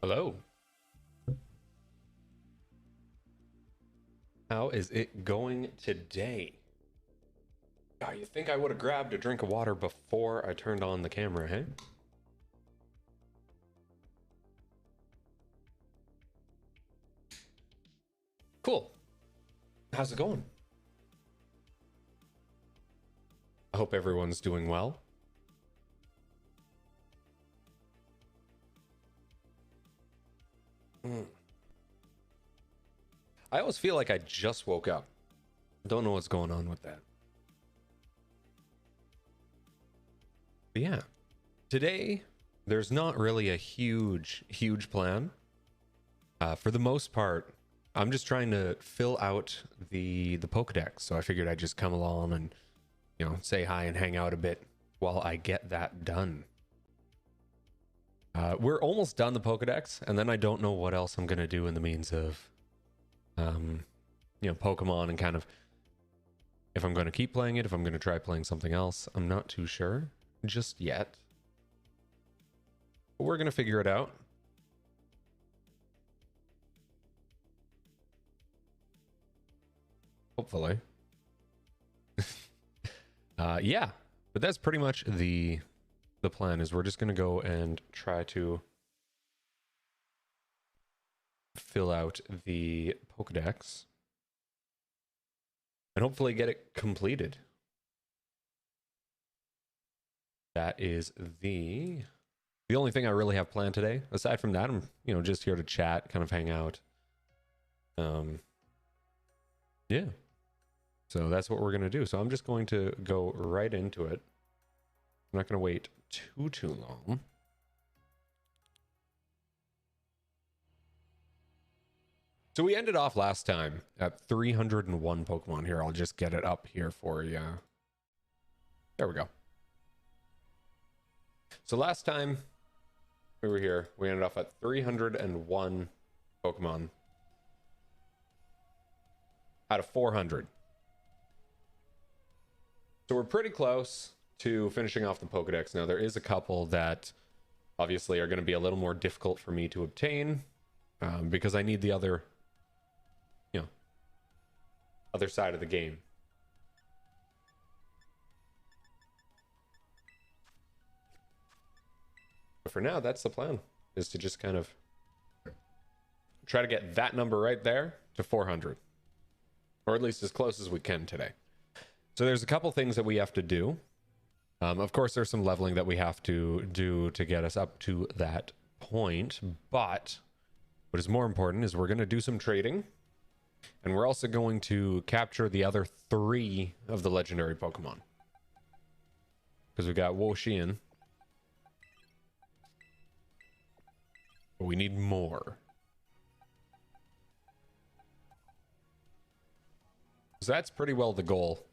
Hello. How is it going today? Oh, you think I would have grabbed a drink of water before I turned on the camera, hey? Cool. How's it going? I hope everyone's doing well. I always feel like I just woke up. Don't know what's going on with that. But yeah, today there's not really a huge plan. For the most part, I'm just trying to fill out the Pokedex. So I figured I'd just come along and say hi and hang out a bit while I get that done. We're almost done the Pokedex, and then I don't know what else I'm gonna do in the means of Pokemon, and kind of if I'm going to keep playing it, if I'm going to try playing something else. I'm not too sure just yet, but we're going to figure it out. Hopefully. Yeah, but that's pretty much the plan. Is we're just going to go and try to fill out the Pokedex and hopefully get it completed. That is the only thing I really have planned today. Aside from that, I'm just here to chat, kind of hang out. Yeah. So that's what we're gonna do. So I'm just going to go right into it. I'm not gonna wait too long. So we ended off last time at 301 Pokemon. Here, I'll just get it up here for you. There we go. So last time we were here, we ended off at 301 Pokemon out of 400. So we're pretty close to finishing off the Pokedex. Now, there is a couple that obviously are going to be a little more difficult for me to obtain because I need the other side of the game. But for now, that's the plan, is to just kind of try to get that number right there to 400, or at least as close as we can today. So there's a couple things that we have to do. Of course, there's some leveling that we have to do to get us up to that point, but what is more important is we're going to do some trading, and we're also going to capture the other 3 of the legendary Pokemon, because we got Wo-Chien, but we need more. So that's pretty well the goal.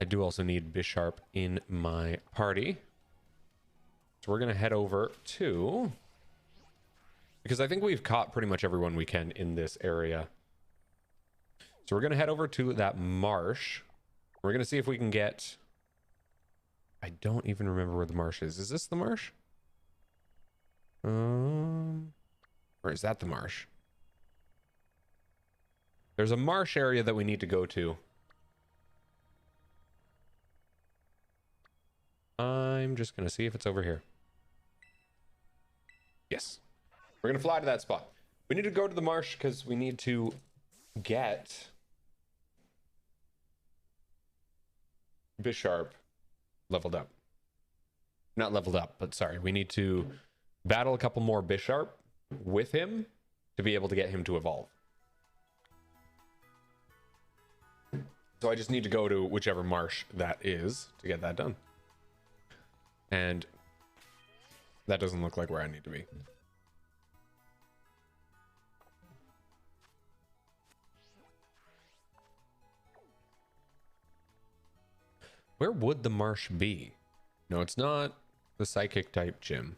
I do also need Bisharp in my party. So we're going to head over to... because I think we've caught pretty much everyone we can in this area. So we're going to head over to that marsh. We're going to see if we can get... I don't even remember where the marsh is. Is this the marsh? Or is that the marsh? There's a marsh area that we need to go to. I'm just going to see if it's over here. Yes. We're going to fly to that spot. We need to go to the marsh because we need to get Bisharp leveled up. Not leveled up, but sorry. We need to battle a couple more Bisharp with him to be able to get him to evolve. So I just need to go to whichever marsh that is to get that done. And that doesn't look like where I need to be. Where would the marsh be? No, it's not the psychic type gym.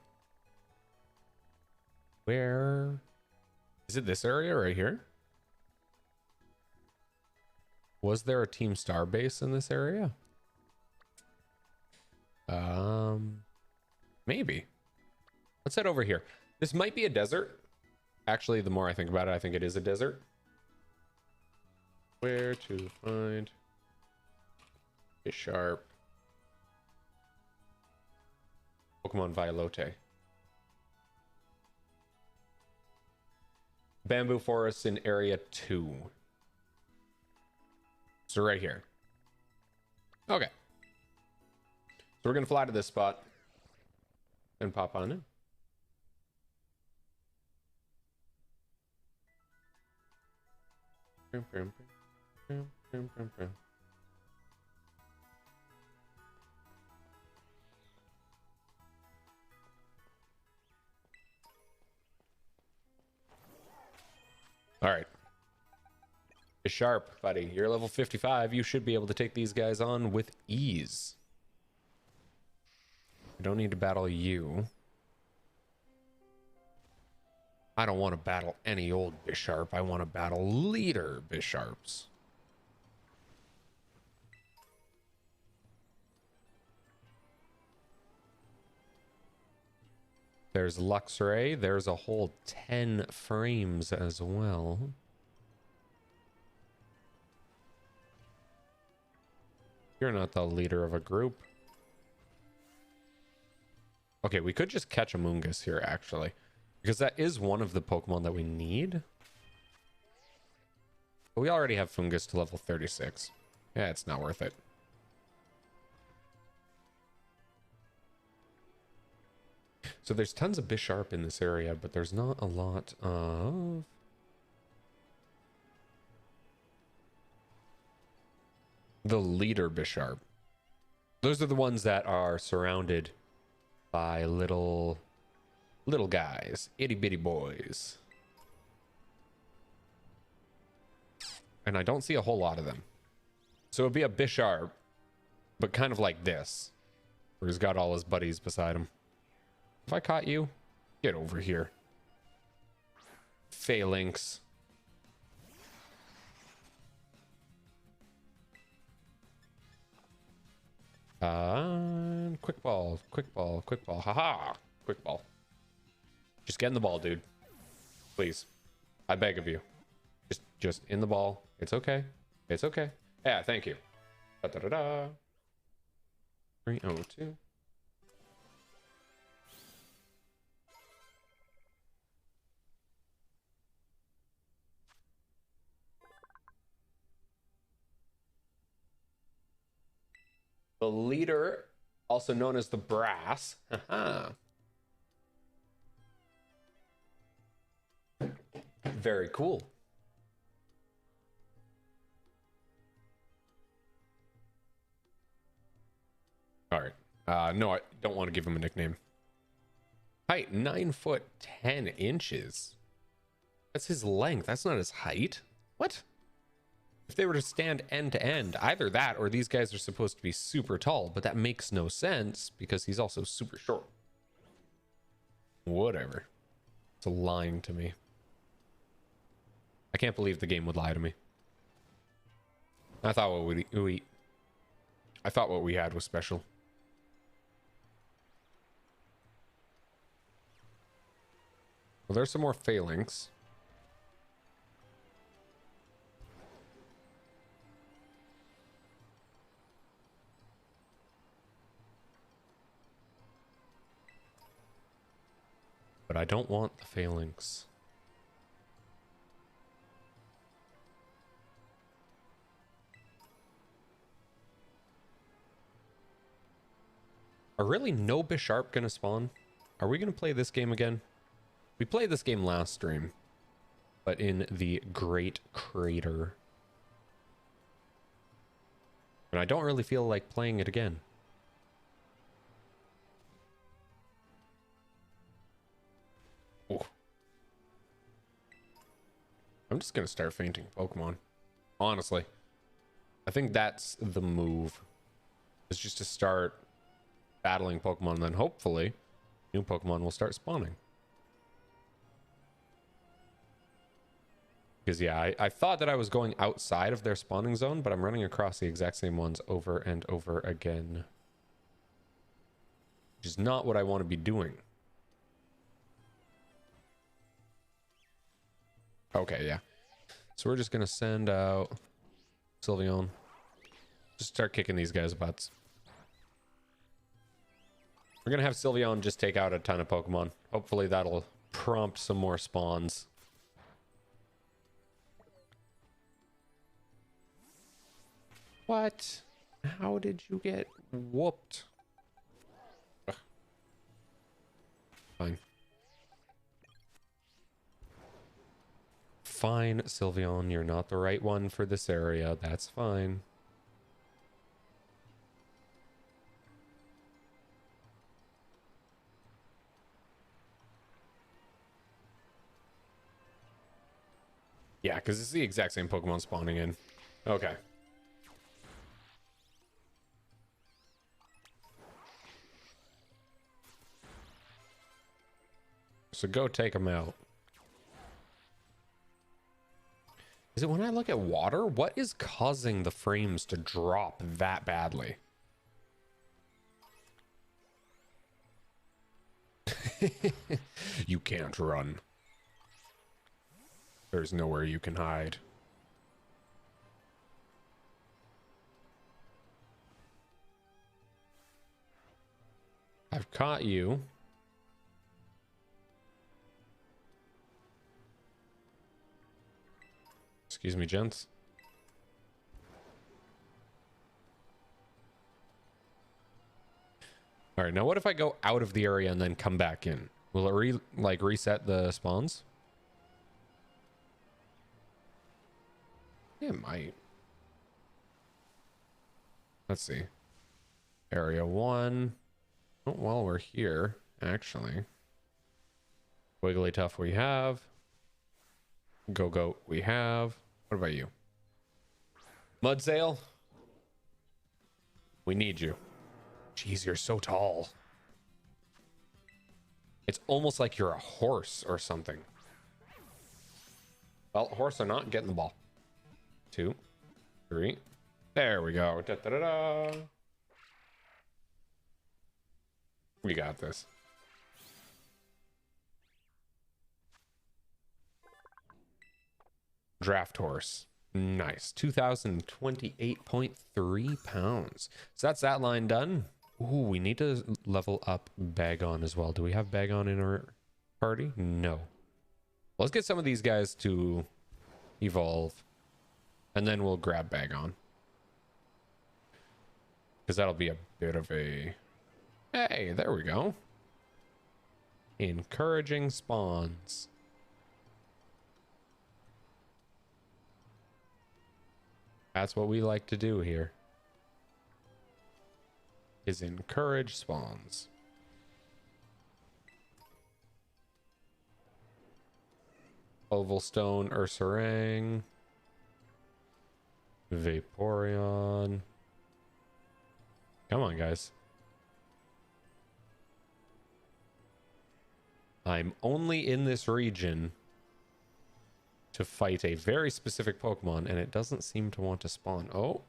Where is it? This area right here? Was there a Team Star base in this area? Maybe. Let's head over here. This might be a desert. Actually, the more I think about it, I think it is a desert. Where to find a sharp Pokemon Violote. Bamboo Forest in Area 2. So right here. Okay. So we're going to fly to this spot and pop on in. All right. Sharp, buddy. You're level 55. You should be able to take these guys on with ease. I don't need to battle you. I don't want to battle any old Bisharp. I want to battle leader Bisharps. There's Luxray. There's a whole 10 frames as well. You're not the leader of a group. Okay, we could just catch a Moongus here, actually. Because that is one of the Pokemon that we need. But we already have Fungus to level 36. Yeah, it's not worth it. So there's tons of Bisharp in this area, but there's not a lot of... the leader Bisharp. Those are the ones that are surrounded by little guys, itty bitty boys. And I don't see a whole lot of them. So it'd be a Bisharp, but kind of like this, where he's got all his buddies beside him. If I caught you, get over here. Phalanx. Quick ball, quick ball, quick ball. Haha, quick ball. Just get in the ball, dude. Please. I beg of you. Just in the ball. It's okay. It's okay. Yeah, thank you. Da da da da. 302. The leader, also known as the brass. Very cool. All right. No, I don't want to give him a nickname. Height 9'10". That's his length. That's not his height. What? If they were to stand end to end, either that or these guys are supposed to be super tall, but that makes no sense because he's also super short. Whatever. It's lying to me. I can't believe the game would lie to me. I thought what we had was special. Well, there's some more Phalanx. But I don't want the Phalanx. Are really no Bisharp gonna spawn? Are we gonna play this game again? We played this game last stream, but in the Great Crater. And I don't really feel like playing it again. Oh. I'm just gonna start fainting Pokemon. Honestly. I think that's the move. Is just to start battling Pokemon, and then hopefully new Pokemon will start spawning. Because yeah, I thought that I was going outside of their spawning zone, but I'm running across the exact same ones over and over again. Which is not what I want to be doing. Okay, yeah. So we're just gonna send out Sylveon. Just start kicking these guys' butts. We're gonna have Sylveon just take out a ton of Pokemon. Hopefully that'll prompt some more spawns. What? How did you get whooped? Ugh. Fine. Fine, Sylveon, you're not the right one for this area. That's fine. Yeah, because it's the exact same Pokemon spawning in. Okay. So go take them out. Is it when I look at water? What is causing the frames to drop that badly? You can't run. There's nowhere you can hide. I've caught you. Excuse me, gents. All right, now what if I go out of the area and then come back in? Will it reset the spawns? It might. Let's see. Area 1. Oh, well, we're here, actually. Wigglytuff we have. Go-Goat we have. What about you? Mudsail? We need you. Jeez, you're so tall. It's almost like you're a horse or something. Well, horse or not, get in the ball. 2, 3. There we go. Da, da, da, da. We got this. Draft horse. Nice. 2,028.3 pounds. So that's that line done. Ooh, we need to level up Bagon as well. Do we have Bagon in our party? No. Let's get some of these guys to evolve. And then we'll grab Bagon. Because that'll be a bit of a... Hey, there we go. Encouraging spawns. That's what we like to do here. Is encourage spawns. Ovalstone, Ursaring. Vaporeon. Come on, guys. I'm only in this region to fight a very specific Pokemon, and it doesn't seem to want to spawn. Oh,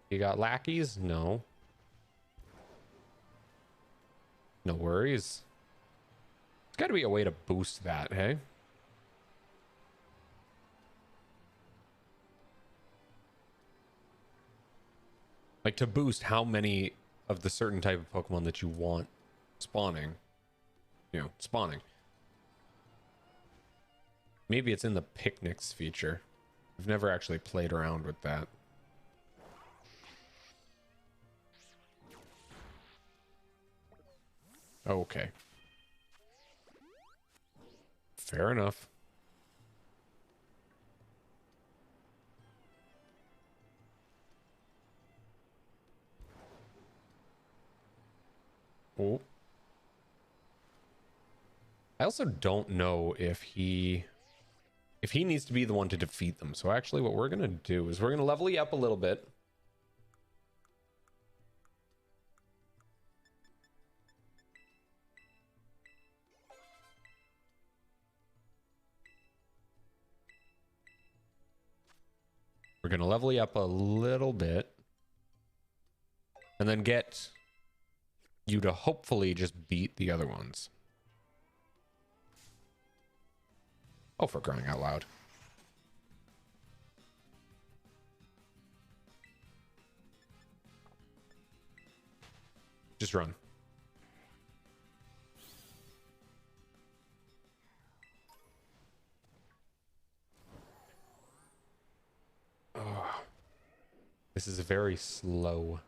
you got lackeys? No. No worries. There's got to be a way to boost that, hey? Like to boost how many of the certain type of Pokemon that you want spawning. You know, spawning. Maybe it's in the picnics feature. I've never actually played around with that. Okay. Fair enough. Oh. I also don't know if he needs to be the one to defeat them. So actually what we're going to do is we're going to level you up a little bit. We're going to level you up a little bit. And then get you to hopefully just beat the other ones. Oh, for crying out loud. Just run. Oh, this is very slow.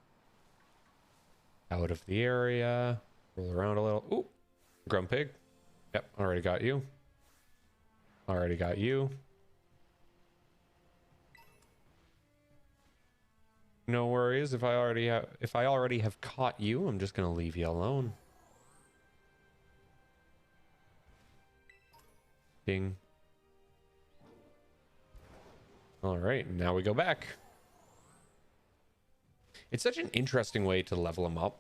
Out of the area. Roll around a little. Ooh, Grumpig. Yep, already got you. Already got you. No worries. If I already have caught you, I'm just gonna leave you alone. Ding. All right, now we go back. It's such an interesting way to level them up.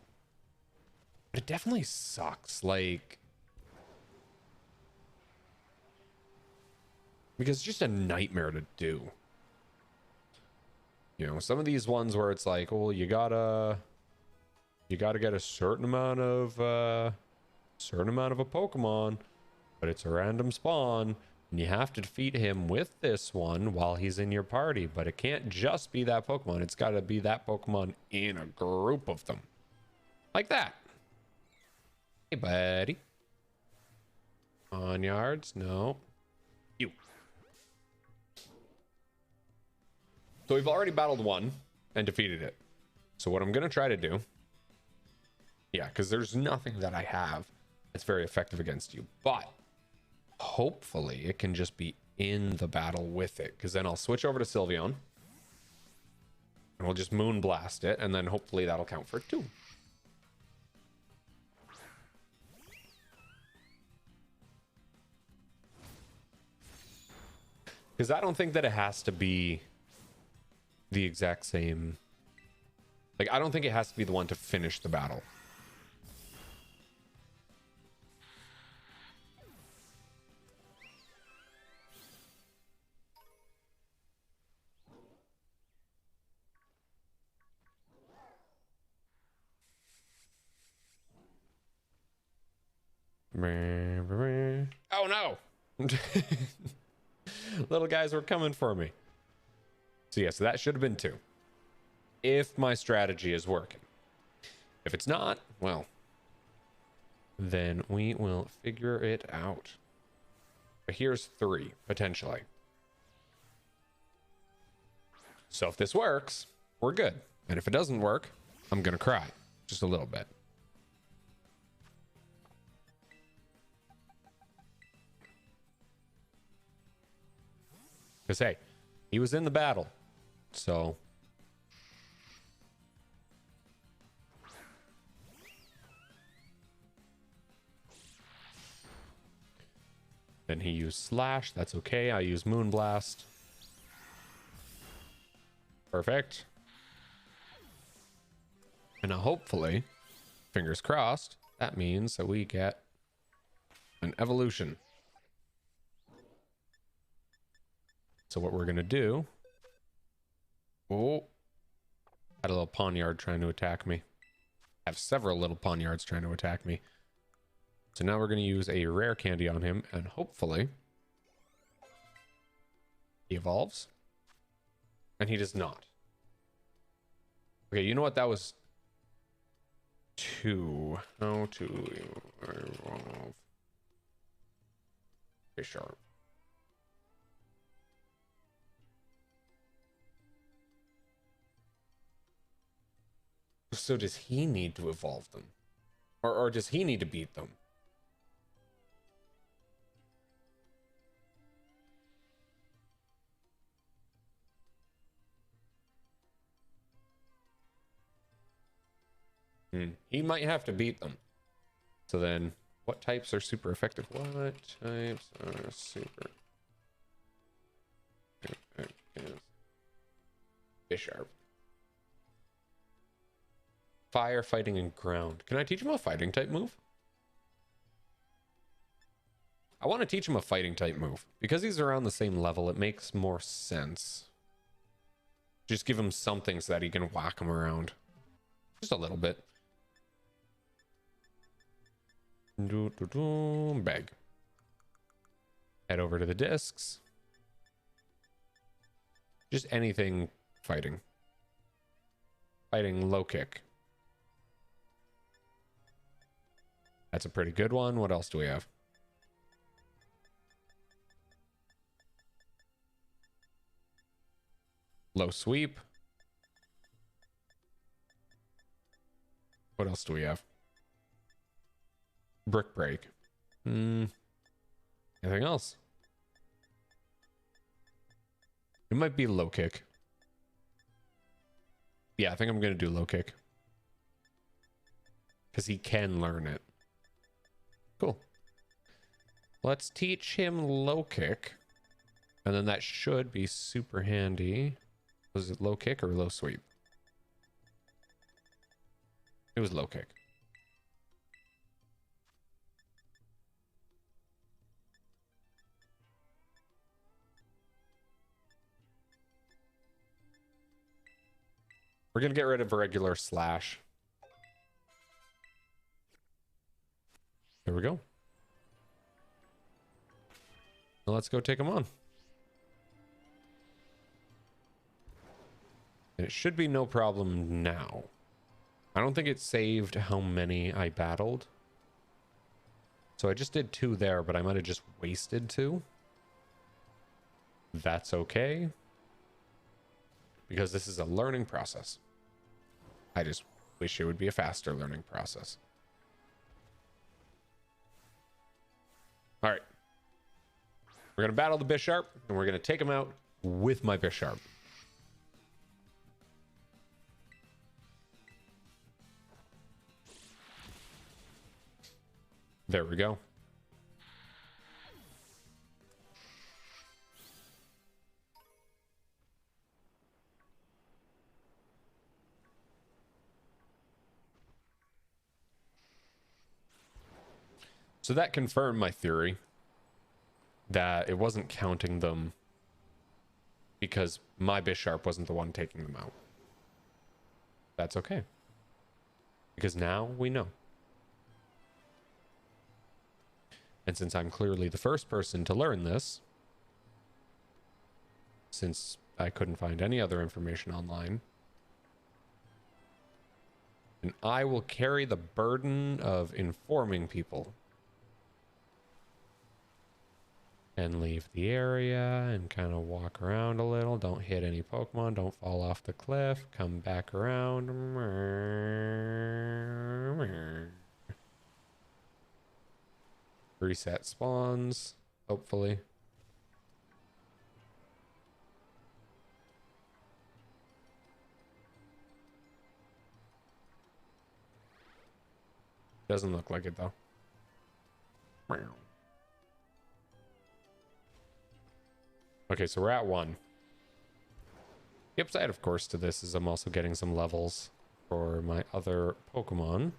But it definitely sucks, like, because it's just a nightmare to do. You know, some of these ones where it's like, well, you gotta get a certain amount of a Pokemon, but it's a random spawn, and you have to defeat him with this one while he's in your party. But it can't just be that Pokemon; it's got to be that Pokemon in a group of them, like that. Hey, buddy. On yards? No. You. So we've already battled one and defeated it. So what I'm going to try to do... Yeah, because there's nothing that I have that's very effective against you. But hopefully it can just be in the battle with it. Because then I'll switch over to Sylveon. And we'll just Moonblast it. And then hopefully that'll count for 2. Because I don't think that it has to be the exact same. Like, I don't think it has to be the one to finish the battle. Oh no! Little guys were coming for me. So yeah, so that should have been 2. If my strategy is working. If it's not, well, then we will figure it out. But here's 3, potentially. So if this works, we're good. And if it doesn't work, I'm gonna cry. Just a little bit. Because, hey, he was in the battle. So. Then he used Slash. That's okay. I use Moonblast. Perfect. And now hopefully, fingers crossed, that means that we get an evolution. So what we're going to do... Oh. Had a little Pawniard trying to attack me. I have several little Pawniards trying to attack me. So now we're going to use a rare candy on him, and hopefully he evolves. And he does not. Okay, you know what? That was 2. How to evolve a sharp. So does he need to evolve them? Or does he need to beat them? He might have to beat them. So then, what types are super effective? What types are super effective? Bisharp. Fire, fighting, and ground. Can I teach him a fighting type move? I want to teach him a fighting type move. Because he's around the same level, it makes more sense. Just give him something so that he can whack him around. Just a little bit. Bag. Head over to the discs. Just anything fighting. Fighting, low kick. That's a pretty good one. What else do we have? Low sweep. What else do we have? Brick break. Anything else? It might be low kick. Yeah, I think I'm going to do low kick. Because he can learn it. Cool. Let's teach him low kick. And then that should be super handy. Was it low kick or low sweep? It was low kick. We're going to get rid of regular slash. There we go. Now let's go take him on. And it should be no problem now. I don't think it saved how many I battled. So I just did 2 there, but I might have just wasted 2. That's okay. Because this is a learning process. I just wish it would be a faster learning process. All right. We're going to battle the Bisharp, and we're going to take him out with my Bisharp. There we go. So that confirmed my theory that it wasn't counting them because my Bisharp wasn't the one taking them out. That's okay. Because now we know. And since I'm clearly the first person to learn this, since I couldn't find any other information online, and I will carry the burden of informing people. And leave the area and kind of walk around a little. Don't hit any Pokemon. Don't fall off the cliff. Come back around. Reset spawns, hopefully. Doesn't look like it though. Okay, so we're at 1. The upside, of course, to this is I'm also getting some levels for my other Pokemon.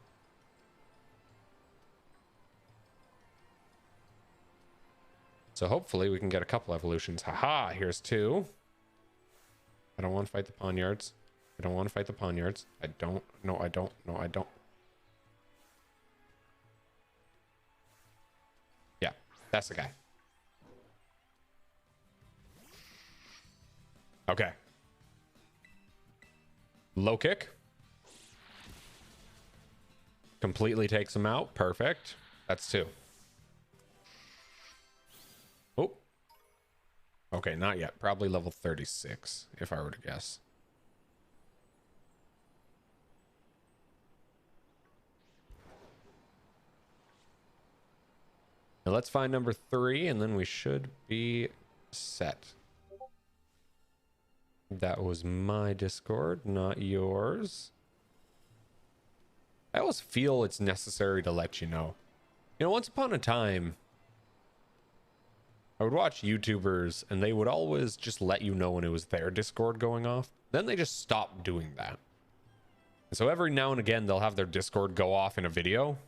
So hopefully we can get a couple evolutions. Haha, here's 2. I don't want to fight the Ponyards. I don't want to fight the Ponyards. I don't. No, I don't. No, I don't. Yeah, that's the guy. Okay. Low kick. Completely takes him out. Perfect. That's 2. Oh. Okay, not yet. Probably level 36, if I were to guess. Now let's find number 3, and then we should be set. That was my Discord, not yours. I always feel it's necessary to let you know. You know, once upon a time, I would watch YouTubers and they would always just let you know when it was their Discord going off. Then they just stopped doing that. And so every now and again, they'll have their Discord go off in a video.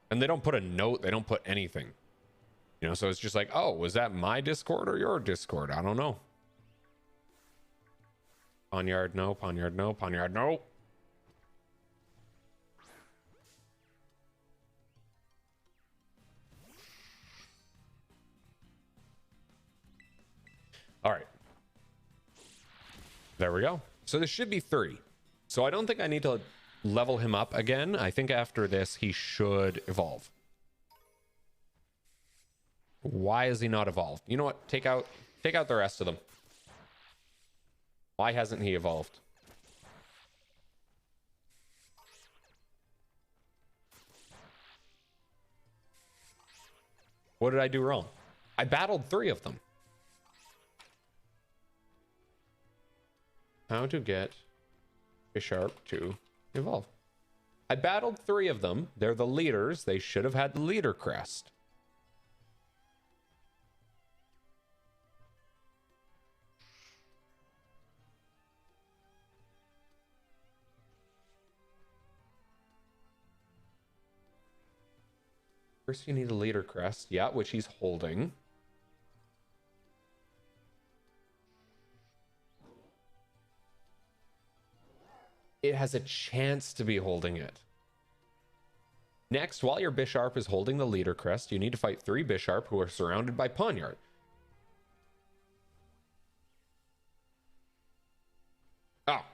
And they don't put a note, they don't put anything. You know, so it's just like, oh, was that my Discord or your Discord? I don't know. Ponyard, no. Ponyard, no. Ponyard, no. All right. There we go. So this should be 3. So I don't think I need to level him up again. I think after this, he should evolve. Why is he not evolved? You know what? Take out the rest of them. Why hasn't he evolved? What did I do wrong? I battled 3 of them. How to get Bisharp to evolve. I battled 3 of them. They're the leaders. They should have had the leader crest. First, you need a leader crest. Yeah, which he's holding. It has a chance to be holding it. Next, while your Bisharp is holding the leader crest, you need to fight 3 Bisharp who are surrounded by Pawniard. Oh.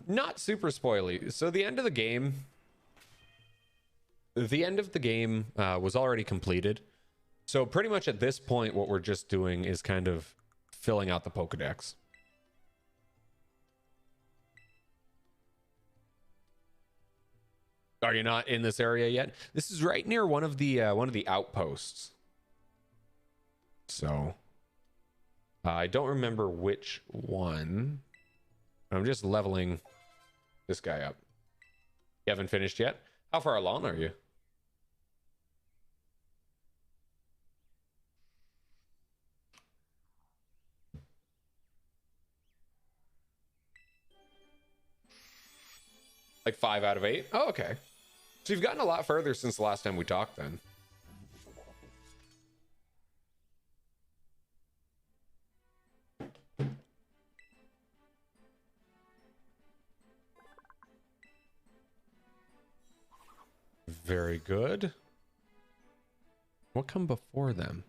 Not super spoily. So the end of the game was already completed. So pretty much at this point, what we're just doing is kind of filling out the Pokedex. Are you not in this area yet? This is right near one of the outposts. So I don't remember which one. I'm just leveling this guy up. You haven't finished yet? How far along are you? Like 5 out of 8? Oh, okay. So you've gotten a lot further since the last time we talked then. Very good. What come before them?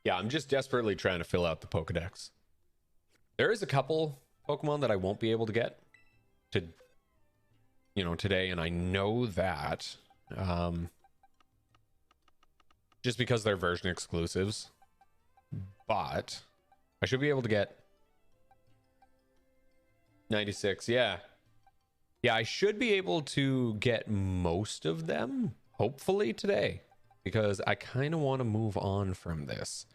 Yeah, I'm just desperately trying to fill out the Pokedex. There is a couple Pokemon that I won't be able to get to, today, and I know that. Just because they're version exclusives. But I should be able to get 96, yeah. Yeah, I should be able to get most of them, hopefully today, because I kind of want to move on from this.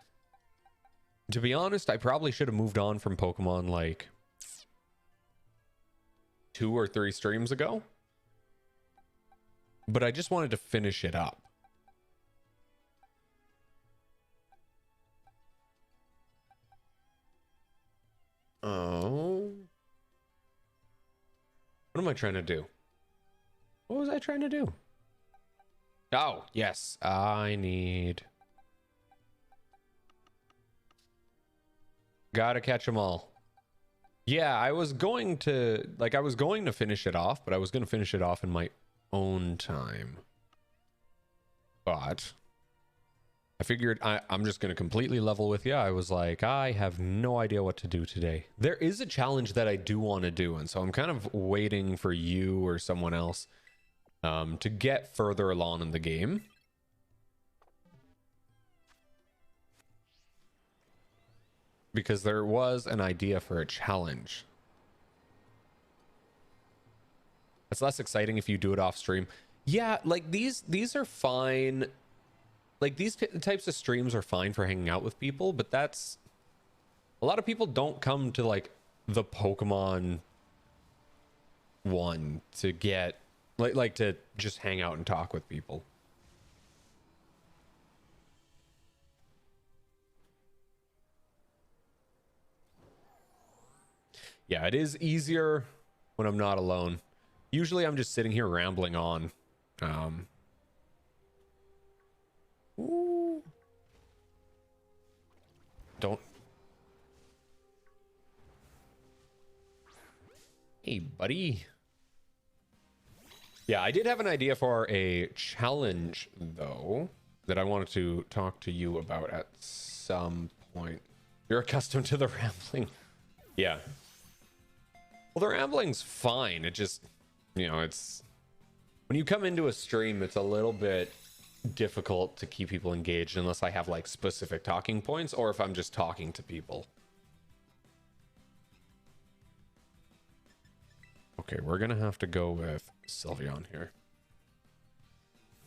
To be honest, I probably should have moved on from Pokemon like 2 or 3 streams ago. But I just wanted to finish it up. Oh. What am I trying to do? What was I trying to do? Oh, yes. I need... Gotta catch them all. Yeah, I was going to finish it off, but I was going to finish it off in my own time. But I figured I'm just going to completely level with you. I was like, I have no idea what to do today. There is a challenge that I do want to do, and so I'm kind of waiting for you or someone else to get further along in the game. Because there was an idea for a challenge. It's less exciting if you do it off stream. Yeah, like these are fine. Like these types of streams are fine for hanging out with people, but that's... A lot of people don't come to like the Pokemon one to get... Like to just hang out and talk with people. Yeah, it is easier when I'm not alone. Usually I'm just sitting here rambling on. Ooh. Don't. Hey, buddy. Yeah, I did have an idea for a challenge, though, that I wanted to talk to you about at some point. You're accustomed to the rambling. Yeah. Well, the rambling's fine. It just, you know, it's... When you come into a stream, it's a little bit difficult to keep people engaged unless I have, like, specific talking points or if I'm just talking to people. Okay, we're gonna have to go with Sylveon here.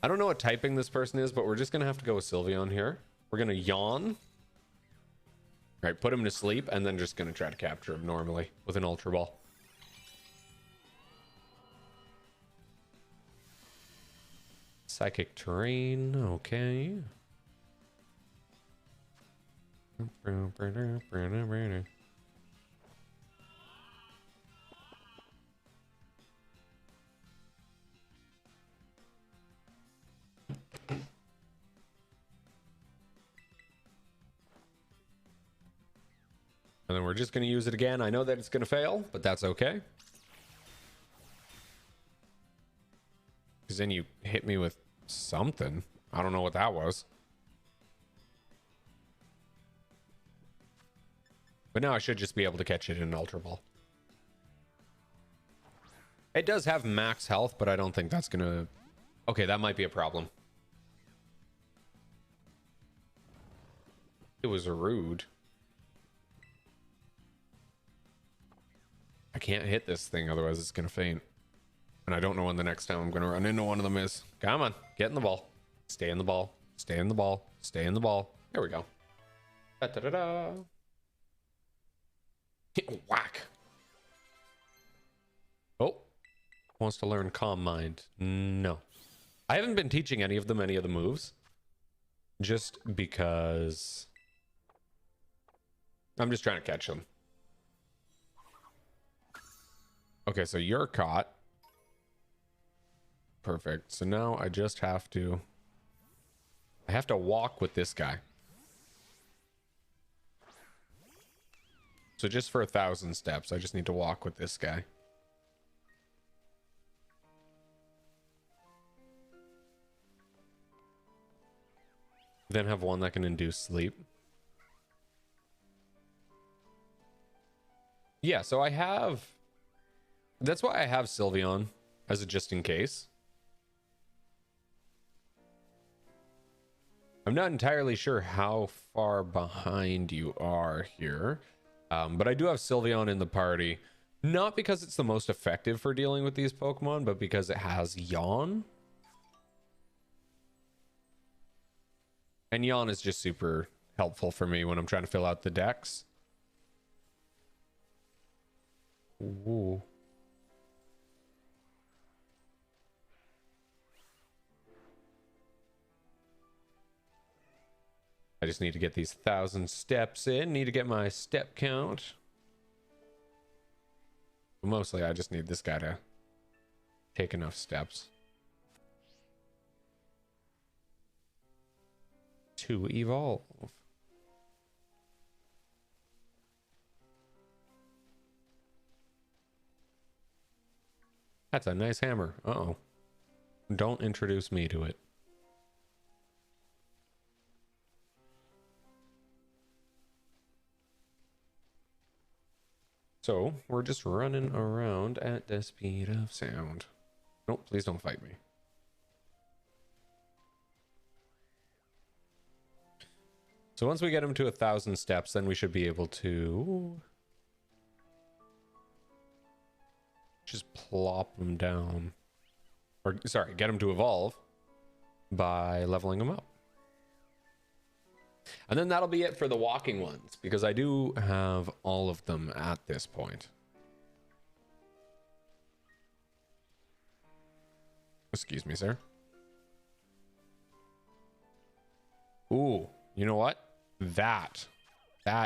I don't know what typing this person is, but we're just gonna have to go with Sylveon here. We're gonna yawn. Right, put him to sleep, and then just gonna try to capture him normally with an Ultra Ball. Psychic Terrain, okay. And then we're just going to use it again. I know that it's going to fail, but that's okay. Because then you hit me with something. I don't know what that was. But now I should just be able to catch it in an Ultra Ball. It does have max health, but I don't think that's going to... Okay, that might be a problem. It was rude. I can't hit this thing, otherwise it's going to faint. And I don't know when the next time I'm going to run into one of them is. Come on, get in the ball. Stay in the ball. Stay in the ball. Stay in the ball. There we go. Da-da-da-da. Whack. Oh. Wants to learn Calm Mind. No. I haven't been teaching any of the moves. Just because... I'm just trying to catch them. Okay, so you're caught. Perfect. So now I just have to... I have to walk with this guy. So just for 1,000 steps, I just need to walk with this guy. Then have one that can induce sleep. Yeah, so I have... That's why I have Sylveon as a just in case. I'm not entirely sure how far behind you are here. But I do have Sylveon in the party. Not because it's the most effective for dealing with these Pokemon, but because it has Yawn. And Yawn is just super helpful for me when I'm trying to fill out the decks. Ooh. I just need to get these 1,000 steps in. Need to get my step count. But mostly, I just need this guy to take enough steps to evolve. That's a nice hammer. Uh-oh. Don't introduce me to it. So, we're just running around at the speed of sound. Nope, please don't fight me. So once we get him to 1,000 steps, then we should be able to... just plop him down. Or, sorry, get him to evolve by leveling him up. And then that'll be it for the walking ones, because I do have all of them at this point. Excuse me, sir. Ooh, you know what? That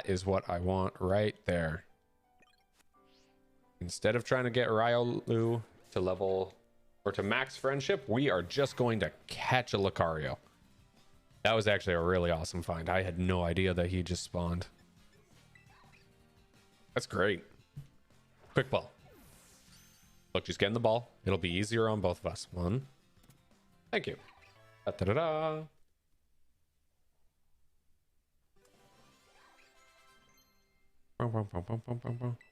is what I want right there. Instead of trying to get Riolu to level or to max friendship, we are just going to catch a Lucario. That was actually a really awesome find. I had no idea that he just spawned. That's great. Quick ball. Look, just get in the ball. It'll be easier on both of us. One. Thank you. Da-da-da-da.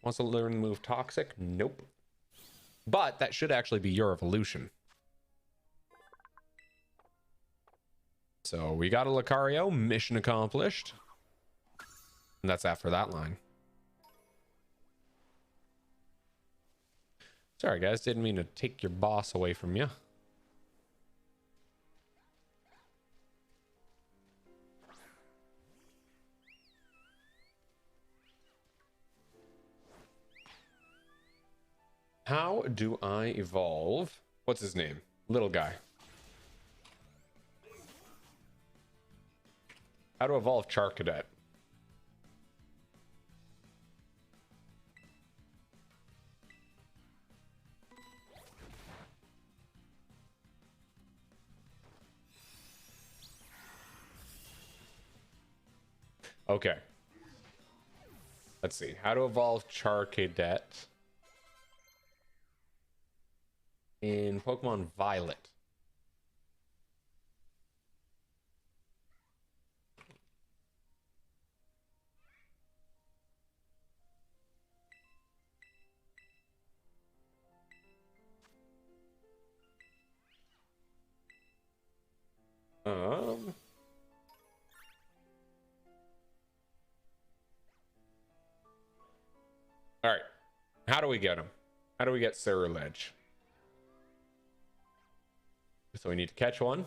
Wants to learn to move toxic? Nope. But that should actually be your evolution. So we got a Lucario, mission accomplished. And that's after that line. Sorry guys, didn't mean to take your boss away from you. How do I evolve? What's his name? Little guy. How to evolve Charcadet? Okay. Let's see. How to evolve Charcadet in Pokemon Violet. All right. How do we get him? How do we get Ceruledge? So we need to catch one.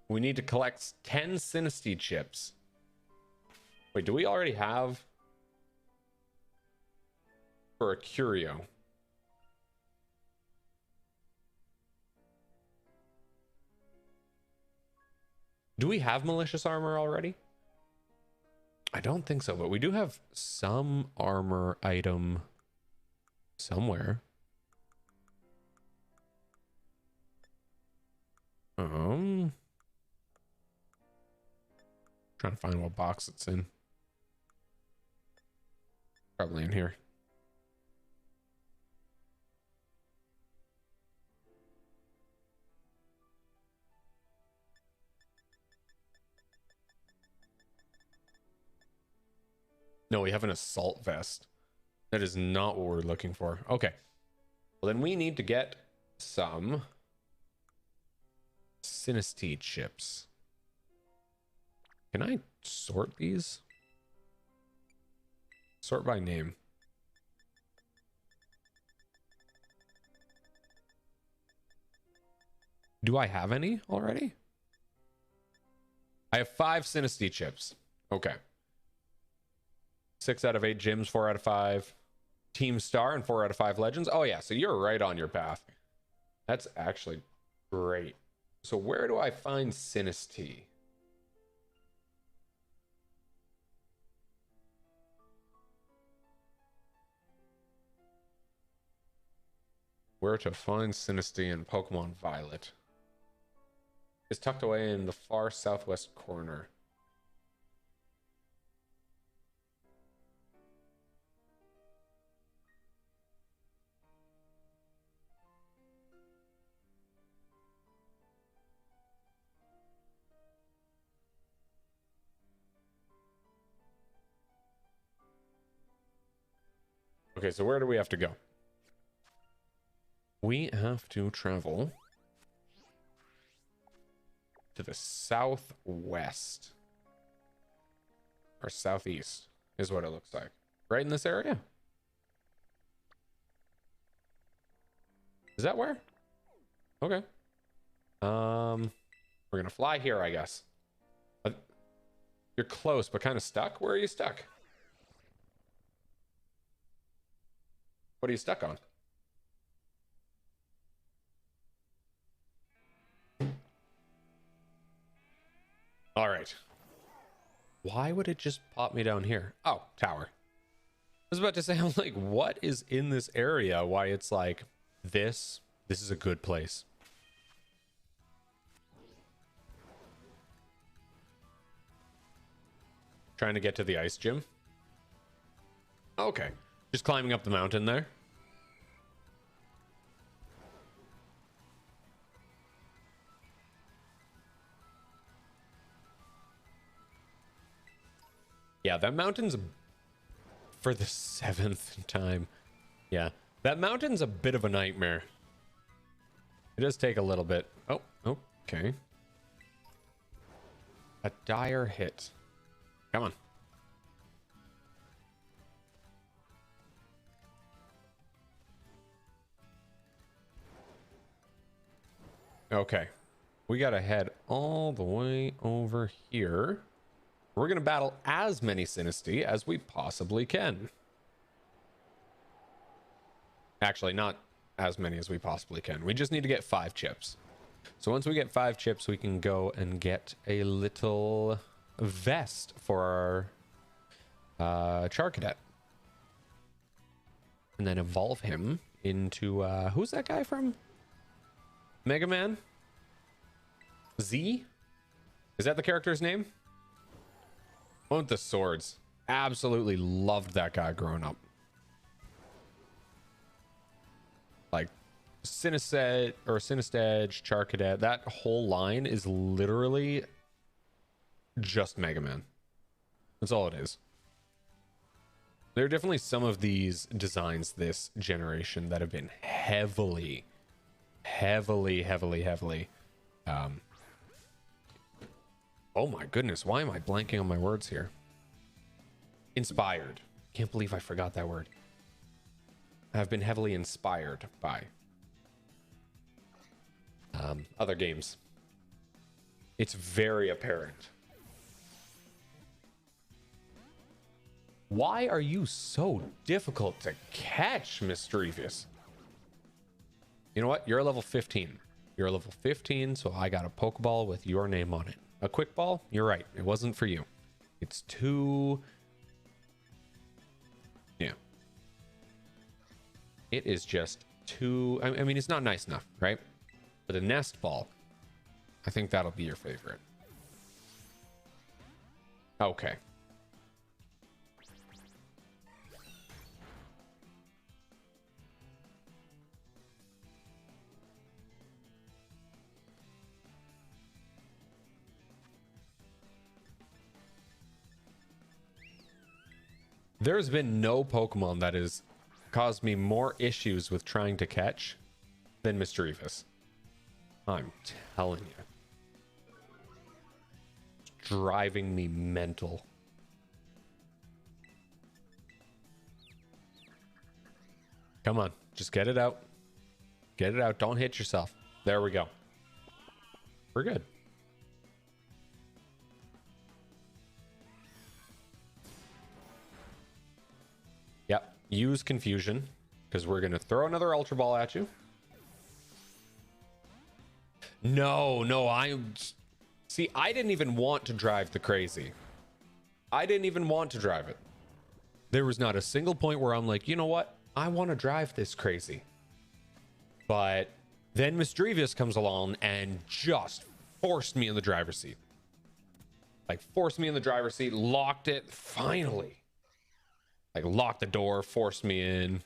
We need to collect 10 Sinistea chips. Wait, do we already have for a Curio? Do we have malicious armor already? I don't think so, but we do have some armor item somewhere. Trying to find what box it's in. Probably in here. No, we have an assault vest. That is not what we're looking for. Okay. Well, then we need to get some Sinistea chips. Can I sort these? Sort by name. Do I have any already? I have 5 Sinistea chips. Okay. 6 out of 8 gyms, 4 out of 5 Team Star, and 4 out of 5 Legends. Oh yeah, so you're right on your path. That's actually great. So where do I find Sinistea? Where to find Sinistea in Pokemon Violet? It's tucked away in the far southwest corner. Okay, so where do we have to go? We have to travel to the southwest. Or southeast is what it looks like. Right in this area? Is that where? Okay. We're gonna fly here, I guess. You're close, but kind of stuck. Where are you stuck? What are you stuck on? All right. Why would it just pop me down here? Oh, tower. I was about to say, I'm like, what is in this area? Why it's like, this is a good place. Trying to get to the ice gym. Okay. Just climbing up the mountain there. Yeah, that mountain's for the 7th time. Yeah, that mountain's a bit of a nightmare. It does take a little bit. Oh, okay. A dire hit. Come on. Okay. We gotta head all the way over here. We're gonna battle as many Sinistea as we possibly can. Actually, not as many as we possibly can. We just need to get 5 chips. So once we get 5 chips, we can go and get a little vest for our Char Cadet. And then evolve him into, who's that guy from? Mega Man? Z? Is that the character's name? One with the swords. Absolutely loved that guy growing up. Like, Sinistea or Sinistedge, Char Cadet, that whole line is literally just Mega Man. That's all it is. There are definitely some of these designs this generation that have been heavily oh my goodness, why am I blanking on my words here? Inspired. Can't believe I forgot that word. Have been heavily inspired by other games. It's very apparent. Why are you so difficult to catch, Mischievous? You know what? You're a level 15. You're a level 15, so I got a Pokeball with your name on it. A quick ball? You're right. It wasn't for you. It's too... Yeah. It is just too... I mean, it's not nice enough, right? But a nest ball, I think that'll be your favorite. Okay. There's been no Pokemon that has caused me more issues with trying to catch than Mischievous. I'm telling you. It's driving me mental. Come on, just get it out. Get it out. Don't hit yourself. There we go. We're good. Yep. Use confusion because we're going to throw another Ultra Ball at you. No, see, I didn't even want to drive the crazy. I didn't even want to drive it. There was not a single point where I'm like, you know what? I want to drive this crazy. But then Mischievous comes along and just forced me in the driver's seat. Like, forced me in the driver's seat, locked it, finally. Like, locked the door, forced me in,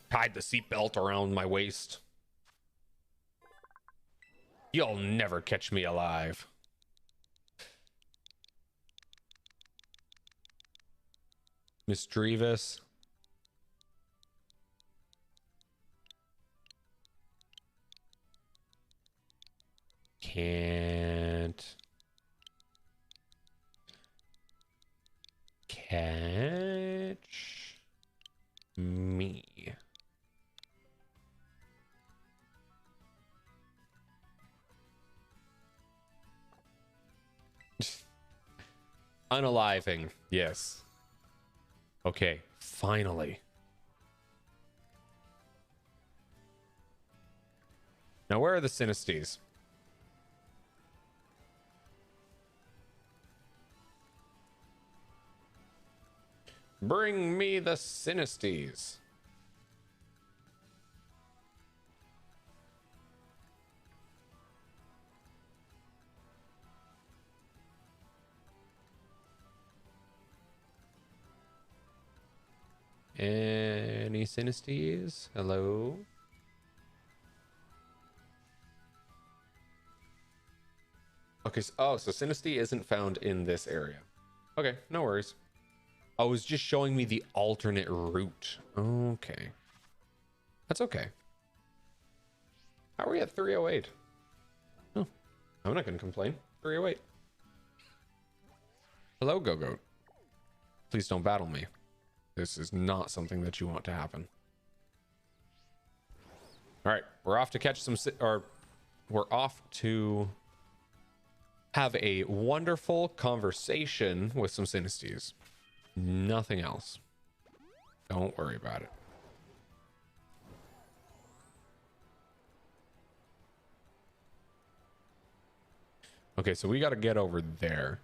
tied the seatbelt around my waist. You'll never catch me alive. Mischievous. Can't catch me. Unaliving, yes. Okay, finally. Now, where are the Sinestees? Bring me the Sinestees. any Synestes? Hello? Okay, so Synesty isn't found in this area. Okay, no worries. Oh, it was just showing me the alternate route. Okay. That's okay. How are we at 308? Oh, I'm not going to complain. 308. Hello, Go-Goat. Please don't battle me. This is not something that you want to happen. All right, we're off to catch some, we're off to have a wonderful conversation with some Synestes. Nothing else. Don't worry about it. Okay, so we got to get over there.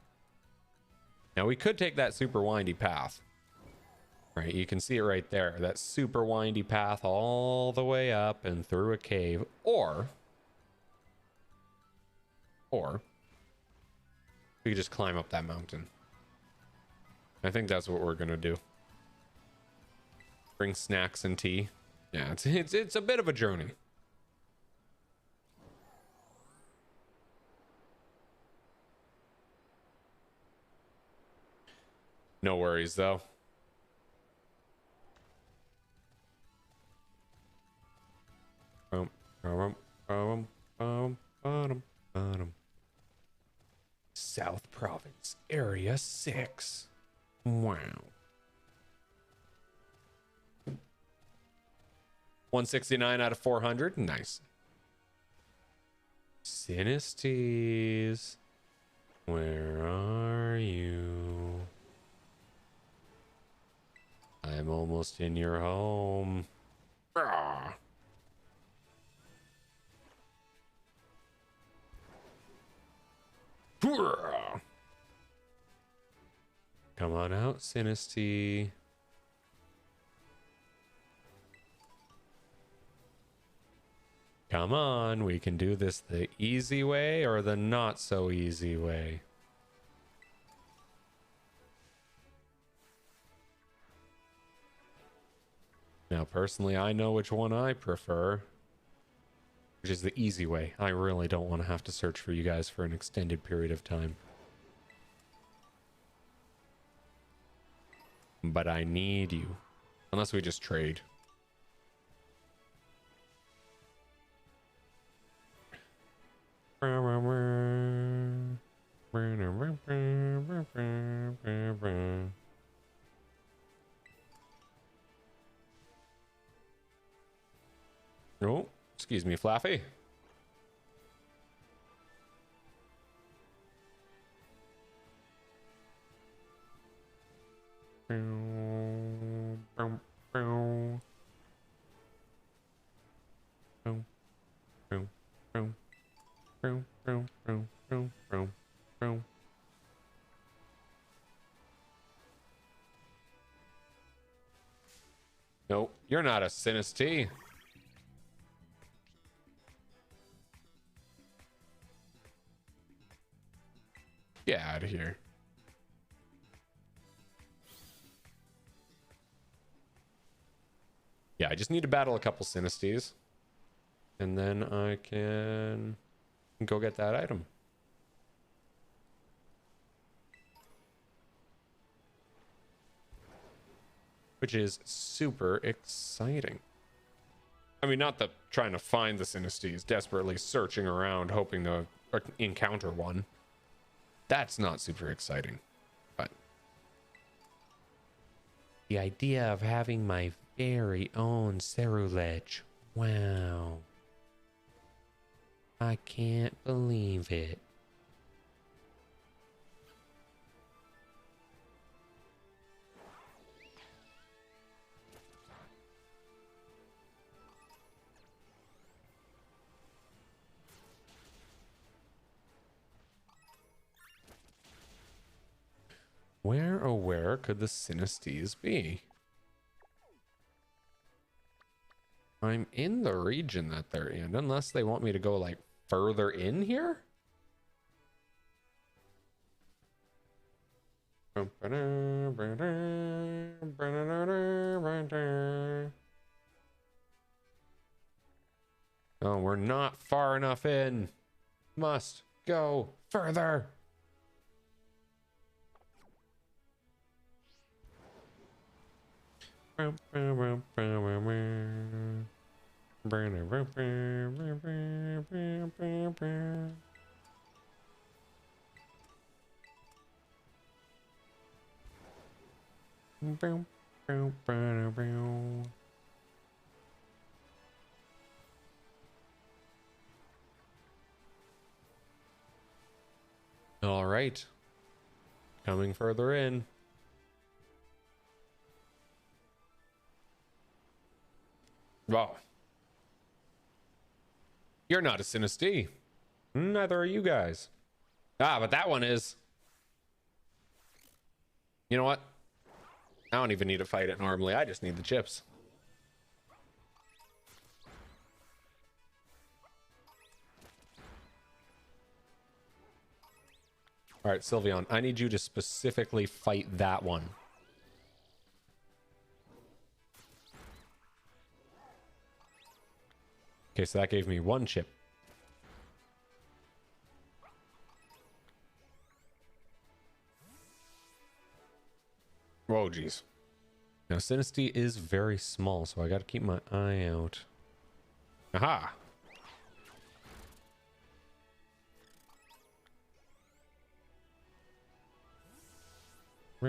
Now we could take that super windy path. Right, you can see it right there. That super windy path all the way up and through a cave. Or we could just climb up that mountain. I think that's what we're gonna do. Bring snacks and tea. Yeah, it's a bit of a journey. No worries though. South Province, Area 6. Wow. 169 out of 400. Nice. Synestes, where are you? I'm almost in your home. Ah. Come on out, Synesty. Come on, we can do this the easy way or the not so easy way. Now, personally, I know which one I prefer, which is the easy way. I really don't want to have to search for you guys for an extended period of time. But I need you. Unless we just trade. Oh, excuse me, Flaffy. Nope, you're not a Synesty. Get out of here. Yeah, I just need to battle a couple Synestes. And then I can go get that item. Which is super exciting. I mean, not the trying to find the Synestes, desperately searching around, hoping to encounter one. That's not super exciting. But the idea of having my very own Cerulege. Wow. I can't believe it. Where, oh where could the Synestes be? I'm in the region that they're in, unless they want me to go like further in here? Oh, we're not far enough in. Must go further. All right. Coming further in. Wow. You're not a Sinistee. Neither are you guys. Ah, but that one is. You know what? I don't even need to fight it normally. I just need the chips. All right, Sylveon, I need you to specifically fight that one. Okay, so that gave me one chip. Whoa, geez. Now, Sinistee is very small, so I got to keep my eye out. Aha! So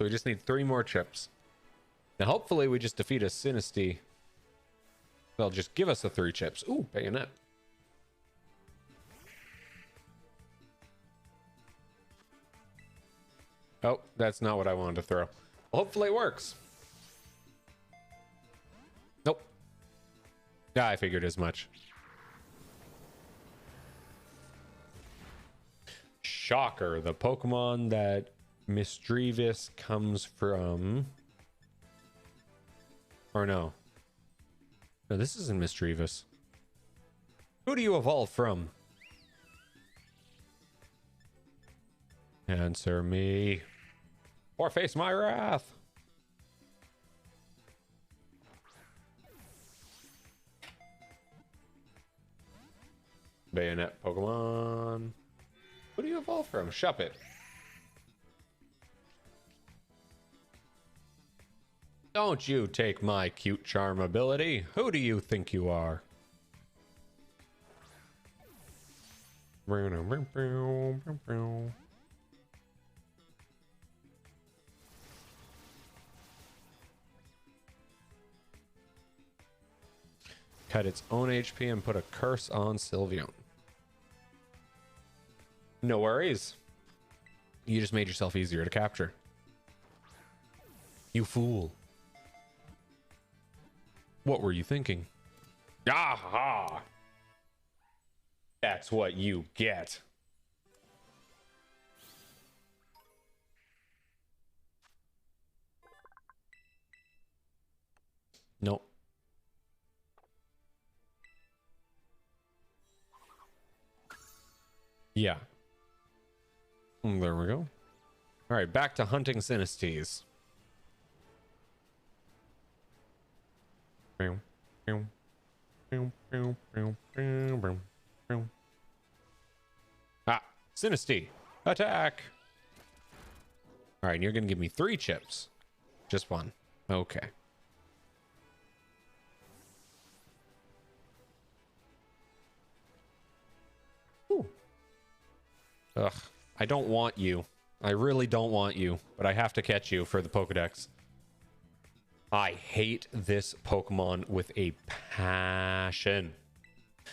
we just need 3 more chips. Now, hopefully, we just defeat a Sinistee. They'll just give us the 3 chips. Ooh, bayonet. Oh, that's not what I wanted to throw. Well, hopefully it works. Nope. Yeah, I figured as much. Shocker, the Pokemon that Misdreavus comes from. Or no. No, this isn't Misdreavus. Who do you evolve from? Answer me. Or face my wrath. Bayonet Pokemon. Who do you evolve from? Shuppet. Don't you take my cute charm ability. Who do you think you are? Cut its own HP and put a curse on Sylveon. No worries. You just made yourself easier to capture. You fool. What were you thinking? Aha! That's what you get. Nope. Yeah. There we go. All right, back to hunting Sinistees. Ah, Sinistee, attack! All right, and you're gonna give me 3 chips. Just 1. Okay. Ooh. Ugh, I don't want you. I really don't want you, but I have to catch you for the Pokedex. I hate this Pokemon with a passion.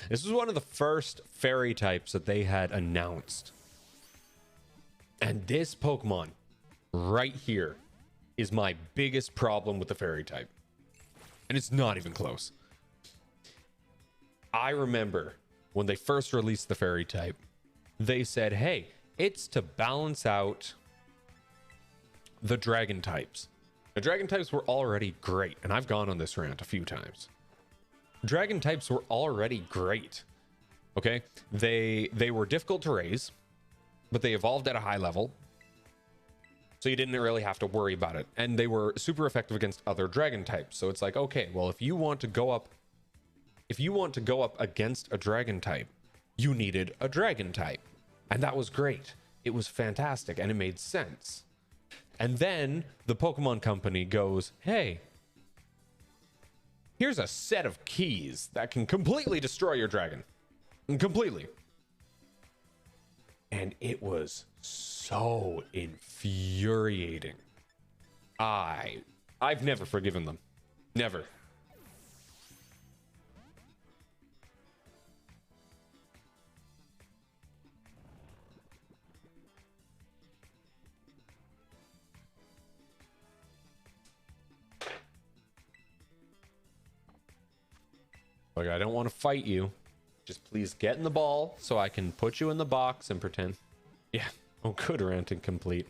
This was one of the first fairy types that they had announced. And this Pokemon right here is my biggest problem with the fairy type. And it's not even close. I remember when they first released the fairy type, they said, hey, it's to balance out the dragon types. The dragon types were already great, and I've gone on this rant a few times. Dragon types were already great. Okay? They were difficult to raise, but they evolved at a high level. So you didn't really have to worry about it. And they were super effective against other dragon types. So it's like, okay, well, if you want to go up against a dragon type, you needed a dragon type. And that was great. It was fantastic and it made sense. And then the Pokemon Company goes, hey, here's a set of keys that can completely destroy your dragon. Completely. And it was so infuriating. I've never forgiven them. Never. Like, I don't want to fight you. Just please get in the ball so I can put you in the box and pretend. Yeah. Oh, good, ranting complete.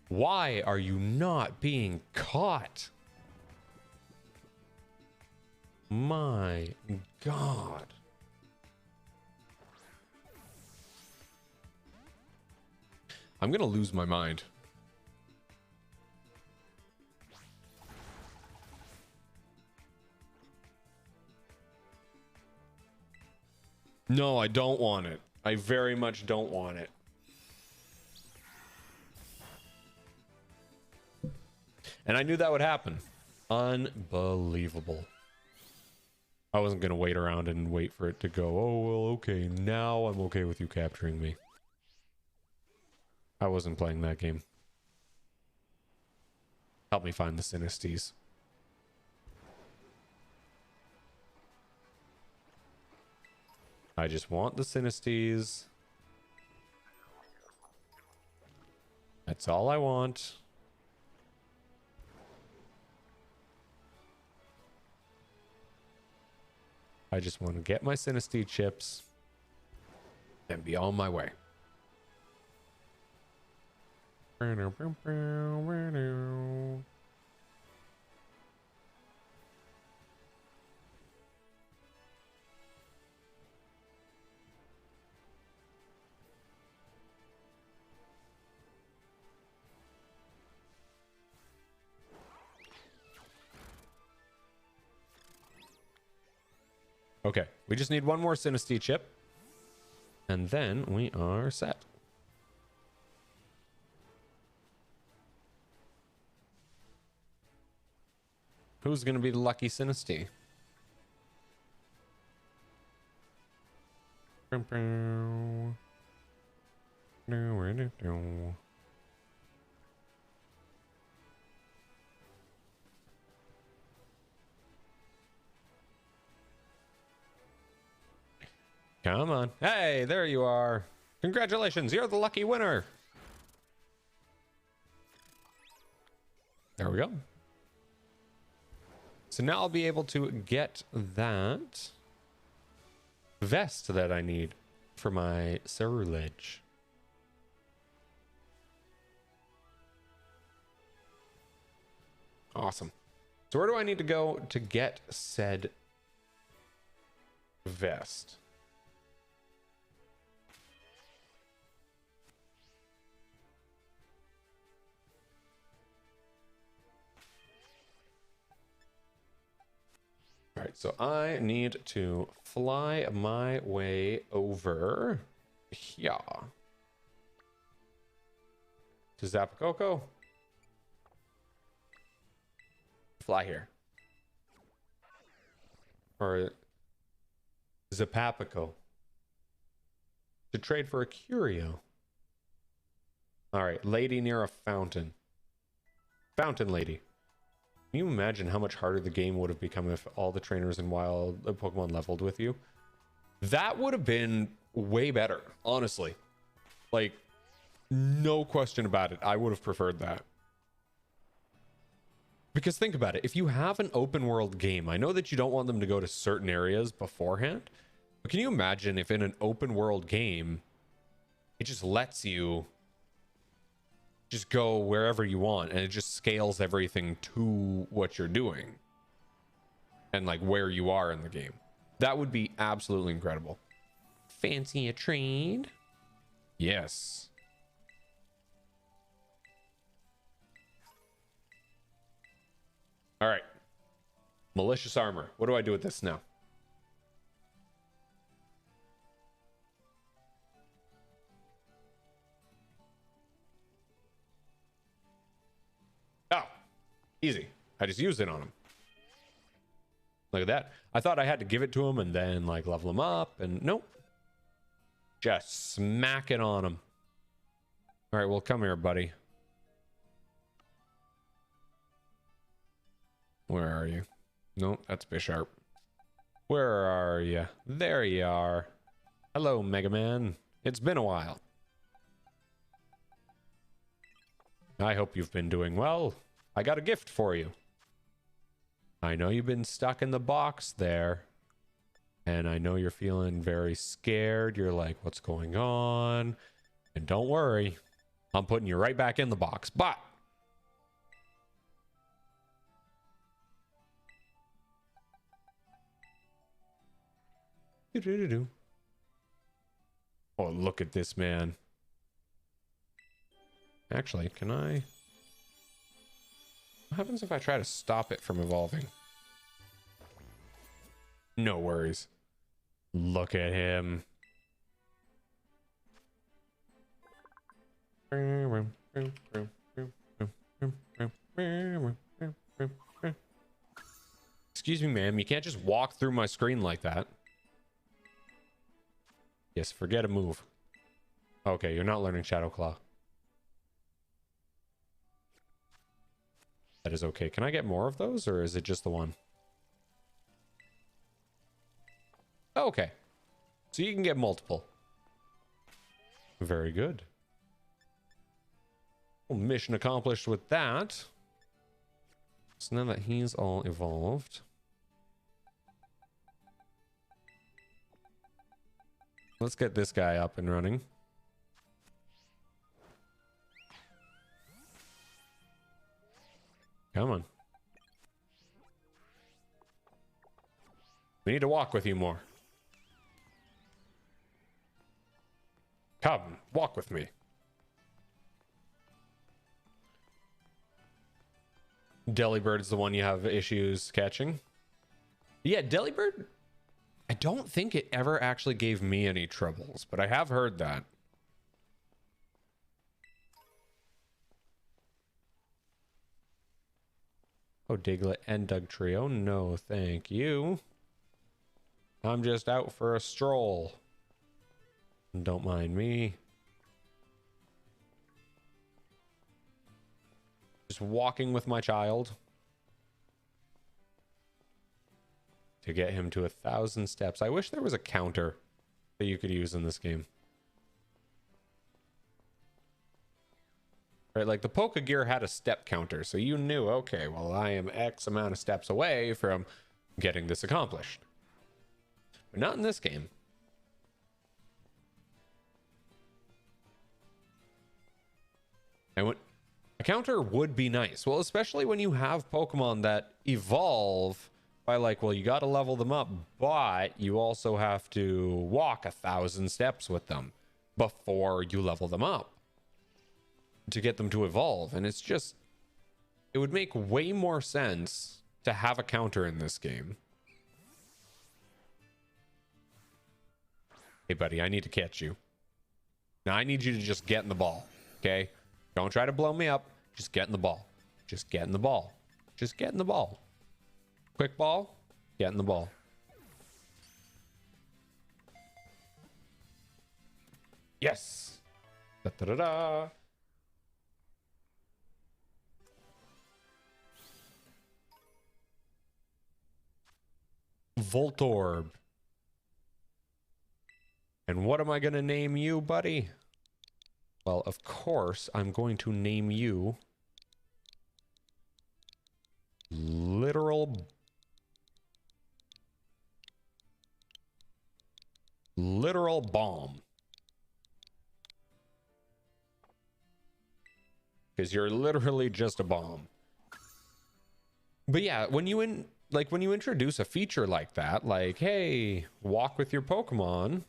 Why are you not being caught? My God. I'm gonna lose my mind. No, I don't want it. I very much don't want it. And I knew that would happen. Unbelievable. I wasn't going to wait around and wait for it to go, oh, well, okay, now I'm okay with you capturing me. I wasn't playing that game. Help me find the Sinistes. I just want the Sinistes. That's all I want. I just want to get my Sinistee chips and be on my way. Okay, we just need one more Sinistee chip, and then we are set. Who's going to be the lucky Sinistee? Come on. Hey, there you are. Congratulations, you're the lucky winner. There we go. So now I'll be able to get that vest that I need for my cerulege. Awesome. So where do I need to go to get said vest? All right, so I need to fly my way over here to Zapcoco. Fly here. Or Zapapico. To trade for a curio. All right, lady near a fountain. Fountain lady. Can you imagine how much harder the game would have become if all the trainers in Wild Pokemon leveled with you? That would have been way better, honestly. Like, no question about it. I would have preferred that. Because think about it. If you have an open world game, I know that you don't want them to go to certain areas beforehand, but can you imagine if in an open world game, it just lets you just go wherever you want and it just scales everything to what you're doing and like where you are in the game? That would be absolutely incredible. Fancy a trade? Yes. All right. Malicious armor. What do I do with this now? Oh, easy. I just used it on him. Look at that. I thought I had to give it to him and then like level him up, and nope. Just smack it on him. All right, well, come here, buddy. Where are you? Nope, that's Bisharp. Where are you? There you are. Hello, Mega Man. It's been a while. I hope you've been doing well. I got a gift for you. I know you've been stuck in the box there. And I know you're feeling very scared. You're like, what's going on? And don't worry. I'm putting you right back in the box. But oh, look at this, man. Actually, can I... What happens if I try to stop it from evolving? No worries. Look at him. Excuse me, ma'am. You can't just walk through my screen like that. Yes, forget a move. Okay, you're not learning Shadow Claw. That is okay. Can I get more of those, or is it just the one? Okay. So you can get multiple. Very good. Well, mission accomplished with that. So now that he's all evolved, let's get this guy up and running. Come on. We need to walk with you more. Come, walk with me. Delibird's the one you have issues catching. Yeah, Delibird, I don't think it ever actually gave me any troubles, but I have heard that. Oh, Diglett and Dugtrio. No, thank you. I'm just out for a stroll. Don't mind me. Just walking with my child. To get him to 1,000 steps. I wish there was a counter that you could use in this game. Right, like the Pokegear had a step counter, so you knew, okay, well, I am X amount of steps away from getting this accomplished. But not in this game. And a counter would be nice. Well, especially when you have Pokemon that evolve by like, well, you got to level them up, but you also have to walk 1,000 steps with them before you level them up to get them to evolve. And it's just, it would make way more sense to have a counter in this game. Hey, buddy, I need to catch you. Now, I need you to just get in the ball, okay? Don't try to blow me up. Just get in the ball. Just get in the ball. Just get in the ball. Quick ball, get in the ball. Yes. Da, da, da, da. Voltorb. And what am I going to name you, buddy? Well, of course, I'm going to name you Literal Bomb. Because you're literally just a bomb. But yeah, when you introduce a feature like that, like, hey, walk with your Pokemon,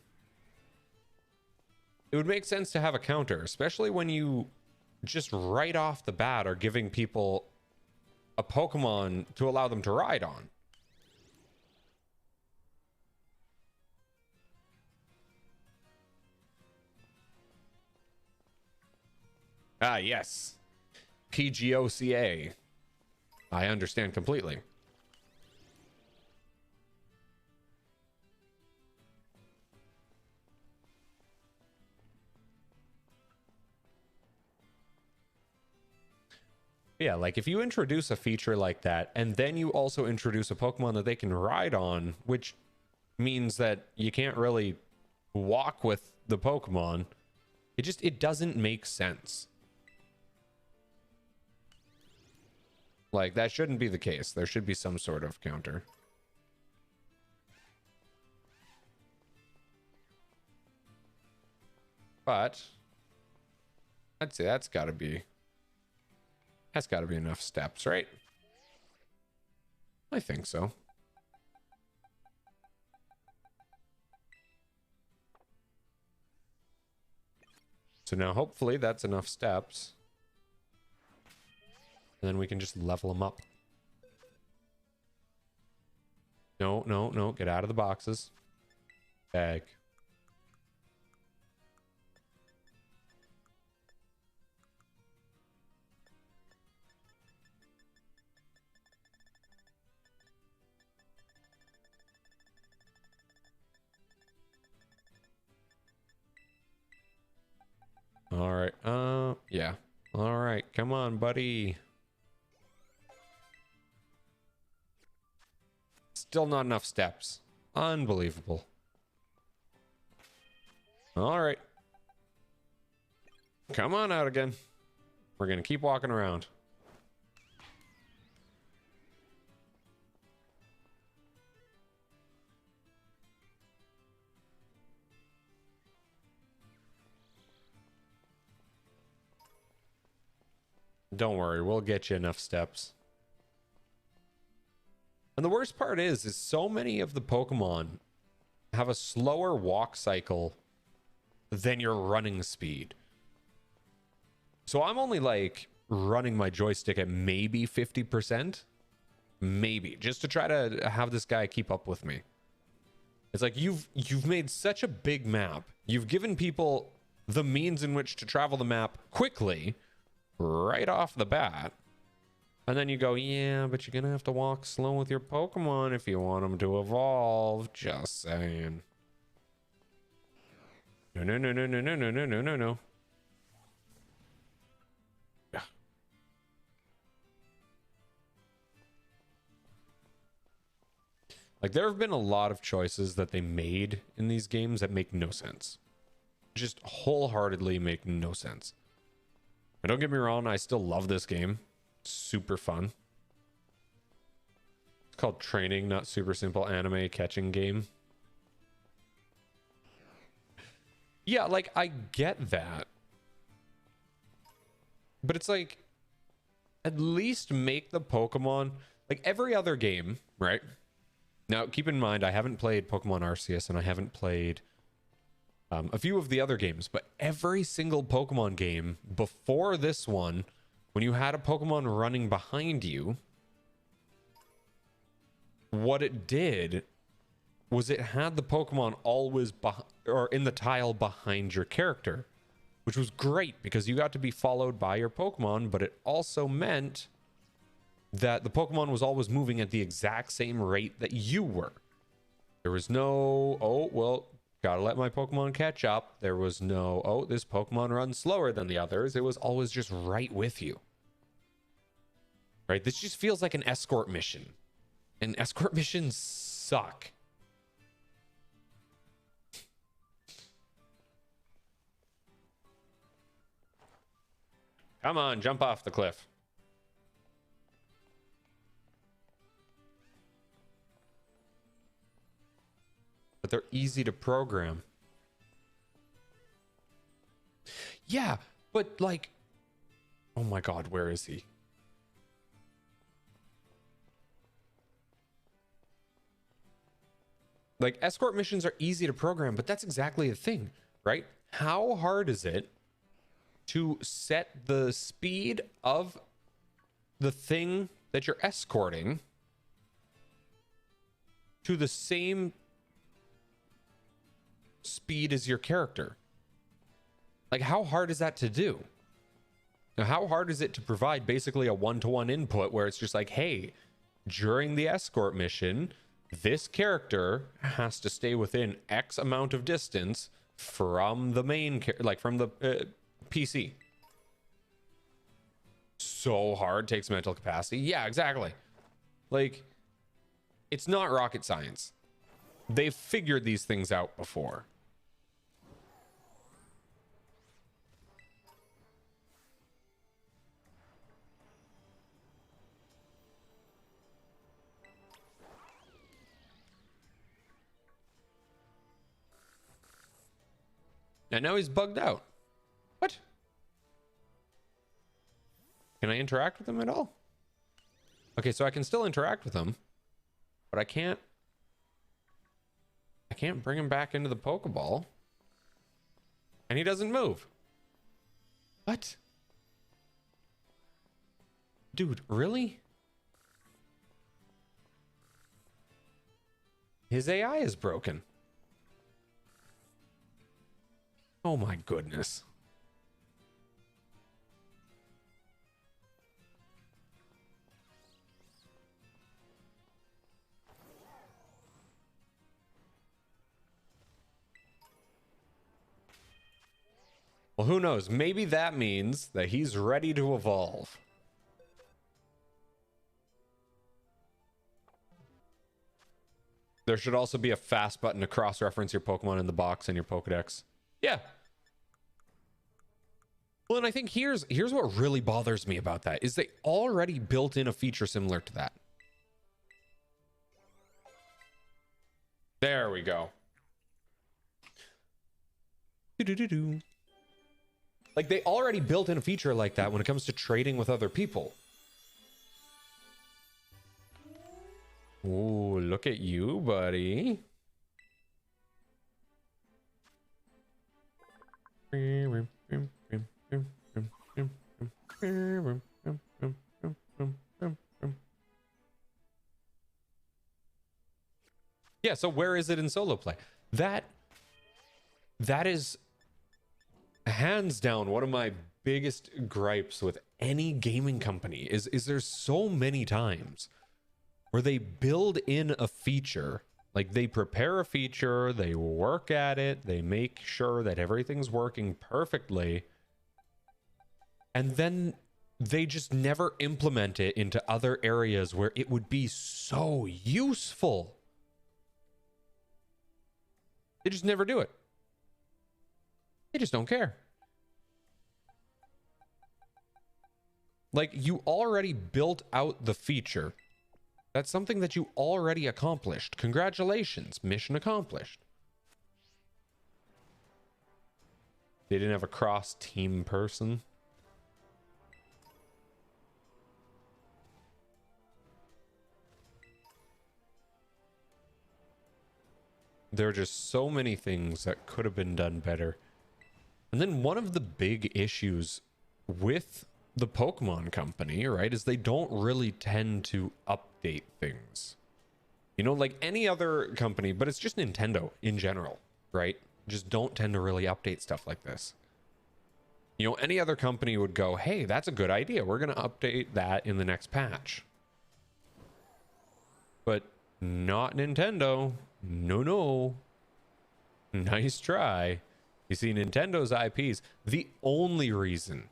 it would make sense to have a counter, especially when you just right off the bat are giving people a Pokemon to allow them to ride on. Ah, yes. PGOCA. I understand completely. Yeah, like if you introduce a feature like that, and then you also introduce a Pokemon that they can ride on, which means that you can't really walk with the Pokemon, it doesn't make sense. Like, that shouldn't be the case. There should be some sort of counter. But I'd say that's gotta be enough steps, right? I think so. So now hopefully that's enough steps. And then we can just level them up. No, no, no. Get out of the boxes. Bag. All right. Yeah. All right. Come on, buddy. Still not enough steps. Unbelievable. All right. Come on out again. We're going to keep walking around. Don't worry, we'll get you enough steps. And the worst part is so many of the Pokemon have a slower walk cycle than your running speed. So I'm only like running my joystick at maybe 50%. Maybe. Just to try to have this guy keep up with me. It's like you've made such a big map. You've given people the means in which to travel the map quickly right off the bat. And then you go, yeah, but you're going to have to walk slow with your Pokemon if you want them to evolve. Just saying. No, no, no, no, no, no, no, no, no, no, no. Like, there have been a lot of choices that they made in these games that make no sense. Just wholeheartedly make no sense. And don't get me wrong, I still love this game. Super fun. It's called Training, not Super Simple Anime Catching Game. Yeah, like, I get that. But it's like, at least make the Pokemon, like every other game, right? Now, keep in mind, I haven't played Pokemon Arceus and I haven't played a few of the other games, but every single Pokemon game before this one, when you had a Pokemon running behind you, what it did was it had the Pokemon always or in the tile behind your character, which was great because you got to be followed by your Pokemon, but it also meant that the Pokemon was always moving at the exact same rate that you were. There was no, oh, well, gotta let my Pokemon catch up. There was no, oh, this Pokemon runs slower than the others. It was always just right with you. Right? This just feels like an escort mission. And escort missions suck. Come on, jump off the cliff. But they're easy to program. Yeah, but like, oh my God, where is he? Like, escort missions are easy to program, but that's exactly the thing, right? How hard is it to set the speed of the thing that you're escorting to the same speed as your character. Like, how hard is that to do? Now, how hard is it to provide basically a one-to-one input where it's just like, hey, during the escort mission, this character has to stay within X amount of distance from the main, like from the PC. So hard, takes mental capacity. Yeah, exactly. Like, it's not rocket science. They've figured these things out before. And now he's bugged out. What? Can I interact with him at all? Okay, so I can still interact with him, but I can't bring him back into the Pokeball. And he doesn't move. What? Dude, really? His AI is broken. Oh my goodness. Well, who knows? Maybe that means that he's ready to evolve. There should also be a fast button to cross-reference your Pokemon in the box in your Pokedex. Yeah. Well, and I think here's what really bothers me about that is they already built in a feature similar to that. There we go. Do-do-do-do. Like, they already built in a feature like that when it comes to trading with other people. Ooh, look at you, buddy. Yeah, so where is it in solo play? That is hands down one of my biggest gripes with any gaming company is there's so many times where they build in a feature, like they prepare a feature, they work at it, they make sure that everything's working perfectly, and then they just never implement it into other areas where it would be so useful. They just never do it. They just don't care. Like, you already built out the feature. That's something that you already accomplished. Congratulations, mission accomplished. They didn't have a cross-team person. There are just so many things that could have been done better. And then one of the big issues with the Pokemon Company, right, is they don't really tend to update things. You know, like any other company, but it's just Nintendo in general, right? Just don't tend to really update stuff like this. You know, any other company would go, hey, that's a good idea. We're going to update that in the next patch. But not Nintendo. No. Nice try. You see, Nintendo's IPs, the only reason,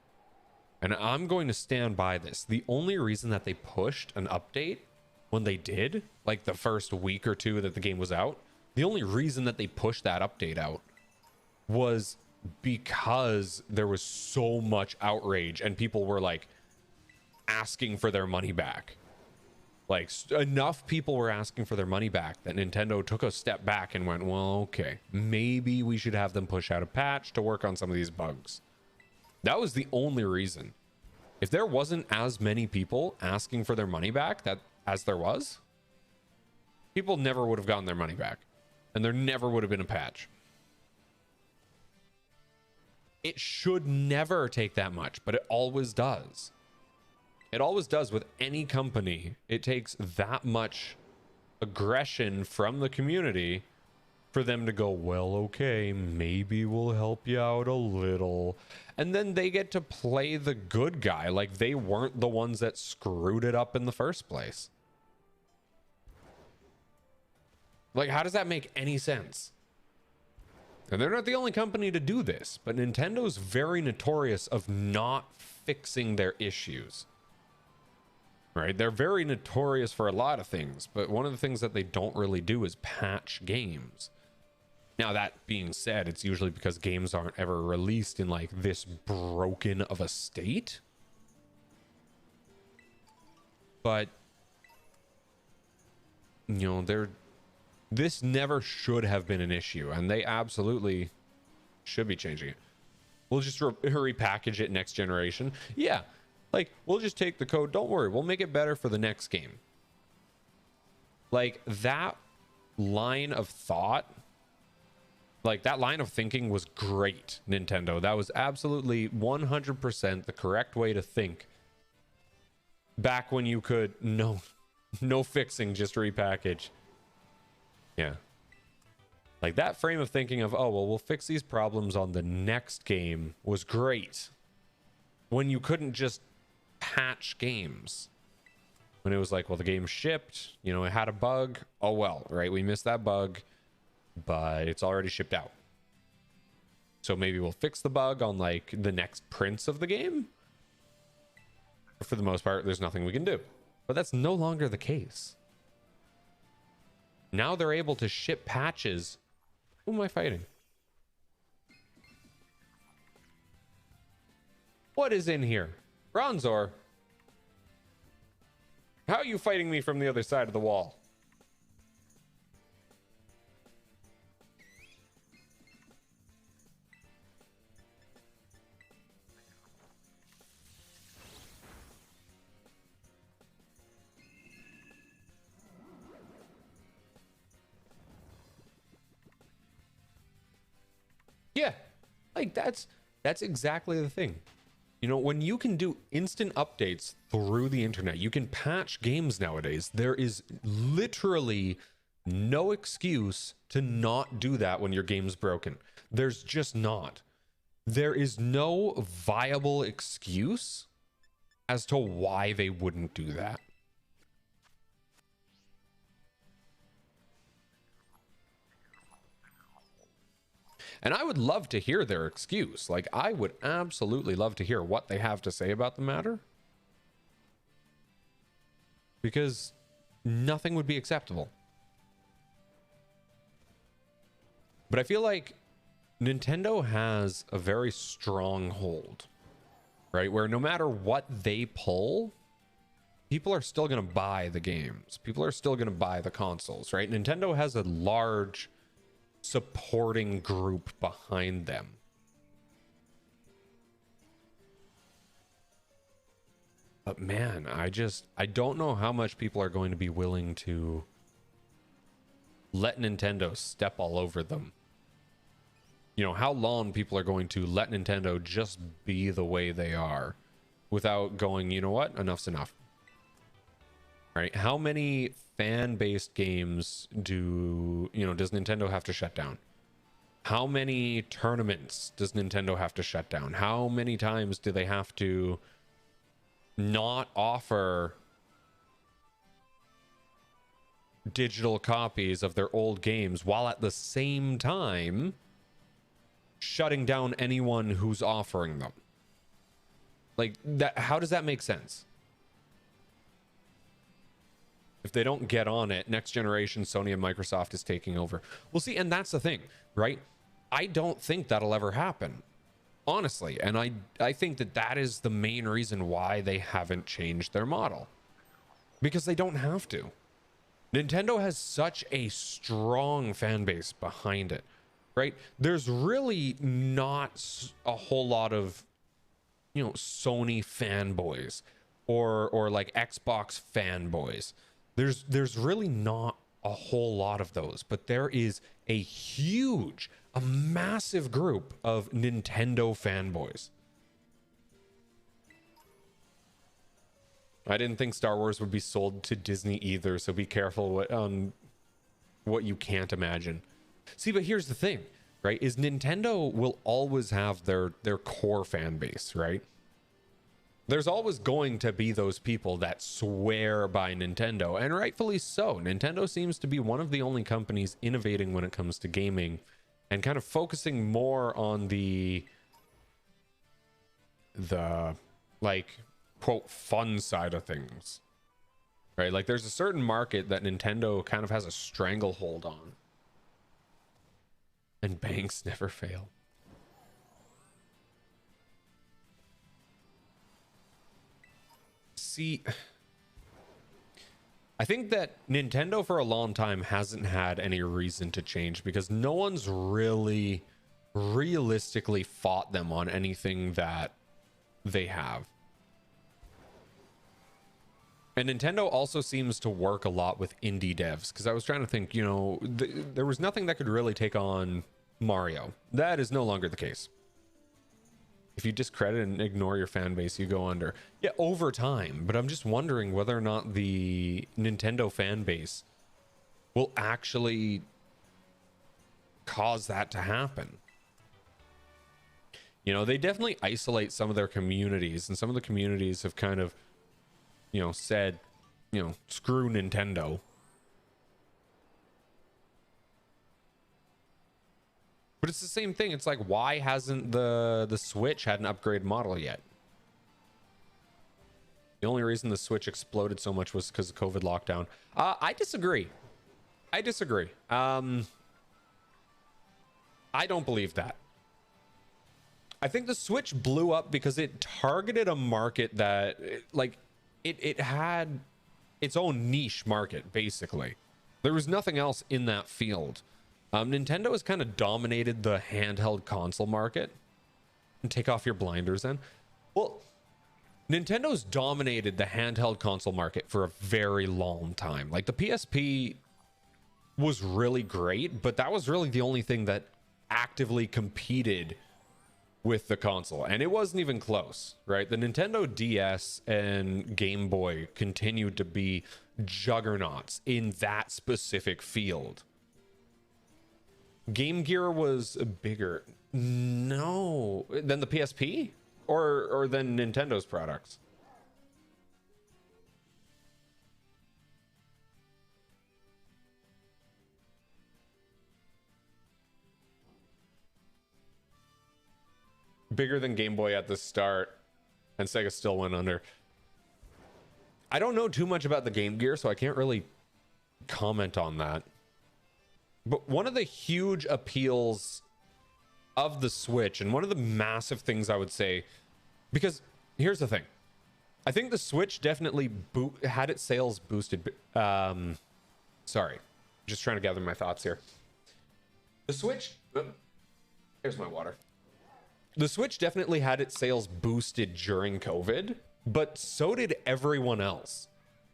and I'm going to stand by this, the only reason that they pushed an update when they did, like the first week or two that the game was out, the only reason that they pushed that update out was because there was so much outrage and people were like asking for their money back. Like, enough people were asking for their money back that Nintendo took a step back and went, well, okay, maybe we should have them push out a patch to work on some of these bugs. That was the only reason. If there wasn't as many people asking for their money back as there was, people never would have gotten their money back. And there never would have been a patch. It should never take that much, but it always does. It always does with any company. It takes that much aggression from the community for them to go, well, okay, maybe we'll help you out a little. And then they get to play the good guy, like they weren't the ones that screwed it up in the first place. Like, how does that make any sense? And they're not the only company to do this, but Nintendo's very notorious of not fixing their issues. Right? They're very notorious for a lot of things, but one of the things that they don't really do is patch games. Now, that being said, it's usually because games aren't ever released in like this broken of a state. But, you know, this never should have been an issue, and they absolutely should be changing it. We'll just repackage it next generation. Yeah, like, we'll just take the code. Don't worry, we'll make it better for the next game. Like, that line of thought, like, that line of thinking was great, Nintendo. That was absolutely 100% the correct way to think. Back when you could, no fixing, just repackage. Yeah. Like, that frame of thinking of, oh, well, we'll fix these problems on the next game was great. When you couldn't just patch games. When it was like, well, the game shipped, you know, it had a bug. Oh, well, right? We missed that bug, but it's already shipped out. So maybe we'll fix the bug on like the next prints of the game. For the most part, there's nothing we can do. But that's no longer the case. Now they're able to ship patches. Who am I fighting? What is in here? Bronzor. How are you fighting me from the other side of the wall? Yeah, like that's exactly the thing. You know, when you can do instant updates through the internet, you can patch games nowadays. There is literally no excuse to not do that when your game's broken. There's just not. There is no viable excuse as to why they wouldn't do that. And I would love to hear their excuse. Like, I would absolutely love to hear what they have to say about the matter. Because nothing would be acceptable. But I feel like Nintendo has a very strong hold, right? Where no matter what they pull, people are still going to buy the games. People are still going to buy the consoles, right? Nintendo has a large supporting group behind them. But man, I don't know how much people are going to be willing to let Nintendo step all over them. You know, how long people are going to let Nintendo just be the way they are without going, you know what, enough's enough. Right? How many fan-based games does Nintendo have to shut down? How many tournaments does Nintendo have to shut down? How many times do they have to not offer digital copies of their old games while at the same time shutting down anyone who's offering them? Like, that, how does that make sense? If they don't get on it, next generation, Sony and Microsoft is taking over. Well, see, and that's the thing, right? I don't think that'll ever happen, honestly. And I think that is the main reason why they haven't changed their model. Because they don't have to. Nintendo has such a strong fan base behind it, right? There's really not a whole lot of, you know, Sony fanboys or like Xbox fanboys. There's really not a whole lot of those, but there is a massive group of Nintendo fanboys. I didn't think Star Wars would be sold to Disney either, so be careful what you can't imagine. See, but here's the thing, right? Is Nintendo will always have their core fan base, right? There's always going to be those people that swear by Nintendo, and rightfully so. Nintendo seems to be one of the only companies innovating when it comes to gaming and kind of focusing more on the like, quote, fun side of things, right? Like, there's a certain market that Nintendo kind of has a stranglehold on, and banks never fail. See, I think that Nintendo for a long time hasn't had any reason to change because no one's really realistically fought them on anything that they have. And Nintendo also seems to work a lot with indie devs, because I was trying to think, you know, there was nothing that could really take on Mario. That is no longer the case. If you discredit and ignore your fan base, you go under. Yeah, over time. But I'm just wondering whether or not the Nintendo fan base will actually cause that to happen. You know, they definitely isolate some of their communities, and some of the communities have kind of, you know, said, you know, screw Nintendo. But it's the same thing. It's like, why hasn't the Switch had an upgrade model yet? The only reason the Switch exploded so much was because of COVID lockdown. I disagree. I don't believe that. I think the Switch blew up because it targeted a market that, like, it had its own niche market, basically. There was nothing else in that field. Nintendo has kind of dominated the handheld console market. And take off your blinders then. Well, Nintendo's dominated the handheld console market for a very long time. Like, the PSP was really great, but that was really the only thing that actively competed with the console, and it wasn't even close, right? The Nintendo DS and Game Boy continued to be juggernauts in that specific field. Game Gear was bigger, no, than the PSP or than Nintendo's products. Bigger than Game Boy at the start, and Sega still went under. I don't know too much about the Game Gear, so I can't really comment on that. But one of the huge appeals of the Switch, and one of the massive things I would say, because here's the thing, I think the Switch definitely had its sales boosted. Sorry, just trying to gather my thoughts here. The Switch, here's my water. The Switch definitely had its sales boosted during COVID, but so did everyone else.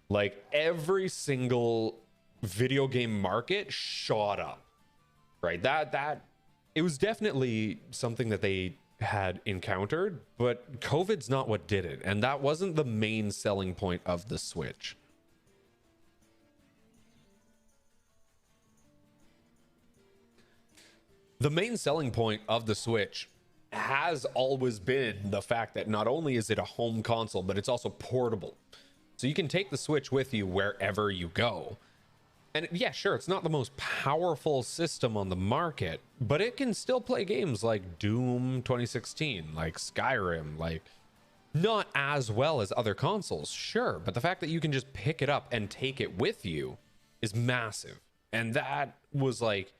Like, every single video game market shot up, right? That it was definitely something that they had encountered, but COVID's not what did it, and that wasn't the main selling point of the Switch. The main selling point of the Switch has always been the fact that not only is it a home console, but it's also portable. So you can take the Switch with you wherever you go. And yeah, sure, it's not the most powerful system on the market, but it can still play games like Doom 2016, like Skyrim, like, not as well as other consoles, sure, but the fact that you can just pick it up and take it with you is massive. And that was like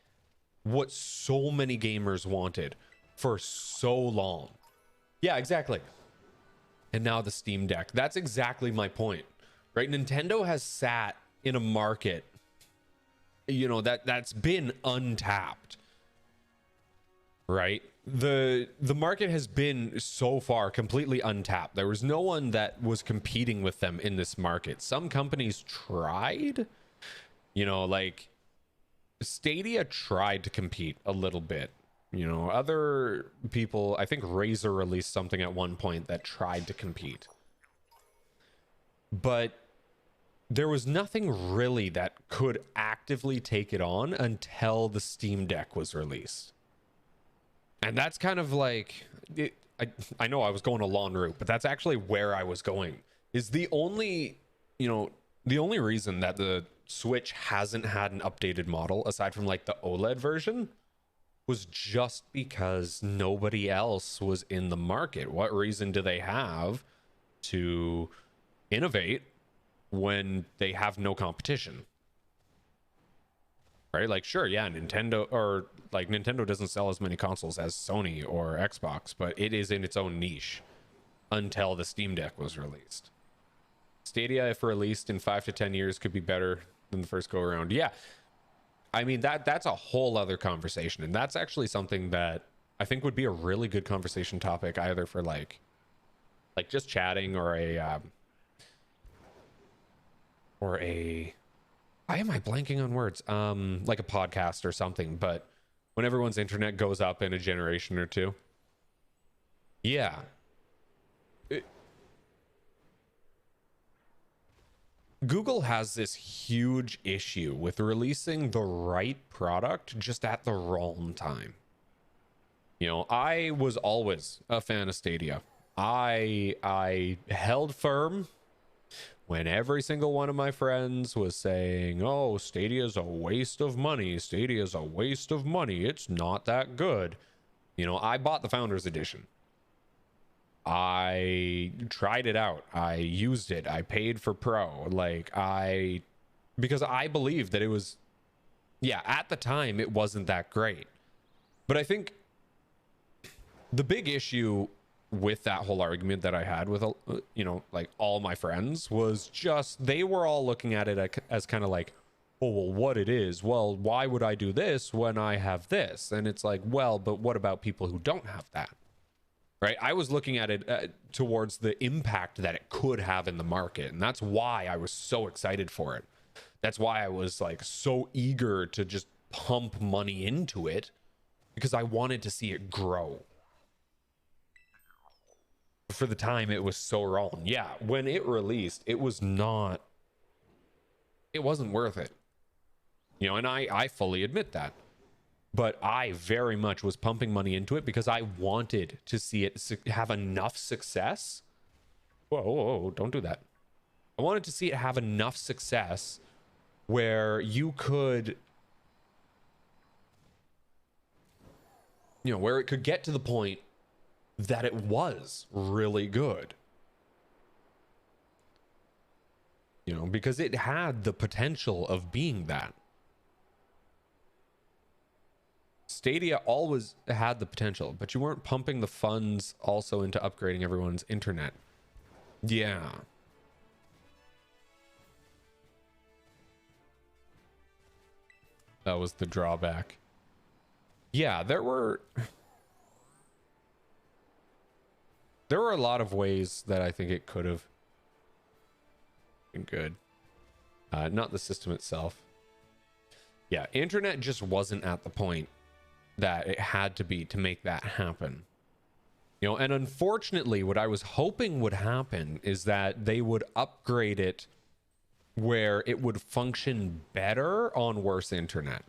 what so many gamers wanted for so long. Yeah, exactly. And now the Steam Deck. That's exactly my point, right? Nintendo has sat in a market, you know, that's been untapped, right? The market has been so far completely untapped. There was no one that was competing with them in this market. Some companies tried, you know, like Stadia tried to compete a little bit. You know, other people, I think Razer released something at one point that tried to compete. but there was nothing really that could actively take it on until the Steam Deck was released. And that's kind of like I know I was going a long route, but that's actually where I was going. Is the only, the only reason that the Switch hasn't had an updated model aside from like the OLED version was just because nobody else was in the market. What reason do they have to innovate when they have no competition? Right? Like, sure, yeah, Nintendo doesn't sell as many consoles as Sony or Xbox, but it is in its own niche until the Steam Deck was released. Stadia, if released in 5 to 10 years, could be better than the first go around. Yeah, I mean, that's a whole other conversation, and that's actually something that I think would be a really good conversation topic, either for like just chatting or a why am I blanking on words? Like a podcast or something, but when everyone's internet goes up in a generation or two. Yeah. Google has this huge issue with releasing the right product just at the wrong time. I was always a fan of Stadia. I held firm when every single one of my friends was saying, "Oh, Stadia's a waste of money. Stadia's a waste of money. It's not that good." I bought the Founders Edition. I tried it out. I used it. I paid for Pro. Because I believed that it was, yeah, at the time it wasn't that great. But I think the big issue with that whole argument that I had with, like all my friends was just, they were all looking at it as kind of like, oh, well, what it is. Well, why would I do this when I have this? And it's like, well, but what about people who don't have that? Right? I was looking at it towards the impact that it could have in the market. And that's why I was so excited for it. That's why I was like so eager to just pump money into it, because I wanted to see it grow. For the time, it was so wrong. Yeah, when it released, it wasn't worth it. And I fully admit that. But I very much was pumping money into it because I wanted to see it have enough success. Whoa, don't do that. I wanted to see it have enough success where you could, where it could get to the point that it was really good. Because it had the potential of being that. Stadia always had the potential, but you weren't pumping the funds also into upgrading everyone's internet. Yeah. That was the drawback. Yeah, there were a lot of ways that I think it could have been good. Not the system itself. Yeah, internet just wasn't at the point that it had to be to make that happen. And unfortunately, what I was hoping would happen is that they would upgrade it where it would function better on worse internet.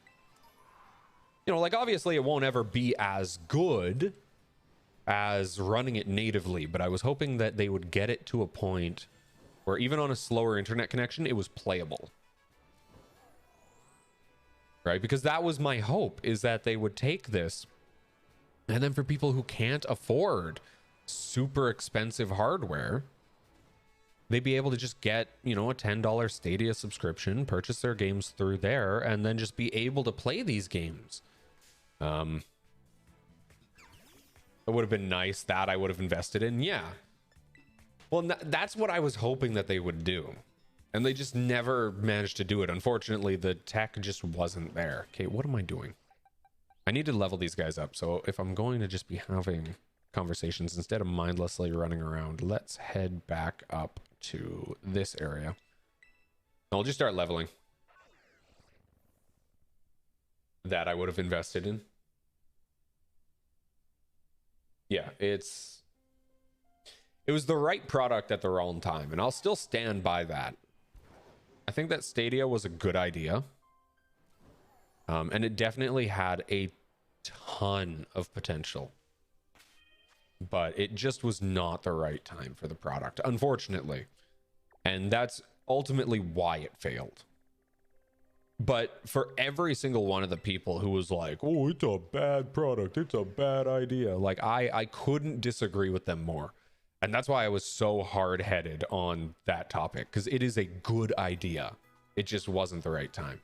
Like obviously it won't ever be as good as running it natively, but I was hoping that they would get it to a point where even on a slower internet connection, it was playable. Right? Because that was my hope, is that they would take this, and then for people who can't afford super expensive hardware, they'd be able to just get, a $10 Stadia subscription, purchase their games through there, and then just be able to play these games. It would have been nice. That I would have invested in. Yeah. Well, that's what I was hoping that they would do. And they just never managed to do it. Unfortunately, the tech just wasn't there. Okay, what am I doing? I need to level these guys up. So if I'm going to just be having conversations instead of mindlessly running around, let's head back up to this area. I'll just start leveling. That I would have invested in. Yeah, it's It was the right product at the wrong time, and I'll still stand by that. I think that Stadia was a good idea. And it definitely had a ton of potential. But it just was not the right time for the product, unfortunately. And that's ultimately why it failed. But for every single one of the people who was like, oh, it's a bad product, it's a bad idea, like I couldn't disagree with them more. And that's why I was so hard-headed on that topic, because it is a good idea. It just wasn't the right time.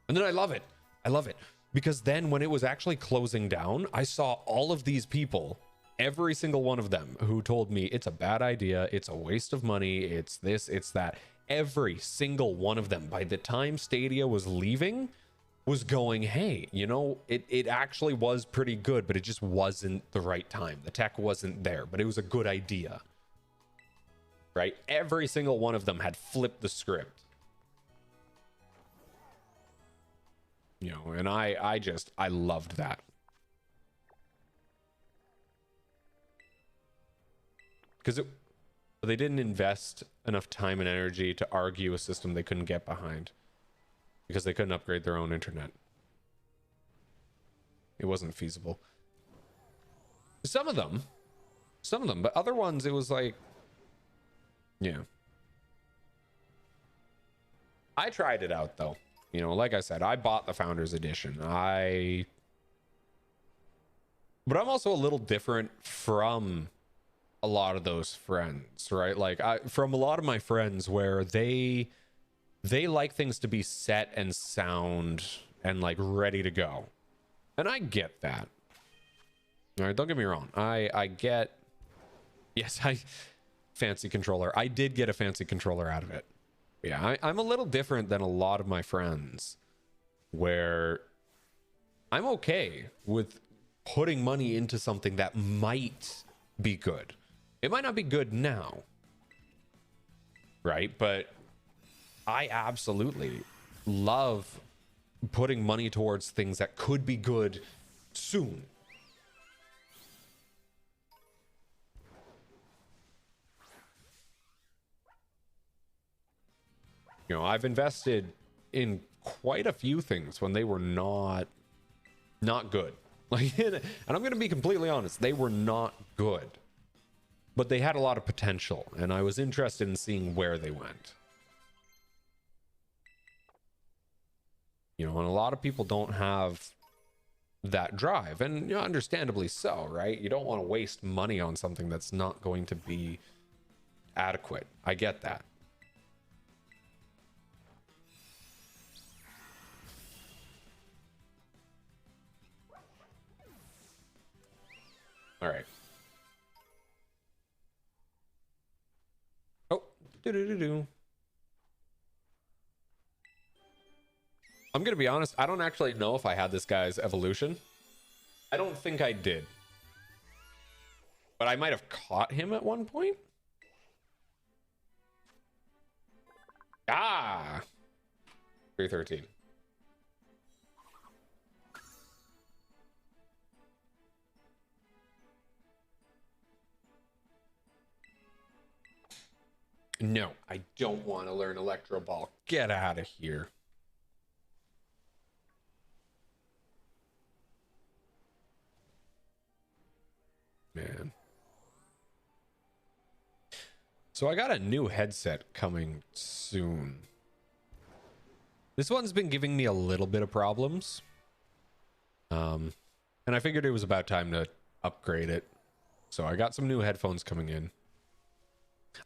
And then I love it. I love it. Because then when it was actually closing down, I saw all of these people, every single one of them, who told me it's a bad idea, it's a waste of money, it's this, it's that. Every single one of them, by the time Stadia was leaving, was going, hey, you know, it actually was pretty good, but it just wasn't the right time. The tech wasn't there, but it was a good idea. Right? Every single one of them had flipped the script. You know, and I loved that. Because they didn't invest enough time and energy to argue a system they couldn't get behind. Because they couldn't upgrade their own internet. It wasn't feasible. Some of them, but other ones it was like, yeah. I tried it out though. You know, like I said, I bought the Founders Edition. But I'm also a little different from a lot of those friends, right? Like from a lot of my friends where they like things to be set and sound and like ready to go. And I get that. All right, don't get me wrong. I get, yes, fancy controller. I did get a fancy controller out of it. Yeah, I'm a little different than a lot of my friends where I'm okay with putting money into something that might be good. It might not be good now, right? But I absolutely love putting money towards things that could be good soon. You know, I've invested in quite a few things when they were not good. Like, and I'm going to be completely honest, they were not good. But they had a lot of potential, and I was interested in seeing where they went. You know, and a lot of people don't have that drive, and you know, understandably so, right? You don't want to waste money on something that's not going to be adequate. I get that. All right. Oh, do-do-do-do. I'm gonna be honest, I don't actually know if I had this guy's evolution. I don't think I did. But I might have caught him at one point. Ah! 313. No, I don't want to learn Electro Ball. Get out of here. Man. So I got a new headset coming soon. This one's been giving me a little bit of problems. And I figured it was about time to upgrade it. So I got some new headphones coming in.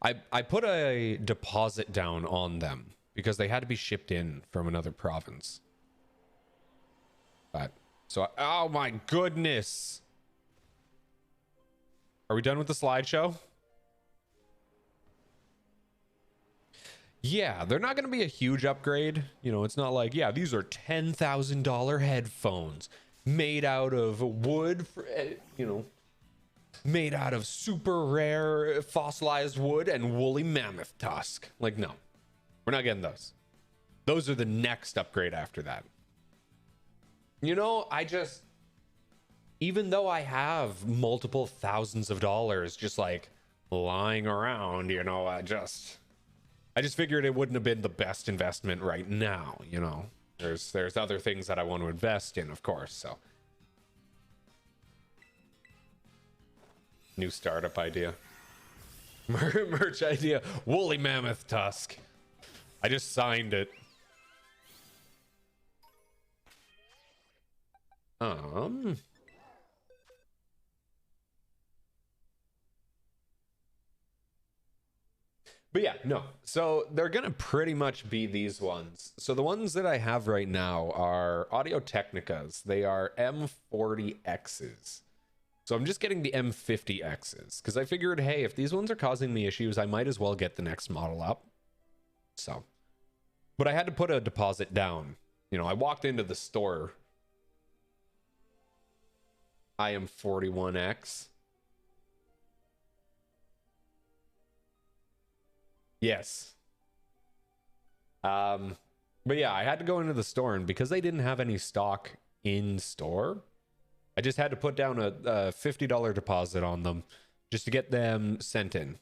I put a deposit down on them because they had to be shipped in from another province. But so oh my goodness. Are we done with the slideshow? Yeah, they're not going to be a huge upgrade. You know, it's not like, yeah, these are $10,000 headphones made out of wood, you know, made out of super rare fossilized wood and woolly mammoth tusk. Like, no, we're not getting those. Those are the next upgrade after that. You know, even though I have multiple thousands of dollars just like lying around, you know. I just figured it wouldn't have been the best investment right now, you know. There's other things that I want to invest in, of course. So new startup idea. Merch idea. Woolly mammoth tusk. I just signed it. But yeah, no. So they're gonna pretty much be these ones. So the ones that I have right now are Audio Technicas. They are M40Xs. So I'm just getting the M50Xs because I figured, hey, if these ones are causing me issues, I might as well get the next model up. So, but I had to put a deposit down. You know, I walked into the store. I am 41X. Yes. But yeah, I had to go into the store, and because they didn't have any stock in store, I just had to put down a $50 deposit on them just to get them sent in.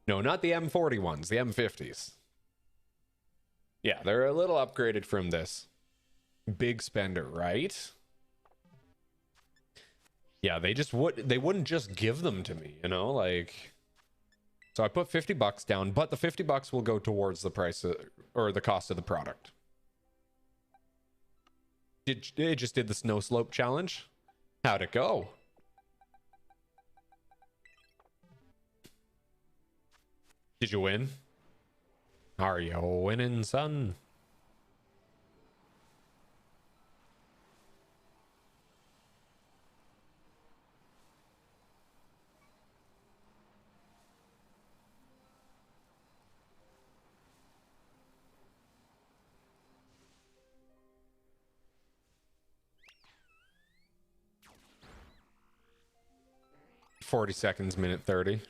No, not the M40 ones, the M50s. Yeah, they're a little upgraded from this. Big spender, right? Yeah, they wouldn't just give them to me, you know, like. So I put $50 down, but the $50 will go towards the price or the cost of the product. It just did the snow slope challenge. How'd it go? Did you win? Are you winning, son? $40, minute 30.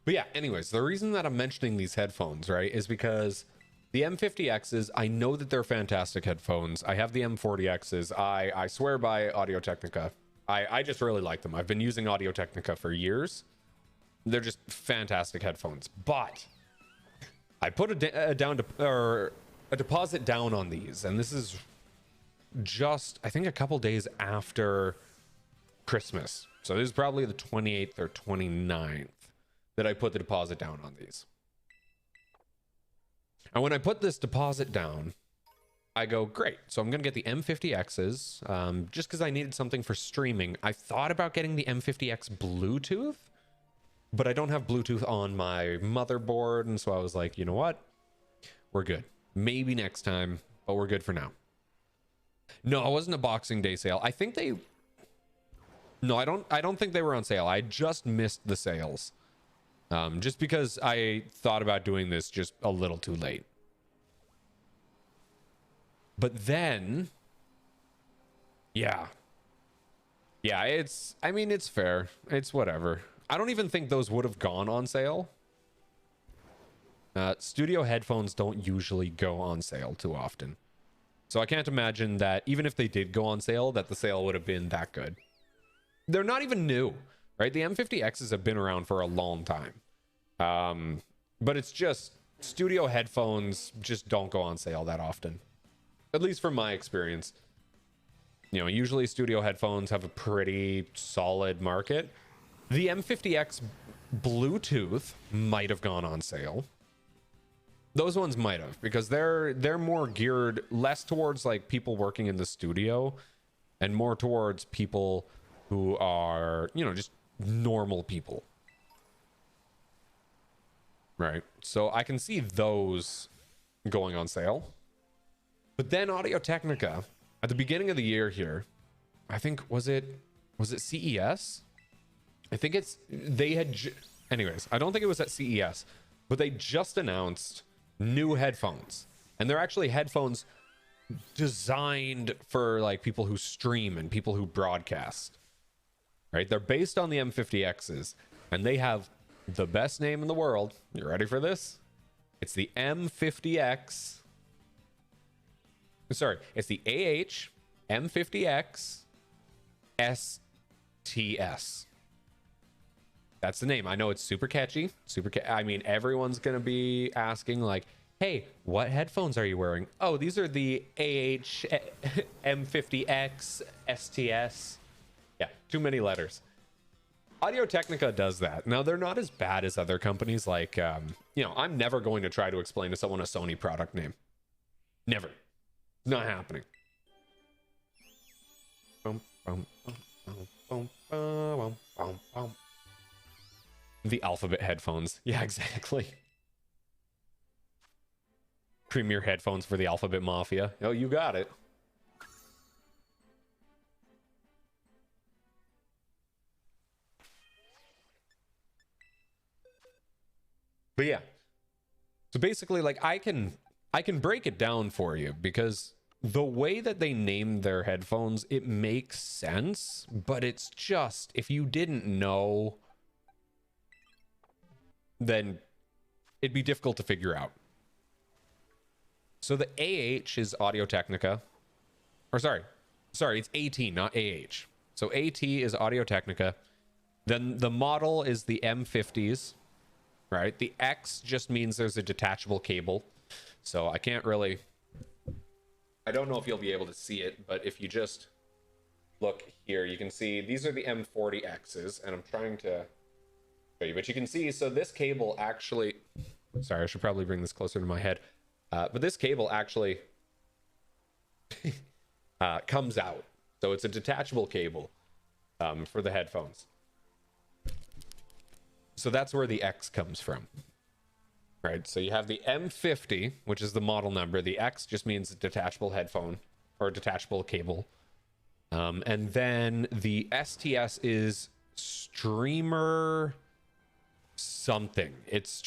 But yeah, anyways, the reason that I'm mentioning these headphones, right, is because the M50Xs, I know that they're fantastic headphones. I have the M40Xs. I swear by Audio Technica. I just really like them. I've been using Audio Technica for years. They're just fantastic headphones. But I put a deposit down on these, and this is just, I think, a couple days after Christmas. So this is probably the 28th or 29th that I put the deposit down on these. And when I put this deposit down, I go, great. So I'm going to get the M50Xs just because I needed something for streaming. I thought about getting the M50X Bluetooth, but I don't have Bluetooth on my motherboard. And so I was like, you know what? We're good. Maybe next time, but we're good for now. No, it wasn't a Boxing Day sale. I think they... No, I don't think they were on sale. I just missed the sales. Just because I thought about doing this just a little too late. But then... Yeah. Yeah, I mean, it's fair. It's whatever. I don't even think those would have gone on sale. Studio headphones don't usually go on sale too often. So I can't imagine that even if they did go on sale, that the sale would have been that good. They're not even new, right? The M50Xs have been around for a long time. But it's just studio headphones just don't go on sale that often. At least from my experience. You know, usually studio headphones have a pretty solid market. The M50X Bluetooth might have gone on sale. Those ones might have, because they're more geared less towards like people working in the studio and more towards people who are, you know, just normal people. Right. So I can see those going on sale. But then Audio Technica at the beginning of the year here, I think was it CES? I think anyways, I don't think it was at CES, but they just announced new headphones, and they're actually headphones designed for like people who stream and people who broadcast, right? They're based on the M50Xs, and they have the best name in the world. You ready for this? It's the M50X. Sorry, it's the AH M50X STS. That's the name. I know it's super catchy. I mean, everyone's going to be asking like, hey, what headphones are you wearing? Oh, these are the AH M50X STS. Yeah, too many letters. Audio-Technica does that. Now, they're not as bad as other companies. Like, you know, I'm never going to try to explain to someone a Sony product name. Never. Not happening. The Alphabet headphones. Yeah, exactly. Premier headphones for the Alphabet Mafia. Oh, you got it. But yeah. So basically, like, I can break it down for you because the way that they name their headphones, it makes sense, but it's just, if you didn't know, then it'd be difficult to figure out. So the AH is Audio-Technica. Or sorry, it's AT, not AH. So AT is Audio-Technica. Then the model is the M50s, right? The X just means there's a detachable cable. So I can't really... I don't know if you'll be able to see it, but if you just look here, you can see these are the M40Xs, and I'm trying to show you, but you can see, so this cable actually... Sorry, I should probably bring this closer to my head. But this cable actually comes out. So it's a detachable cable for the headphones. So that's where the X comes from. Right, so you have the M50, which is the model number. The X just means detachable headphone or detachable cable. And then the STS is streamer something. It's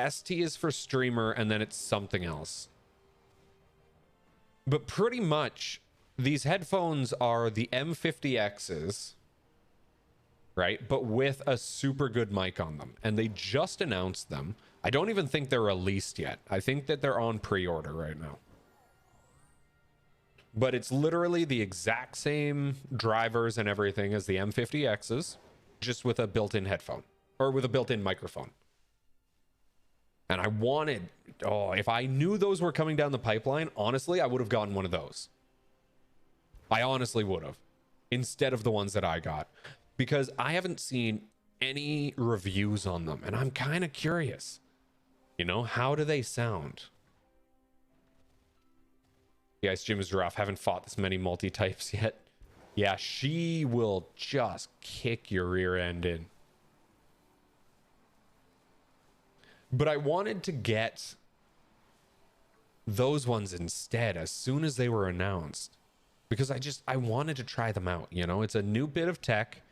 ST is for streamer, and then it's something else. But pretty much these headphones are the M50Xs, right? But with a super good mic on them. And they just announced them. I don't even think they're released yet. I think that they're on pre-order right now. But it's literally the exact same drivers and everything as the M50Xs, just with a built-in headphone or with a built-in microphone. And I wanted, if I knew those were coming down the pipeline, honestly, I would have gotten one of those. I honestly would have, instead of the ones that I got, because I haven't seen any reviews on them, and I'm kind of curious. You know, how do they sound? Yeah, it's Jim's Giraffe. Haven't fought this many multi-types yet. Yeah, she will just kick your rear end in. But I wanted to get those ones instead as soon as they were announced. Because I wanted to try them out, you know? It's a new bit of tech.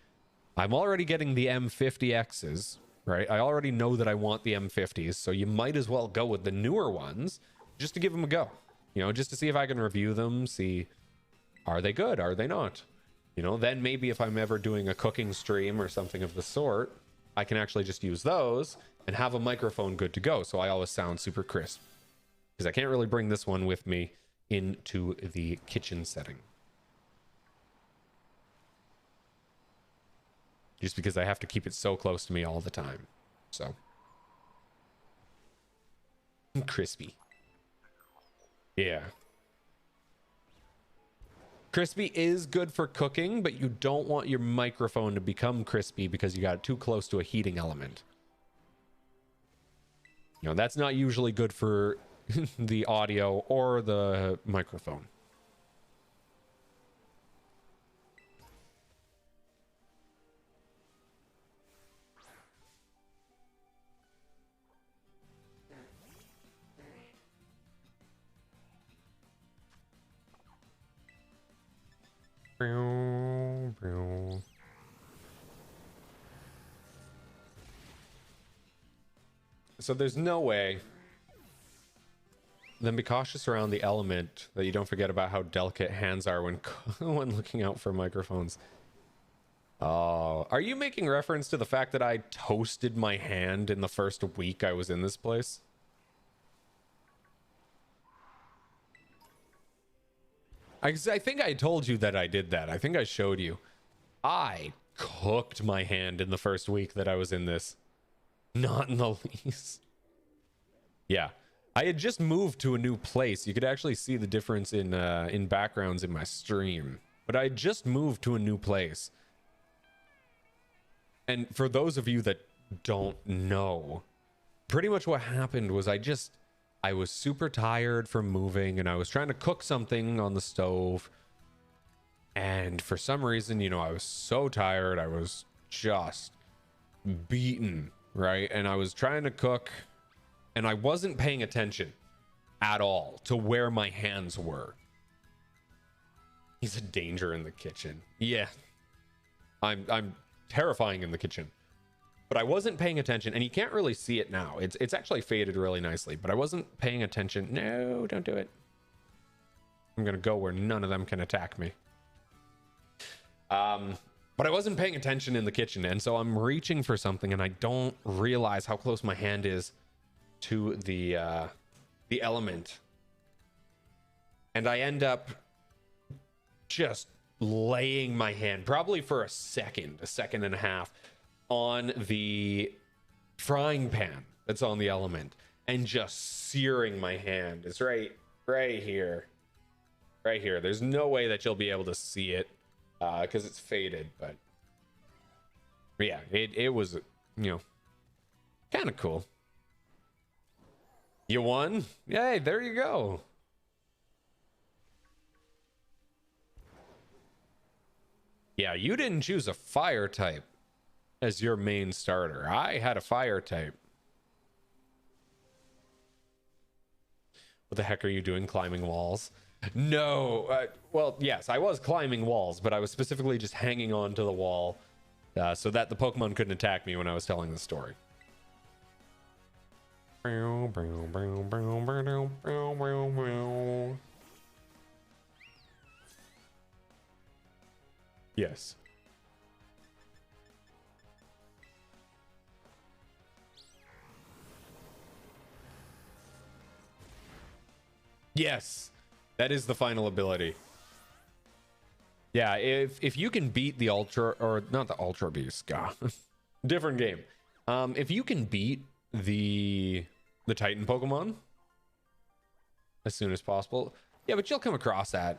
I'm already getting the M50Xs, right? I already know that I want the M50s, so you might as well go with the newer ones just to give them a go. You know, just to see if I can review them, see, are they good? Are they not? You know, then maybe if I'm ever doing a cooking stream or something of the sort, I can actually just use those and have a microphone good to go, so I always sound super crisp. Because I can't really bring this one with me into the kitchen setting. Just because I have to keep it so close to me all the time. So. Crispy. Yeah. Crispy is good for cooking, but you don't want your microphone to become crispy because you got it too close to a heating element. You know, that's not usually good for the audio or the microphone. So there's no way. Then be cautious around the element that you don't forget about how delicate hands are when when looking out for microphones. Are you making reference to the fact that I toasted my hand in the first week I was in this place? I think I told you that I did that. I think I showed you. I cooked my hand in the first week that I was in this. Not in the least. Yeah. I had just moved to a new place. You could actually see the difference in backgrounds in my stream. But I just moved to a new place. And for those of you that don't know, pretty much what happened was I was super tired from moving, and I was trying to cook something on the stove. And for some reason, you know, I was so tired. I was just beaten, right? And I was trying to cook, and I wasn't paying attention at all to where my hands were. He's a danger in the kitchen. Yeah. I'm terrifying in the kitchen. But I wasn't paying attention, and you can't really see it now. It's actually faded really nicely, but I wasn't paying attention. No, don't do it. I'm gonna go where none of them can attack me. But I wasn't paying attention in the kitchen, and so I'm reaching for something, and I don't realize how close my hand is to the element. And I end up just laying my hand, probably for a second and a half, on the frying pan that's on the element, and just searing my hand. It's right here. Right here. There's no way that you'll be able to see it because it's faded, but yeah, it was, you know, kind of cool. You won? Yay, there you go. Yeah, you didn't choose a fire type as your main starter. I had a fire type. What the heck are you doing climbing walls? No. Well, yes, I was climbing walls, but I was specifically just hanging on to the wall so that the Pokemon couldn't attack me when I was telling the story. Yes. Yes, that is the final ability. Yeah, if you can beat the Ultra, or not the Ultra Beast, God, different game. If you can beat the Titan Pokemon as soon as possible, yeah, but you'll come across that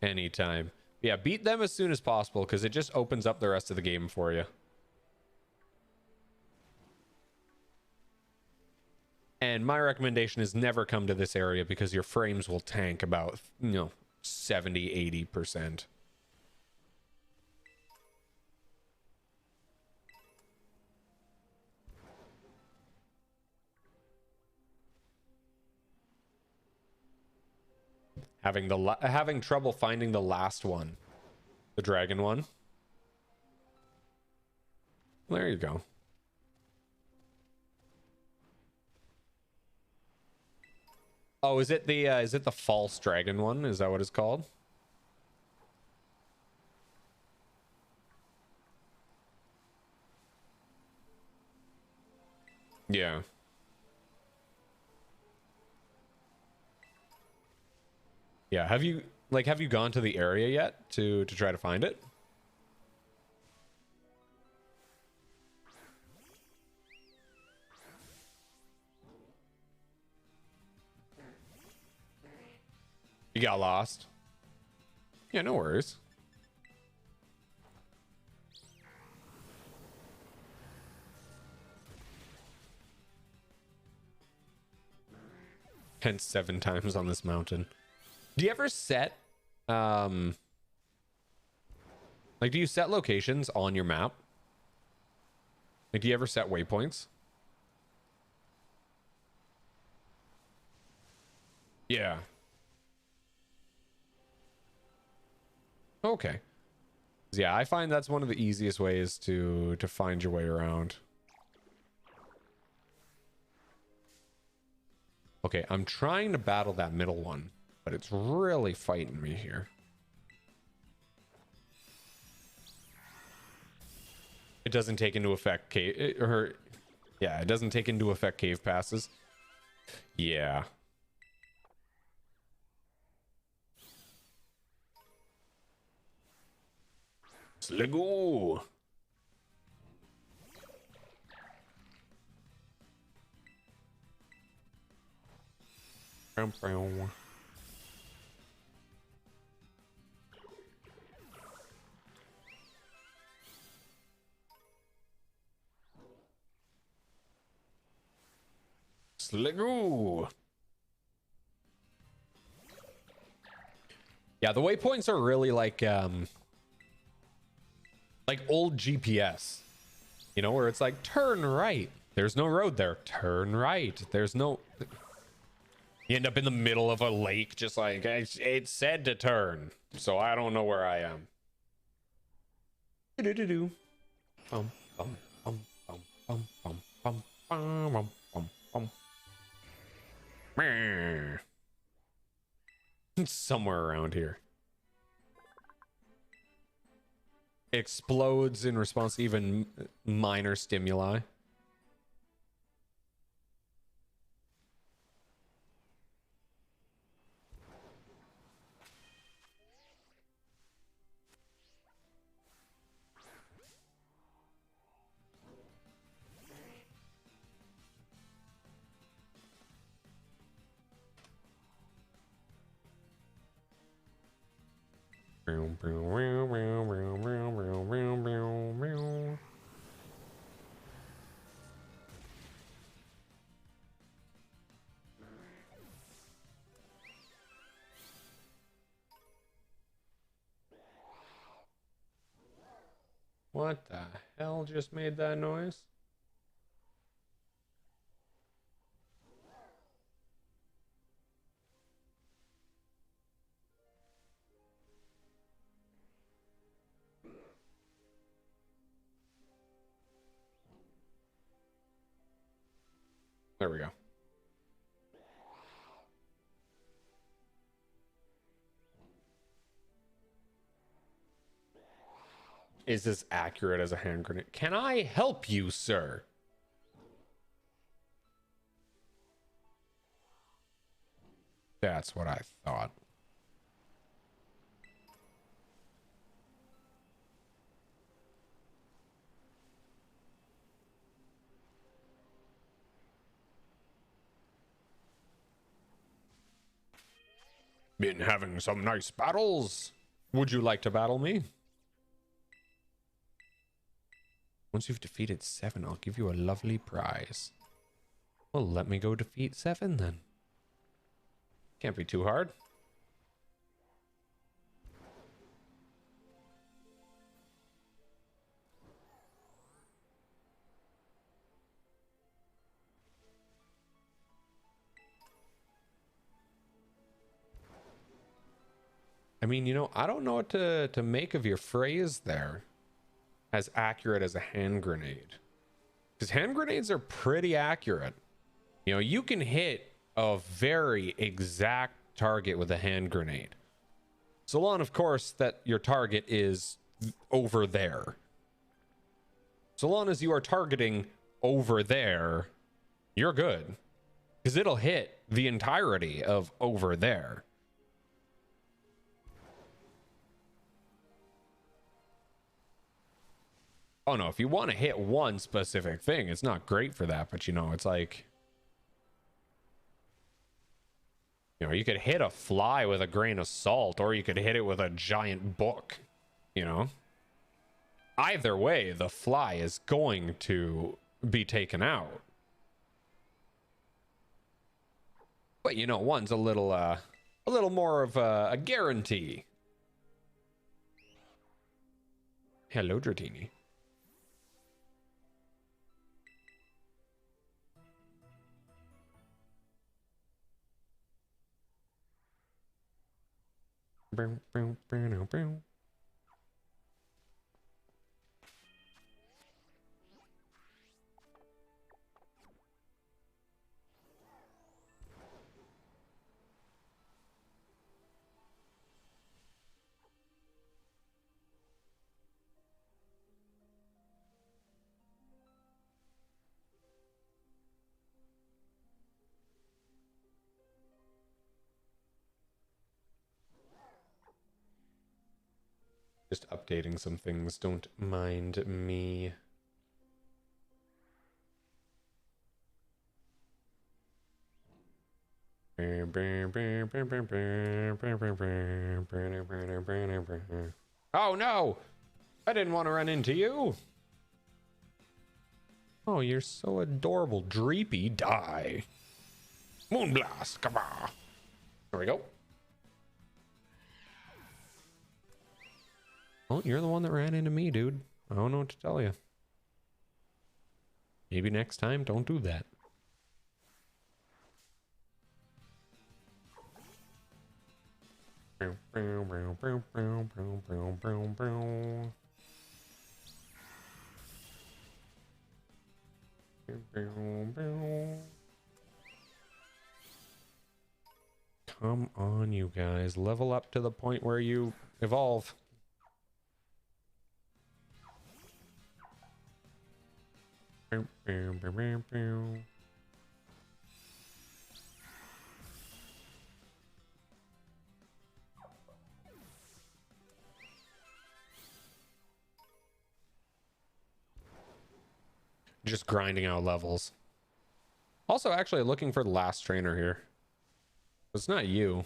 anytime. Yeah, beat them as soon as possible because it just opens up the rest of the game for you. And my recommendation is never come to this area because your frames will tank about, 70-80%. Having trouble finding the last one, the dragon one. There you go. Oh, is it the false dragon one? Is that what it's called? Yeah. Yeah, have you gone to the area yet to try to find it? You got lost? Yeah, no worries. Hence 7 times on this mountain. Do you ever set do you set locations on your map? Like, do you ever set waypoints? Yeah. Okay. Yeah, I find that's one of the easiest ways to find your way around. Okay, I'm trying to battle that middle one, but it's really fighting me here. It doesn't take into effect cave, it doesn't take into effect cave passes. Yeah. Sligo. Sligo. Yeah, the waypoints are really like old GPS, you know, where it's like turn right. There's no road there. Turn right. There's no. You end up in the middle of a lake, just like it said to turn. So I don't know where I am. Do-do-do-do. Bum, bum, bum, bum, bum, bum, bum, bum, bum, bum. Meh. It's somewhere around here. Explodes in response to even minor stimuli. What the hell just made that noise? There we go. Is this accurate as a hand grenade? Can I help you, sir? That's what I thought. Been having some nice battles. Would you like to battle me? Once you've defeated 7, I'll give you a lovely prize. Well, let me go defeat 7 then. Can't be too hard. I mean, you know, I don't know what to make of your phrase there. As accurate as a hand grenade. Because hand grenades are pretty accurate. You know, you can hit a very exact target with a hand grenade. So long, of course, that your target is over there. So long as you are targeting over there, you're good. Because it'll hit the entirety of over there. Oh no, if you want to hit one specific thing, it's not great for that, but you know, it's like, you know, you could hit a fly with a grain of salt, or you could hit it with a giant book, you know. Either way, the fly is going to be taken out. But you know, one's a little more of a guarantee. Hello, Dratini. Boom, boom, boom, boom. Just updating some things. Don't mind me. Oh no! I didn't want to run into you. Oh, you're so adorable. Dreepy, die. Moonblast, come on. There we go. Oh, you're the one that ran into me, dude. I don't know what to tell you. Maybe next time, don't do that. Come on, you guys. Level up to the point where you evolve. Just grinding out levels. Also, actually looking for the last trainer here. It's not you.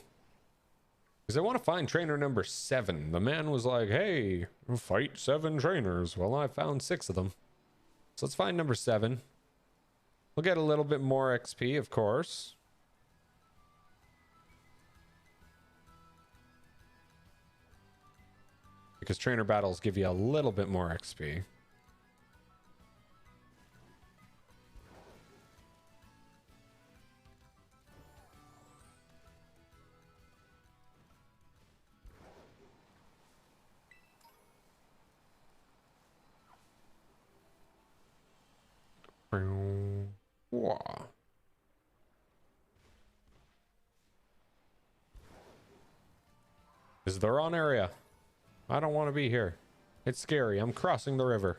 Because I want to find trainer number 7. The man was like, hey, fight 7 trainers. Well, I found 6 of them. So let's find number 7. We'll get a little bit more XP, of course. Because trainer battles give you a little bit more XP. Wow. This is the wrong area. I don't want to be here. It's scary. I'm crossing the river.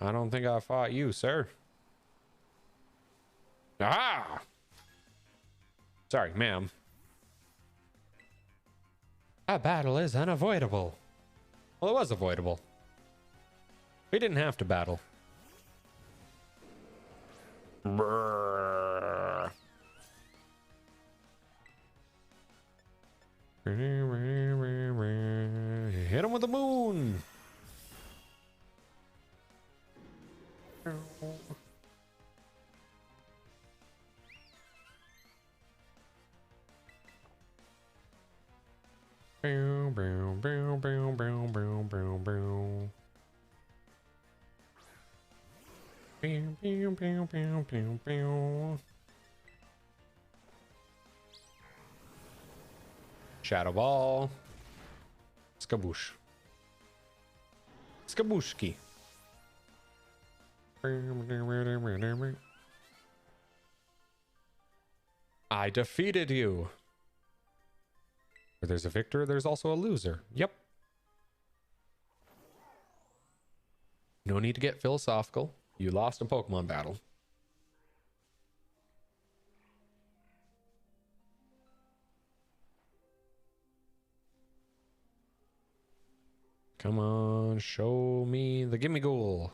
I don't think I fought you, sir. Ah! Sorry, ma'am. A battle is unavoidable. Well, it was avoidable. We didn't have to battle. Brrr. Hit him with the moon. Shadow ball. Skaboosh. Skabooshki. I defeated you. Where there's a victor, there's also a loser. Yep. No need to get philosophical. You lost a Pokemon battle. Come on, show me the gimme ghoul.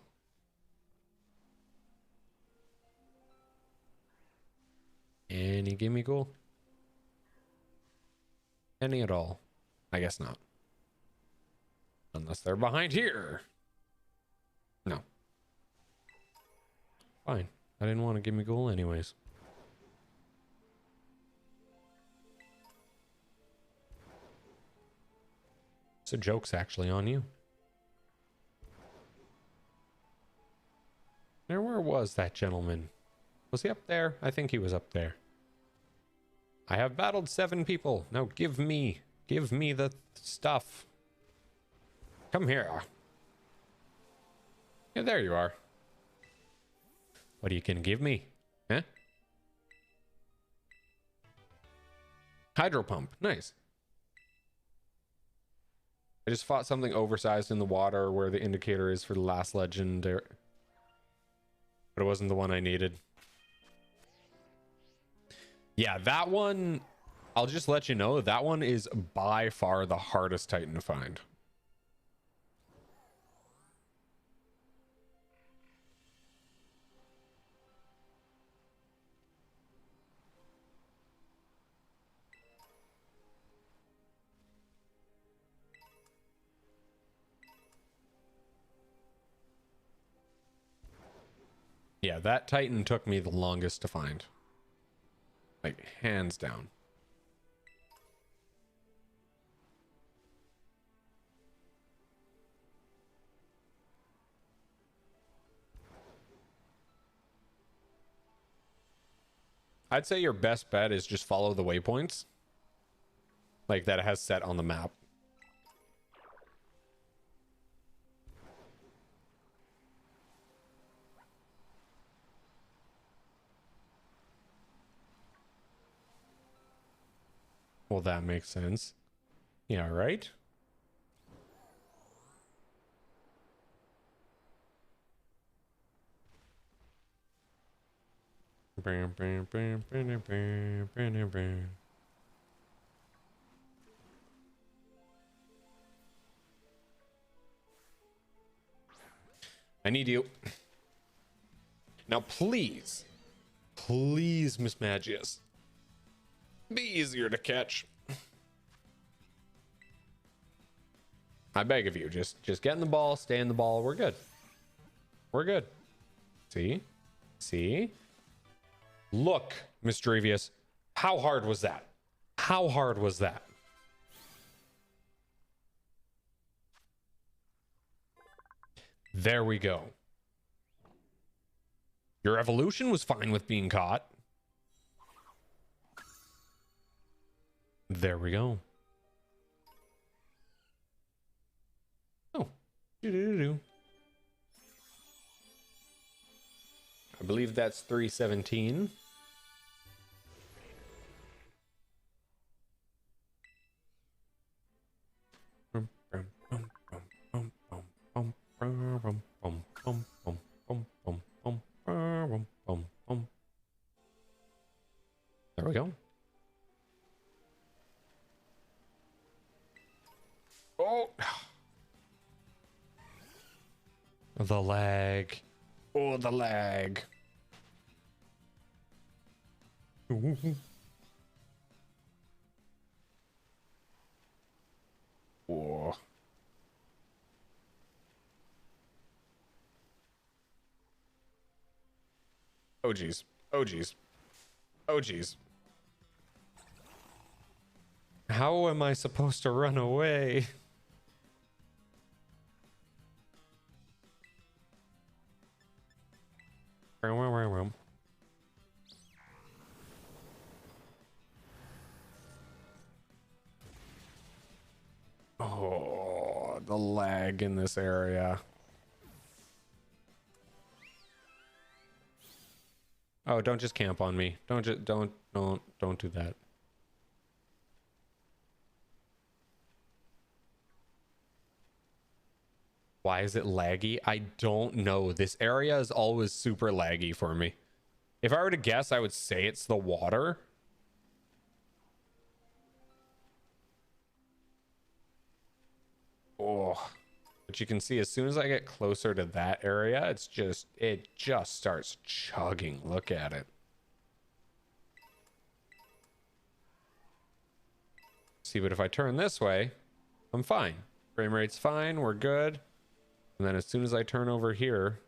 Any gimme ghoul? Any at all? I guess not. Unless they're behind here. No. Fine. I didn't want to gimme ghoul anyways. So joke's actually on you. Now, where was that gentleman? Was he up there? I think he was up there. I have battled 7 people. Now give me the stuff. Come here. Yeah, there you are. What are you gonna give me? Huh? Hydro pump. Nice. I just fought something oversized in the water where the indicator is for the last legend. But it wasn't the one I needed. Yeah, that one, I'll just let you know, that one is by far the hardest Titan to find. Yeah, that Titan took me the longest to find. Like, hands down. I'd say your best bet is just follow the waypoints. Like, that it has set on the map. Well, that makes sense. Yeah, right? I need you. Now, please, please, Miss Magius, be easier to catch. I beg of you, just get in the ball, stay in the ball. We're good. We're good. See? See? Look, Mischievous. How hard was that? How hard was that? There we go. Your evolution was fine with being caught. There we go. Oh. Doo-doo-doo-doo. I believe that's 317. There we go. Oh, the lag. Oh, the lag. Whoa. Oh geez. Oh geez. Oh geez. How am I supposed to run away? Oh, the lag in this area. Oh, don't just camp on me. Don't do that. Why is it laggy? I don't know. This area is always super laggy for me. If I were to guess, I would say it's the water. Oh, but you can see as soon as I get closer to that area, it just starts chugging. Look at it. See, but if I turn this way, I'm fine. Frame rate's fine. We're good. And then as soon as I turn over here,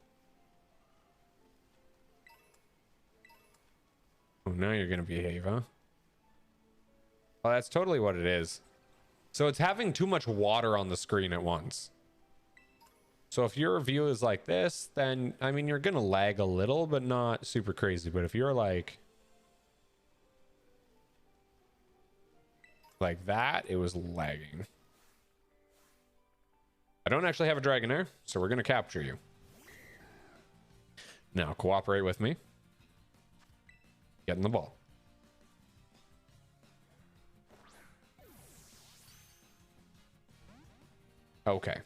oh, now you're gonna behave, huh? Oh, that's totally what it is. So it's having too much water on the screen at once. So if your view is like this, then, I mean, you're going to lag a little, but not super crazy. But if you're like that, it was lagging. I don't actually have a Dragonair, so we're going to capture you. Now, cooperate with me. Get in the ball. Okay.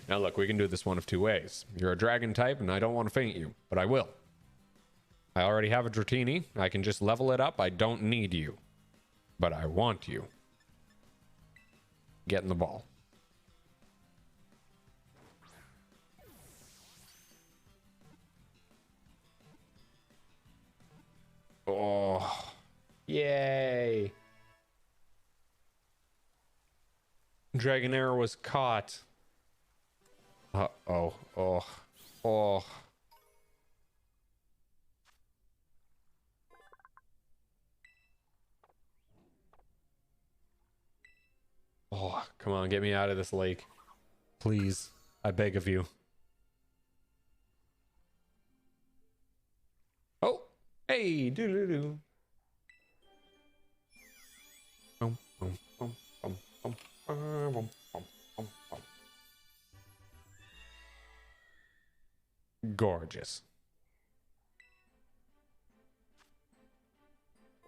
Now look, we can do this one of two ways. You're a dragon type and I don't want to faint you, but I will. I already have a Dratini. I can just level it up. I don't need you. But I want you. Get in the ball. Oh. Yay. Dragonair was caught. Uh-oh. Oh. Oh. Oh, come on, get me out of this lake. Please. I beg of you. Oh, hey, doo-doo-doo. Gorgeous.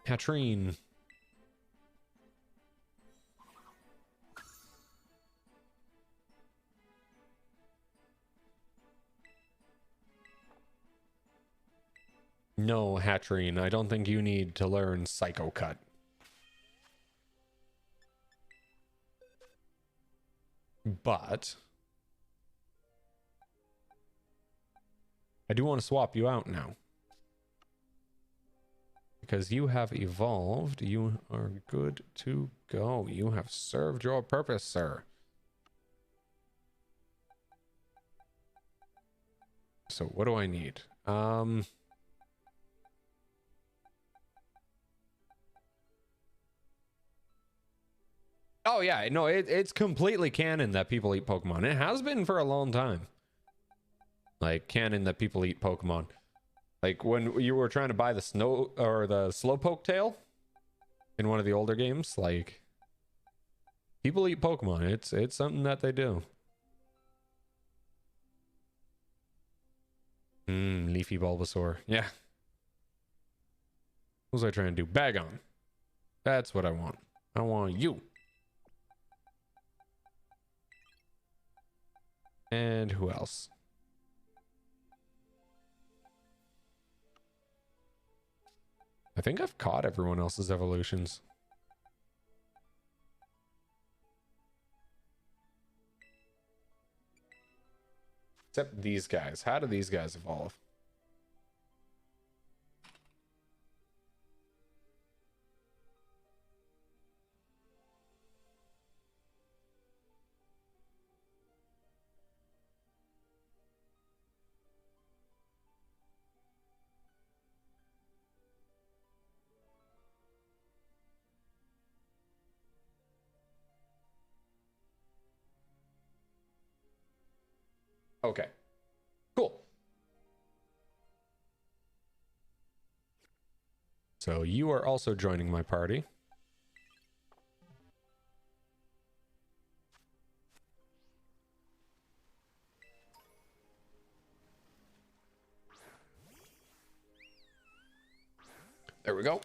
Katrine. No, Hatrine, I don't think you need to learn Psycho Cut. But I do want to swap you out now. Because you have evolved. You are good to go. You have served your purpose, sir. So what do I need? Oh yeah, no, it's completely canon that people eat Pokemon. It has been for a long time. Like, canon that people eat Pokemon. Like, when you were trying to buy the snow or the Slowpoke tail in one of the older games, like, people eat Pokemon. It's something that they do. Leafy Bulbasaur. Yeah. What was I trying to do? Bagon. That's what I want. I want you. And who else? I think I've caught everyone else's evolutions. Except these guys. How do these guys evolve? Okay. Cool. So you are also joining my party. There we go.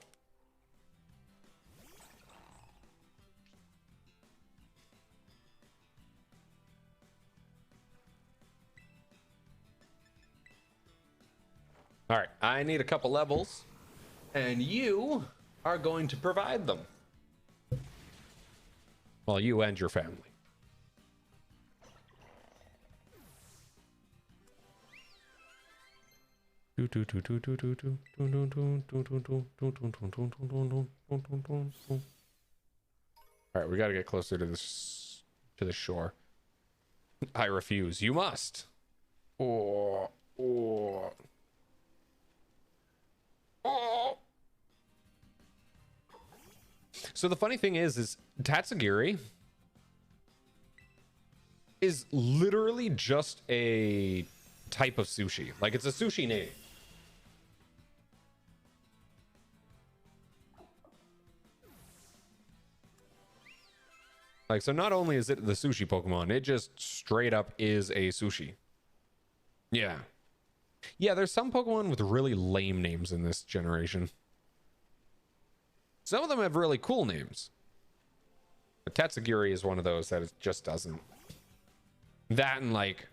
All right, I need a couple levels, and you are going to provide them. Well, you and your family. All right, we got to get closer to the shore. I refuse. You must. Oh. So the funny thing is Tatsugiri is literally just a type of sushi. Like, it's a sushi name. Like, so not only is it the sushi Pokemon, it just straight up is a sushi. Yeah. Yeah, there's some Pokemon with really lame names in this generation. Some of them have really cool names. But Tatsugiri is one of those that it just doesn't. That and, like,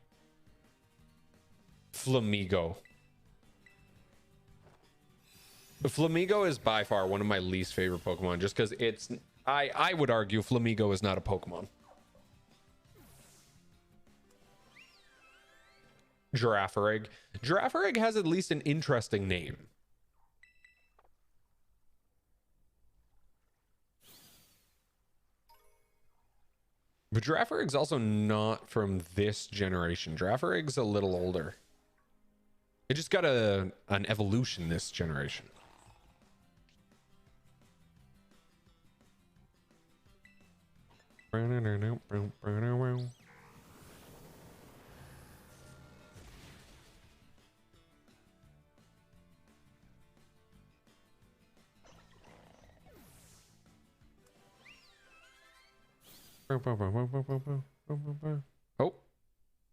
Flamigo. Flamigo is by far one of my least favorite Pokemon, just because it's... I would argue Flamigo is not a Pokemon. Girafarig. Girafarig has at least an interesting name. But Girafarig's also not from this generation. Girafarig's a little older. It just got an evolution this generation. Oh,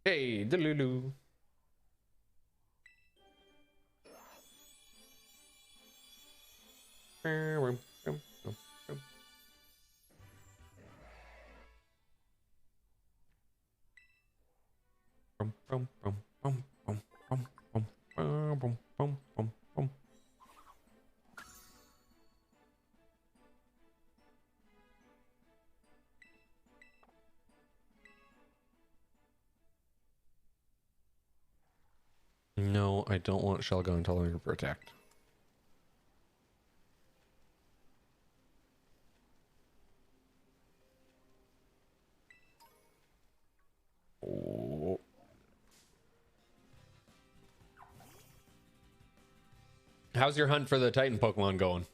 hey, Delulu. No, I don't want Shelgon until I can protect. Oh. How's your hunt for the Titan Pokemon going?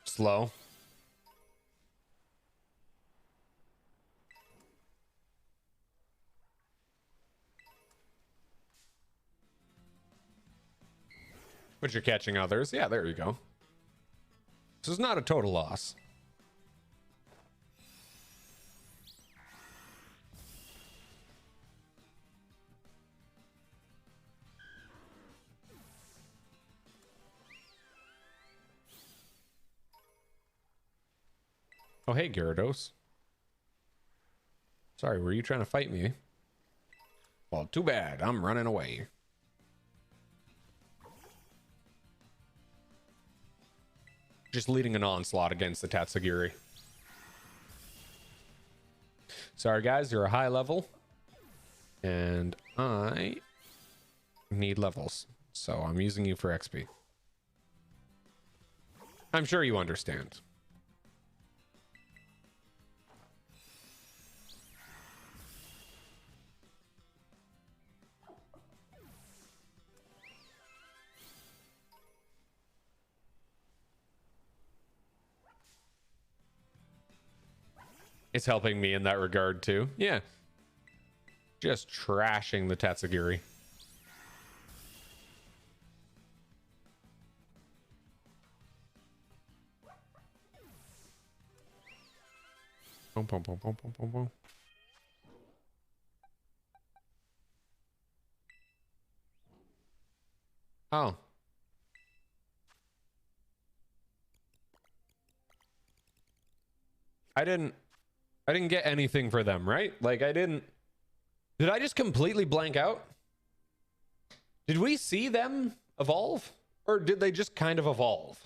Slow. But you're catching others. Yeah, there you go. This is not a total loss. Oh, hey, Gyarados. Sorry, were you trying to fight me? Well, too bad. I'm running away. Just leading an onslaught against the Tatsugiri. Sorry, guys. You're a high level. And I need levels. So I'm using you for XP. I'm sure you understand. It's helping me in that regard too. Yeah. Just trashing the Tatsugiri. Boom, boom, boom, boom, boom, boom, boom. Oh. I didn't get anything for them, right? Like did I just completely blank out? Did we see them evolve? Or did they just kind of evolve?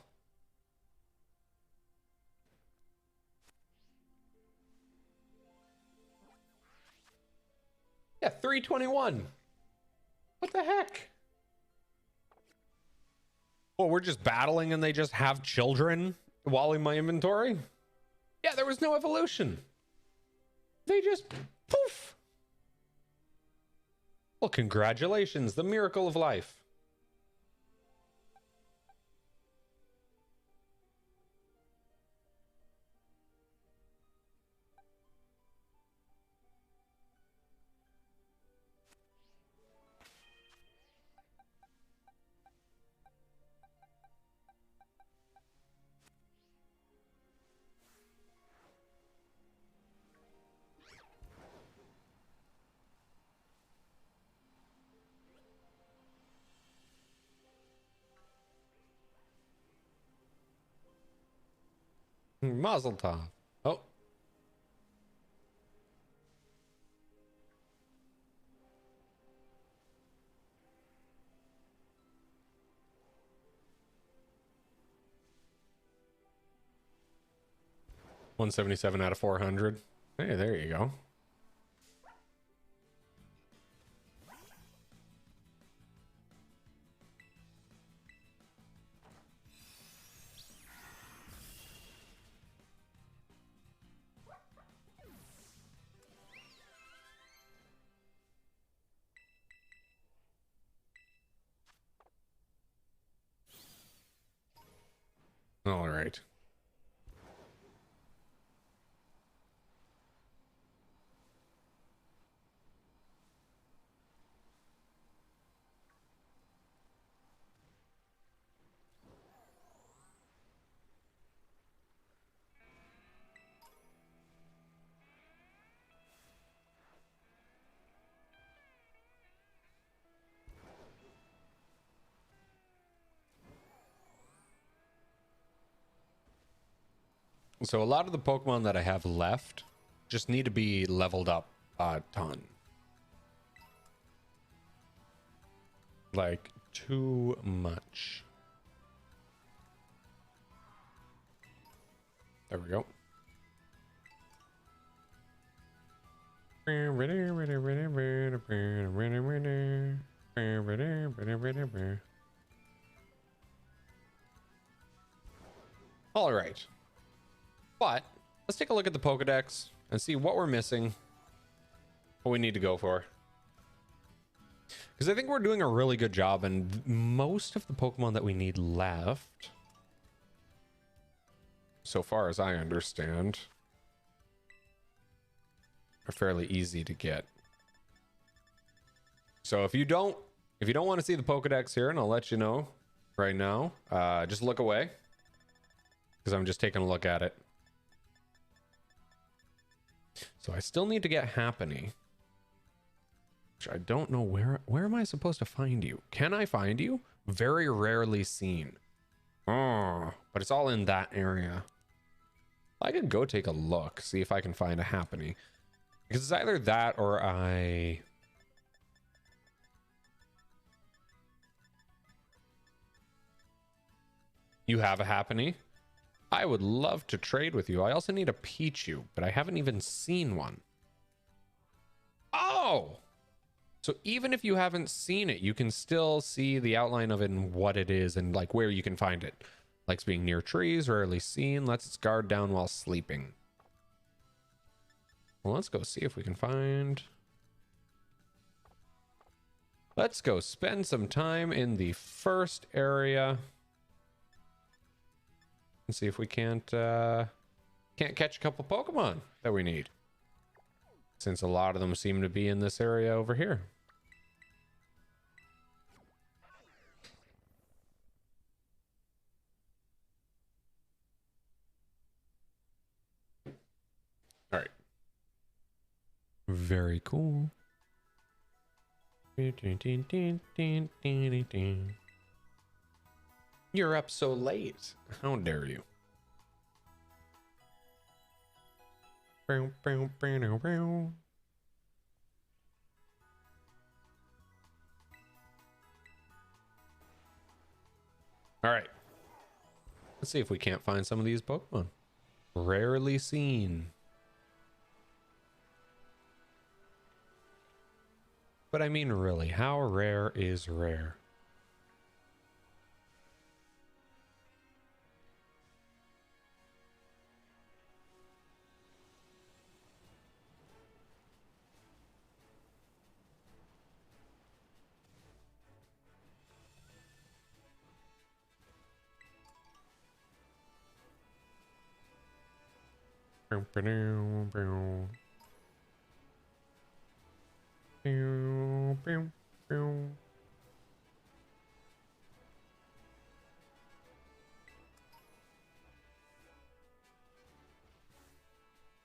Yeah, 321. What the heck? Well, we're just battling and they just have children while in my inventory? Yeah, there was no evolution. They just poof. Well, congratulations, the miracle of life. Mazel tov. Oh. 177 out of 400. Hey, there you go. All right. So a lot of the Pokemon that I have left just need to be leveled up a ton. Like, too much. There we go. All right. But let's take a look at the Pokedex and see what we're missing, what we need to go for. Because I think we're doing a really good job, and most of the Pokemon that we need left, so far as I understand, are fairly easy to get. So if you don't want to see the Pokedex here, and I'll let you know right now, just look away, because I'm just taking a look at it. So I still need to get Happiny, which I don't know where am I supposed to find you? Can I find you? Very rarely seen. Oh, but it's all in that area. I could go take a look, see if I can find a Happiny, because it's either that or you have a Happiny. I would love to trade with you. I also need a Pichu, but I haven't even seen one. Oh! So even if you haven't seen it, you can still see the outline of it and what it is and like where you can find it. Likes being near trees, rarely seen, lets its guard down while sleeping. Well, let's go see if we can find... Let's go spend some time in the first area. And see if we can't catch a couple Pokemon that we need, since a lot of them seem to be in this area over here. All right. Very cool. You're up so late. How dare you? All right. Let's see if we can't find some of these Pokemon. Rarely seen. But I mean, really, how rare is rare?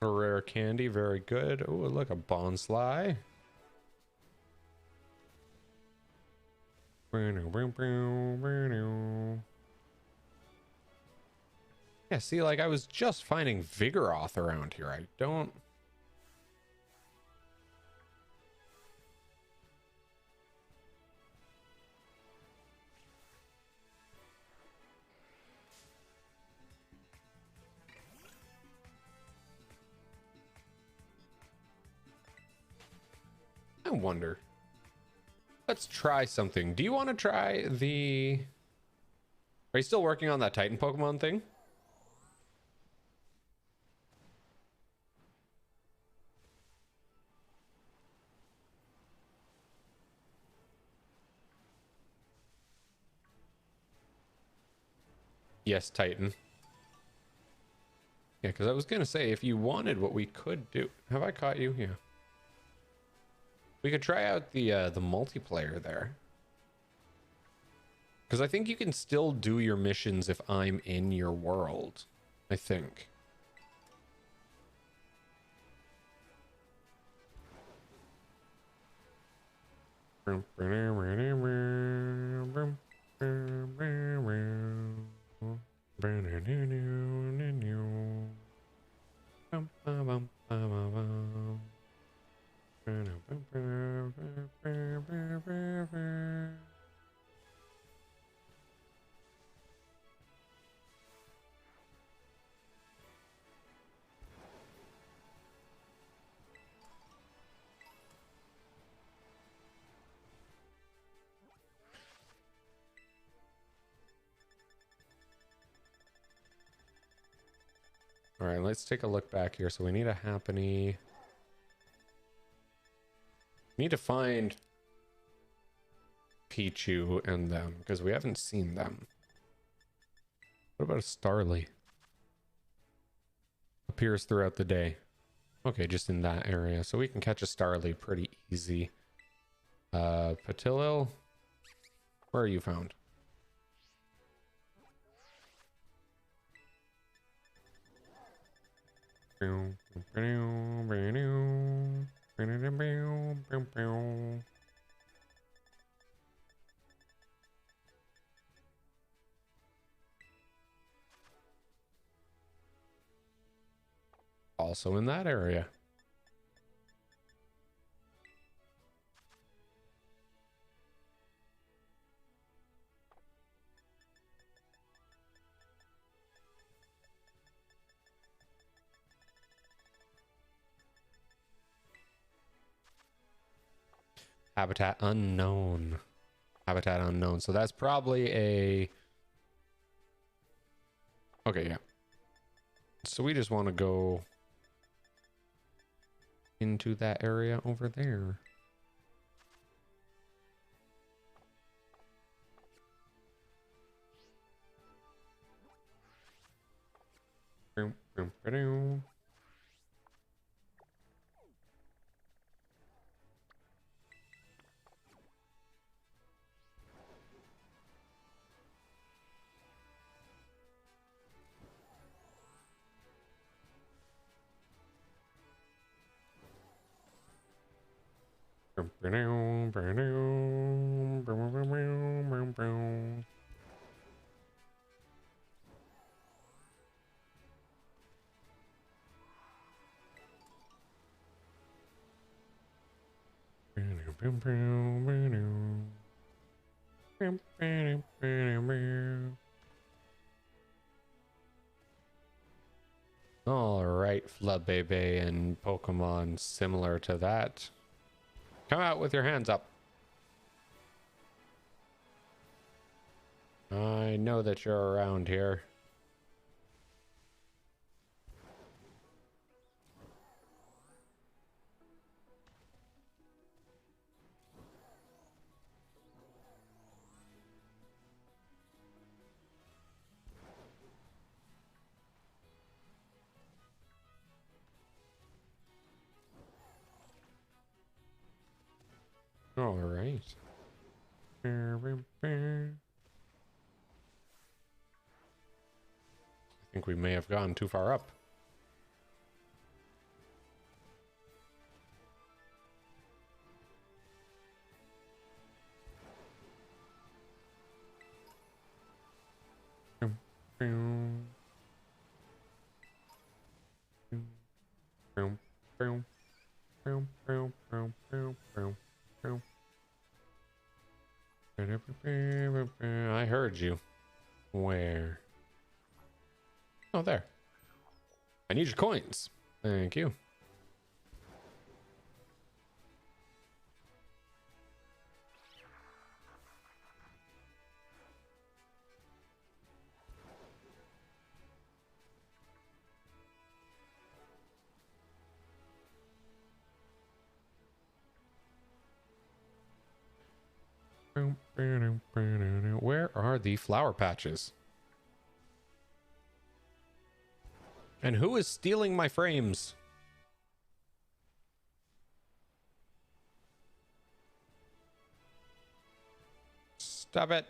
A rare candy, very good. Oh, look, a Bonsly. Yeah, see, like I was just finding Vigoroth around here. I don't... I wonder. Let's try something. Do you want to try the... Are you still working on that Titan Pokemon thing? Yes, Titan. Yeah, because I was going to say, if you wanted, what we could do... Have I caught you? Yeah. We could try out the multiplayer there. Because I think you can still do your missions if I'm in your world. I think. All right, let's take a look back here. So we need a Happiny. Need to find Pichu and them because we haven't seen them. What about a Starly? Appears throughout the day. Okay, just in that area. So we can catch a Starly pretty easy. Patilil, where are you found? Also in that area. Habitat unknown. Habitat unknown. So that's probably a... Okay, yeah. So we just want to go into that area over there. All right, Flubebe and Pokemon similar to that. Come out with your hands up. I know that you're around here. All right. I think we may have gone too far up. I heard you. Where? Oh, there. I need your coins. Thank you. Where are the flower patches? And who is stealing my frames? Stop it.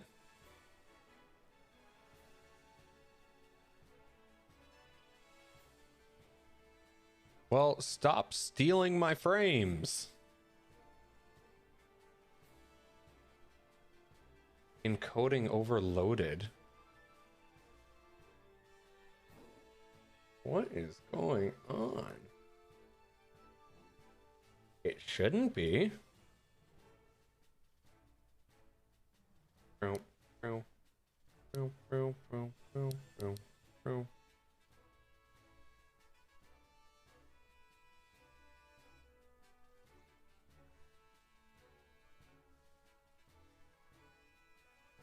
Well, stop stealing my frames. Encoding overloaded. What is going on? It shouldn't be.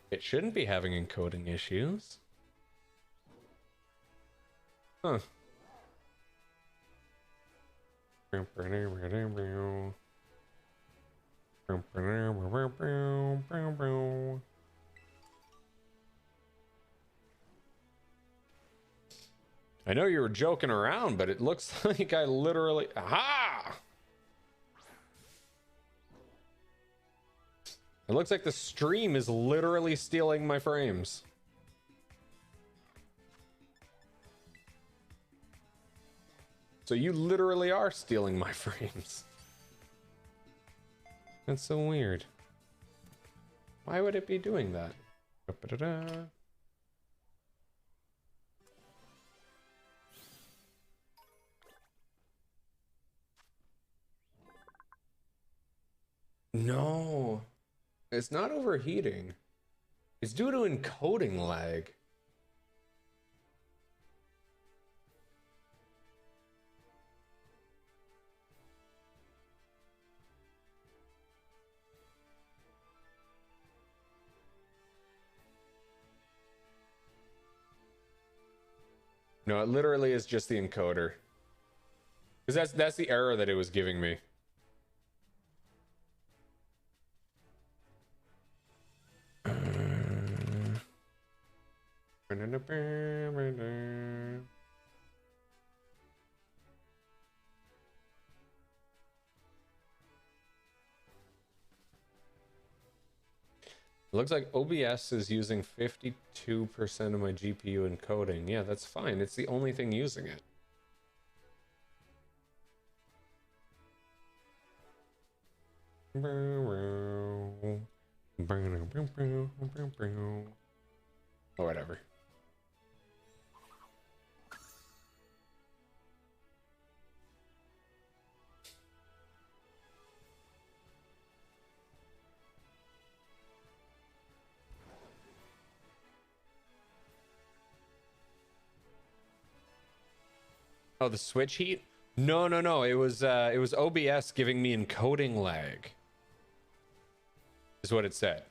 It shouldn't be having encoding issues. Huh. I know you were joking around, but it looks like I literally... Aha! It looks like the stream is literally stealing my frames. So you literally are stealing my frames. That's so weird. Why would it be doing that? Da-da-da. No, it's not overheating. It's due to encoding lag. No, it literally is just the encoder. Because that's the error that it was giving me. It looks like OBS is using 52% of my GPU encoding. Yeah, that's fine. It's the only thing using it. Or whatever. Oh, the switch heat? No. It was OBS giving me encoding lag. Is what it said.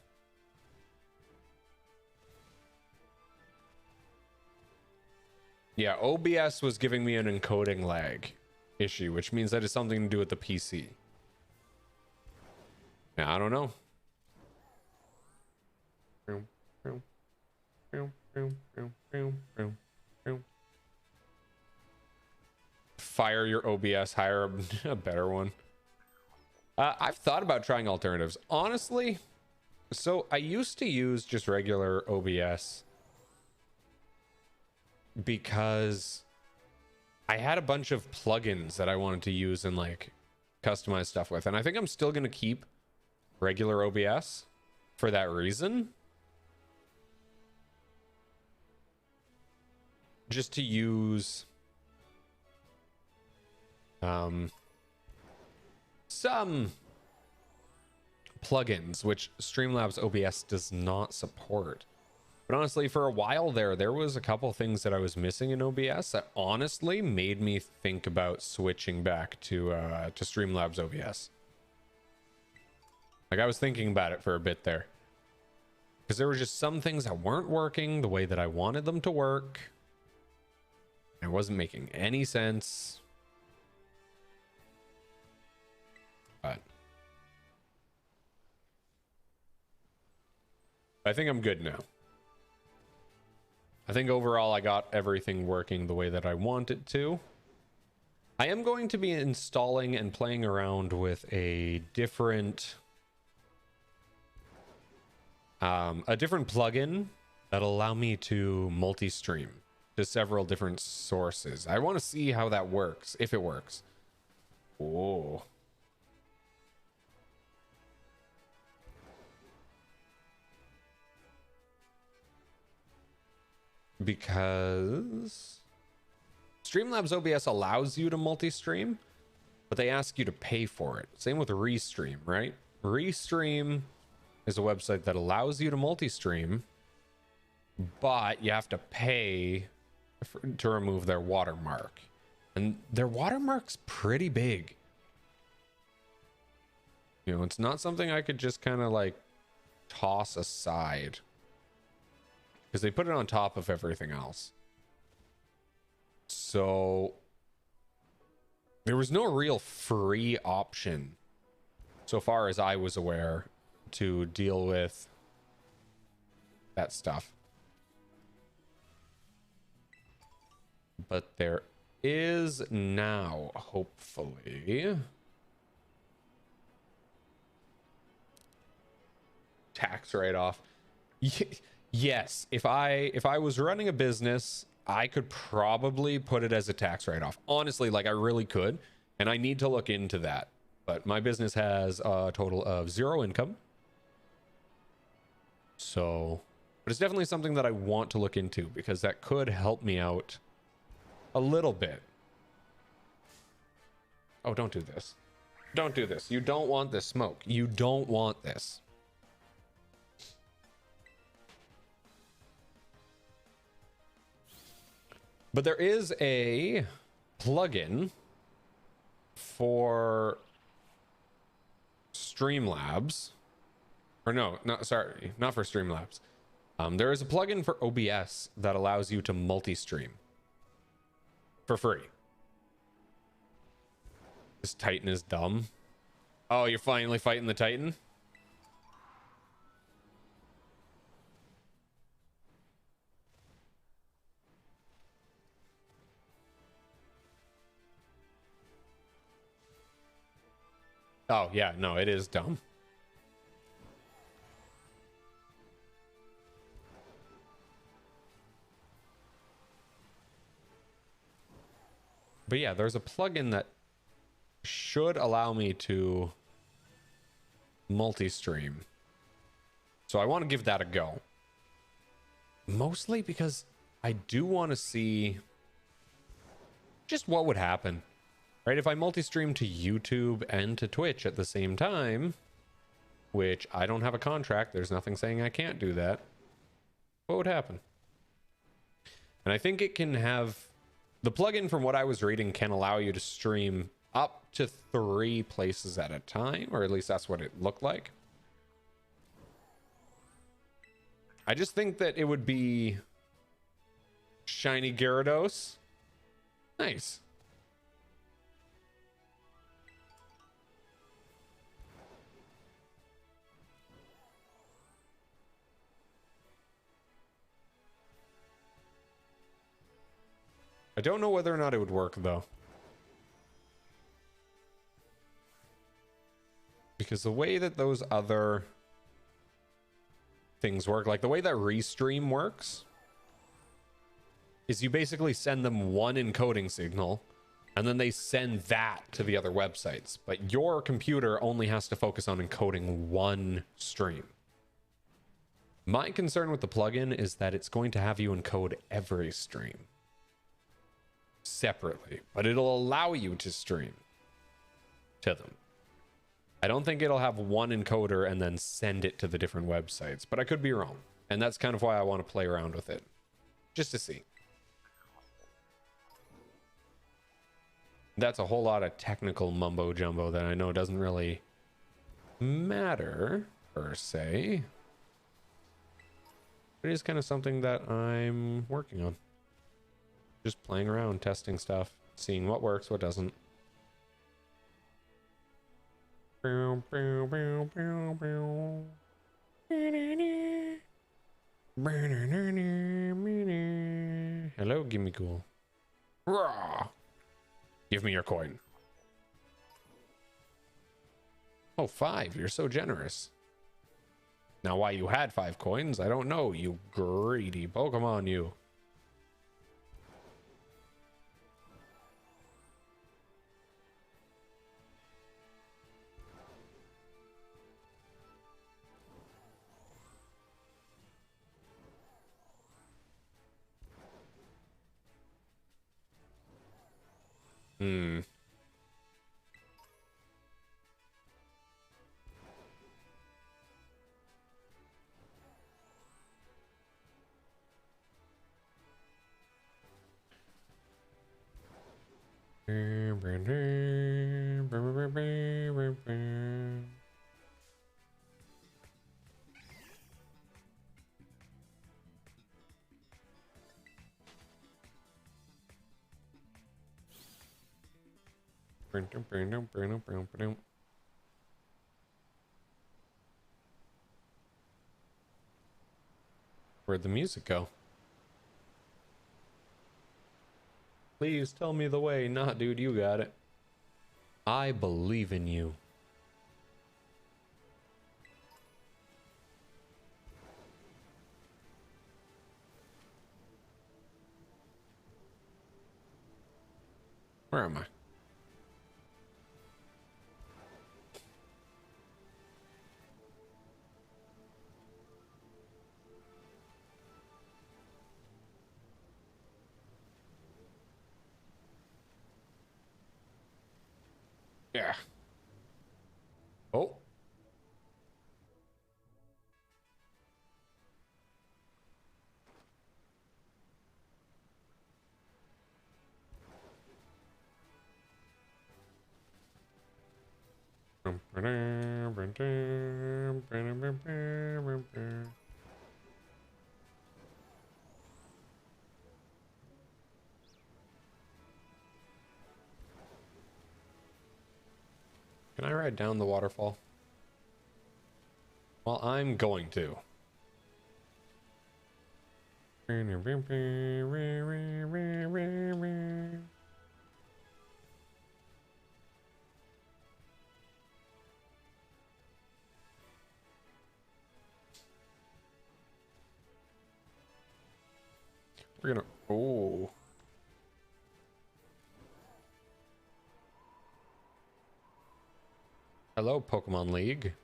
Yeah, OBS was giving me an encoding lag issue, which means that it's something to do with the PC. Yeah, I don't know. Fire your OBS, hire a better one. I've thought about trying alternatives. Honestly, so I used to use just regular OBS because I had a bunch of plugins that I wanted to use and like customize stuff with. And I think I'm still going to keep regular OBS for that reason. Just to use some plugins, which Streamlabs OBS does not support. But honestly, for a while there was a couple things that I was missing in OBS that honestly made me think about switching back to Streamlabs OBS. Like I was thinking about it for a bit there. Because there were just some things that weren't working the way that I wanted them to work. It wasn't making any sense. But I think I'm good now. I think overall I got everything working the way that I want it to. I am going to be installing and playing around with a different plugin that'll allow me to multi-stream to several different sources. I want to see how that works, if it works. Oh. Because Streamlabs OBS allows you to multi-stream, but they ask you to pay for it. Same with Restream, right? Restream is a website that allows you to multi-stream, but you have to pay to remove their watermark. And their watermark's pretty big. You know, it's not something I could just kind of like toss aside, because they put it on top of everything else. So there was no real free option, so far as I was aware, to deal with that stuff. But there is now, hopefully. Tax write-off. Yes, if I was running a business, I could probably put it as a tax write-off. Honestly, like I really could, and I need to look into that. But my business has a total of 0 income. So, but it's definitely something that I want to look into, because that could help me out a little bit. Oh, don't do this. Don't do this. You don't want this smoke. You don't want this. But there is a plugin for Streamlabs. Or no, sorry, not for Streamlabs. There is a plugin for OBS that allows you to multi-stream for free. This Titan is dumb. Oh, you're finally fighting the Titan? Oh, yeah, no, it is dumb. But yeah, there's a plugin that should allow me to multi-stream. So I want to give that a go. Mostly because I do want to see just what would happen. Right, if I multi-stream to YouTube and to Twitch at the same time, which I don't have a contract, there's nothing saying I can't do that, what would happen? And I think it can have, the plugin from what I was reading can allow you to stream up to 3 places at a time, or at least that's what it looked like. I just think that it would be shiny Gyarados. Nice. I don't know whether or not it would work, though. Because the way that those other things work, like the way that Restream works, is you basically send them one encoding signal, and then they send that to the other websites. But your computer only has to focus on encoding one stream. My concern with the plugin is that it's going to have you encode every stream separately, but it'll allow you to stream to them. I don't think it'll have one encoder and then send it to the different websites, but I could be wrong. And that's kind of why I want to play around with it, just to see. That's a whole lot of technical mumbo jumbo that I know doesn't really matter per se. It is kind of something that I'm working on. Just playing around, testing stuff, seeing what works, what doesn't. Hello, gimme cool. Rah! Give me your coin. Oh, 5. You're so generous. Now, why you had 5 coins, I don't know, you greedy Pokemon, you. Hmm. Where'd the music go? Please tell me the way. Nah, dude, you got it. I believe in you. Where am I? Yeah. Oh. Can I ride down the waterfall? Well, I'm going to. We're gonna. Oh. Hello, Pokemon League.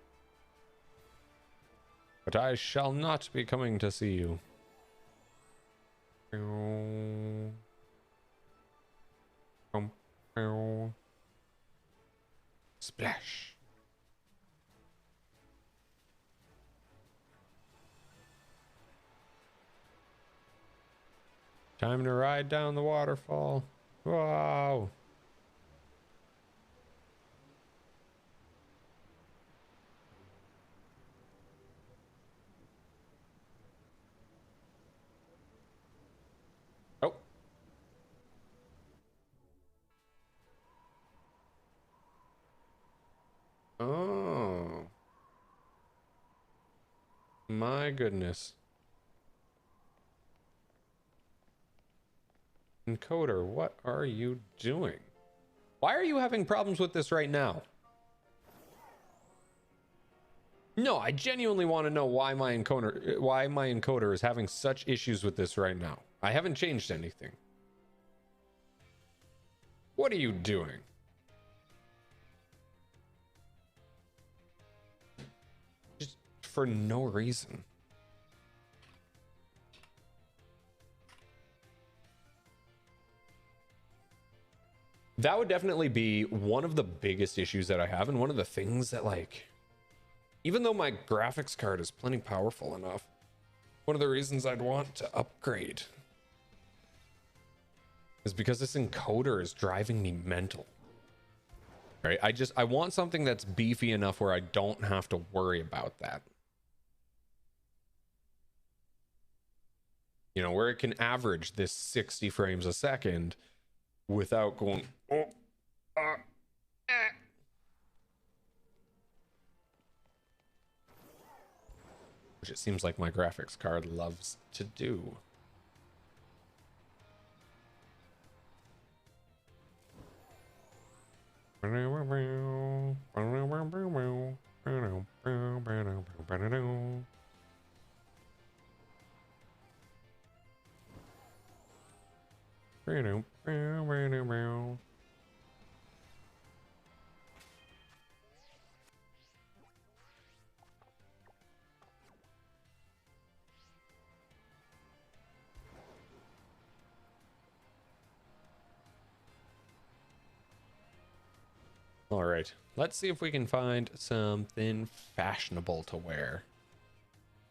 But I shall not be coming to see you. Splash. Time to ride down the waterfall. Wow. Oh. Oh. My goodness. Encoder, what are you doing? Why are you having problems with this right now? No, I genuinely want to know why my encoder is having such issues with this right now. I haven't changed anything. What are you doing? Just for no reason. That would definitely be one of the biggest issues that I have, and one of the things that, like, even though my graphics card is plenty powerful enough, one of the reasons I'd want to upgrade is because this encoder is driving me mental. Right? I want something that's beefy enough where I don't have to worry about that. You know, where it can average this 60 frames a second without going, oh, which it seems like my graphics card loves to do. All right, let's see if we can find something fashionable to wear.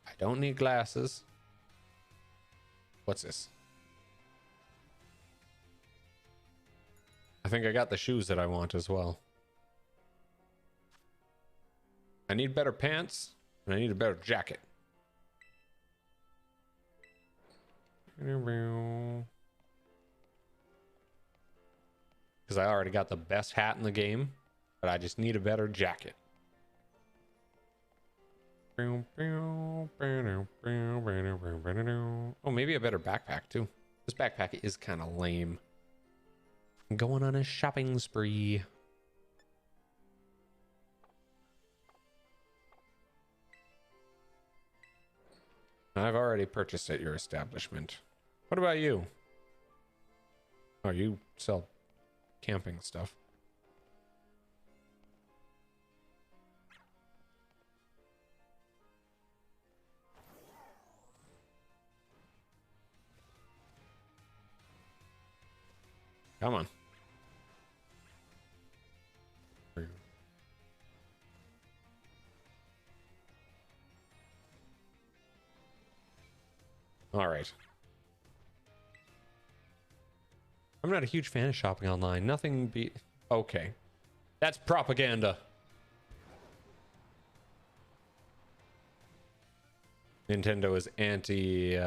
I don't need glasses. What's this? I think I got the shoes that I want as well. I need better pants, and I need a better jacket. Because I already got the best hat in the game, but I just need a better jacket. Oh, maybe a better backpack too. This backpack is kind of lame. I'm going on a shopping spree. I've already purchased at your establishment. What about you? Oh, you sell camping stuff. Come on. All right. I'm not a huge fan of shopping online. Nothing be... Okay. That's propaganda. Nintendo is anti...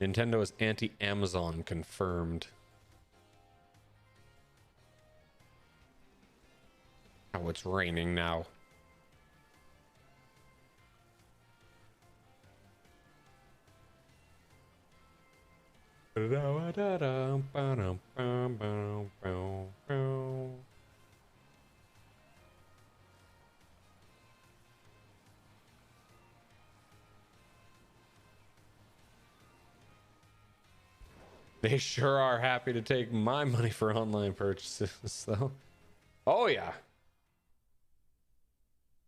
Nintendo is anti-Amazon confirmed. Oh, it's raining now. They sure are happy to take my money for online purchases, though. Oh, yeah.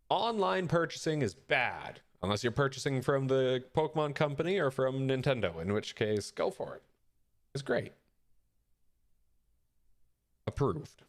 Online purchasing is bad. Unless you're purchasing from the Pokemon Company or from Nintendo, in which case, go for it. It's great. Approved.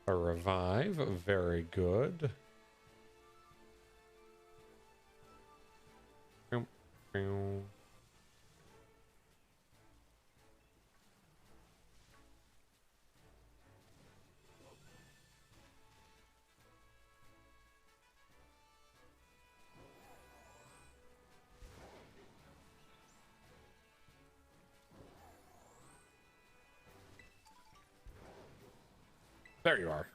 A revive, very good. There you are.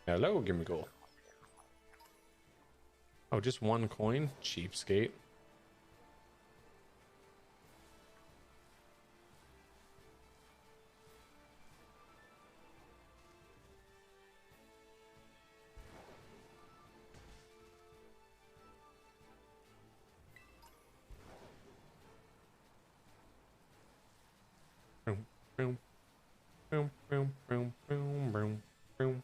Hello, gimme goal. Oh, just one coin? Cheapskate. Boom, boom, boom, boom, boom, boom, boom, boom.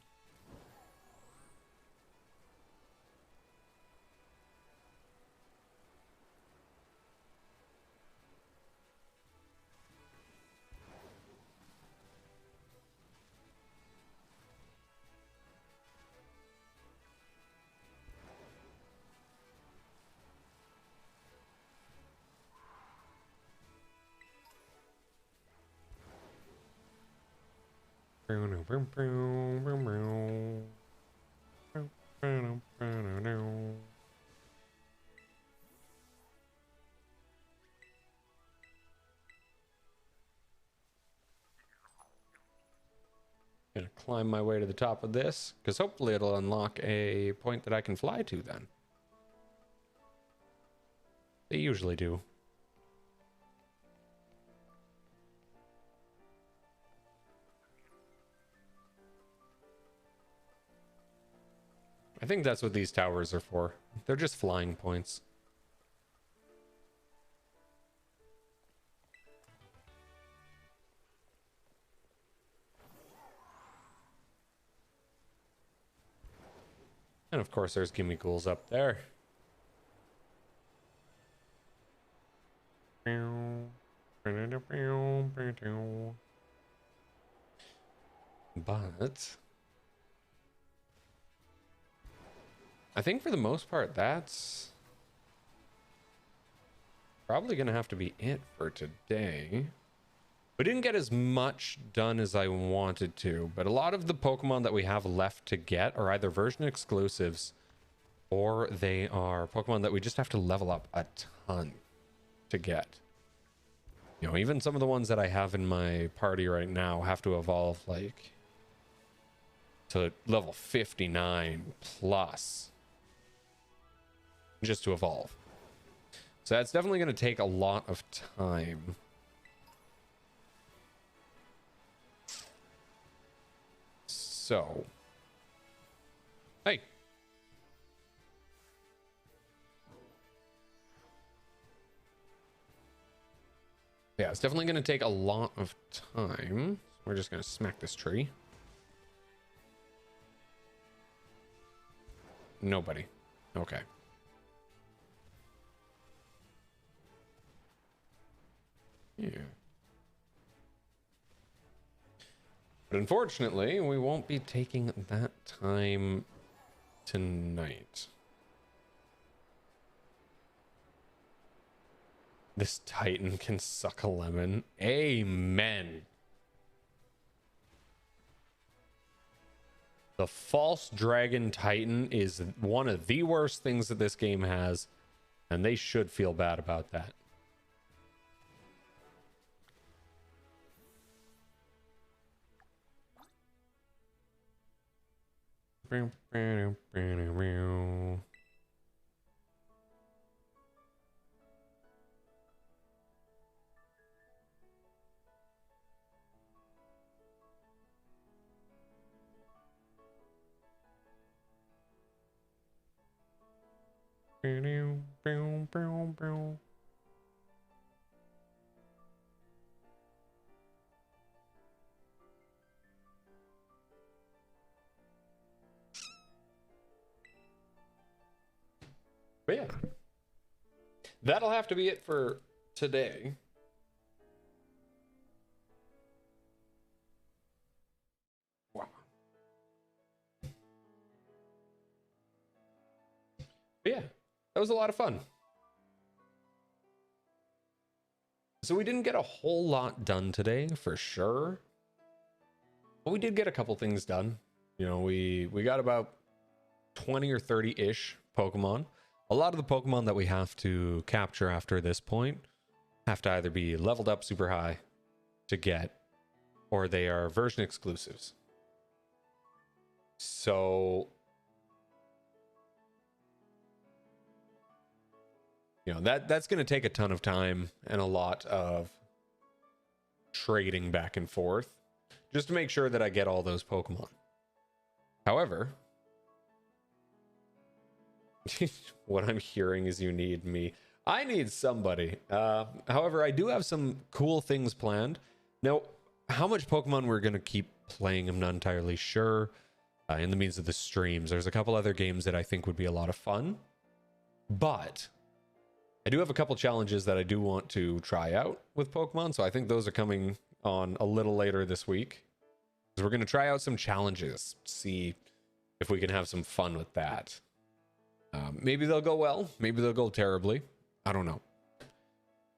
Gonna climb my way to the top of this, because hopefully it'll unlock a point that I can fly to then. They usually do. I think that's what these towers are for. They're just flying points. And of course there's gimme ghouls up there. But I think for the most part, that's probably going to have to be it for today. We didn't get as much done as I wanted to, but a lot of the Pokemon that we have left to get are either version exclusives or they are Pokemon that we just have to level up a ton to get. You know, even some of the ones that I have in my party right now have to evolve like to level 59 plus just to evolve. So that's definitely going to take a lot of time. So, hey. Yeah, it's definitely going to take a lot of time. We're just going to smack this tree. Nobody. Okay. Yeah. But unfortunately, we won't be taking that time tonight. This Titan can suck a lemon. Amen. The false dragon Titan is one of the worst things that this game has, and they should feel bad about that. But yeah, that'll have to be it for today. Wow. But yeah, that was a lot of fun. So we didn't get a whole lot done today, for sure. But we did get a couple things done. You know, we got about 20 or 30-ish Pokemon. A lot of the Pokemon that we have to capture after this point have to either be leveled up super high to get, or they are version exclusives. So, you know, that's going to take a ton of time and a lot of trading back and forth just to make sure that I get all those Pokemon. However, what I'm hearing is you need me. I need somebody. However, I do have some cool things planned. Now, how much Pokemon we're going to keep playing, I'm not entirely sure. In the means of the streams, there's a couple other games that I think would be a lot of fun. But I do have a couple challenges that I do want to try out with Pokemon. So I think those are coming on a little later this week. So we're going to try out some challenges, see if we can have some fun with that. Maybe they'll go well. Maybe they'll go terribly. I don't know.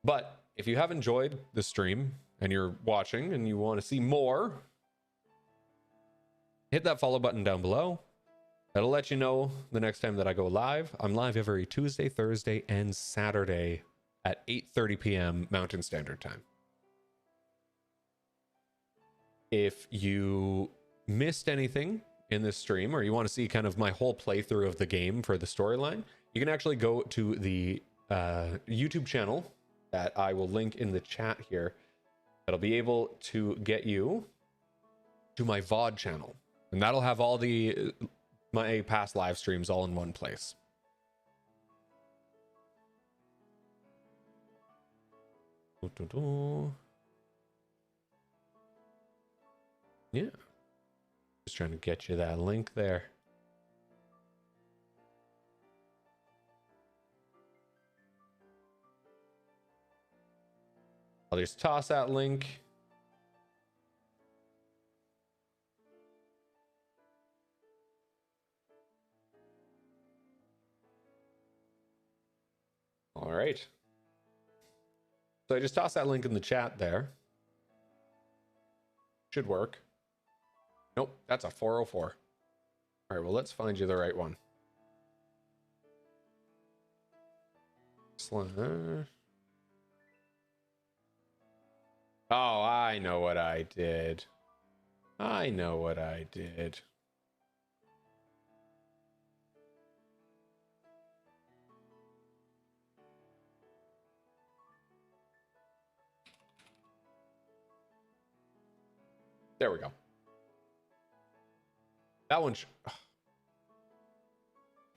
But if you have enjoyed the stream and you're watching and you want to see more, hit that follow button down below. That'll let you know the next time that I go live. I'm live every Tuesday, Thursday, and Saturday at 8:30 p.m. Mountain Standard Time. If you missed anything in this stream, or you want to see kind of my whole playthrough of the game for the storyline, you can actually go to the YouTube channel that I will link in the chat here. That'll be able to get you to my VOD channel, and that'll have all my past live streams all in one place. Yeah. Just trying to get you that link there. I'll just toss that link. All right. So I just tossed that link in the chat there. Should work. Nope, that's a 404. All right, well, let's find you the right one. Oh, I know what I did. I know what I did. There we go. That one,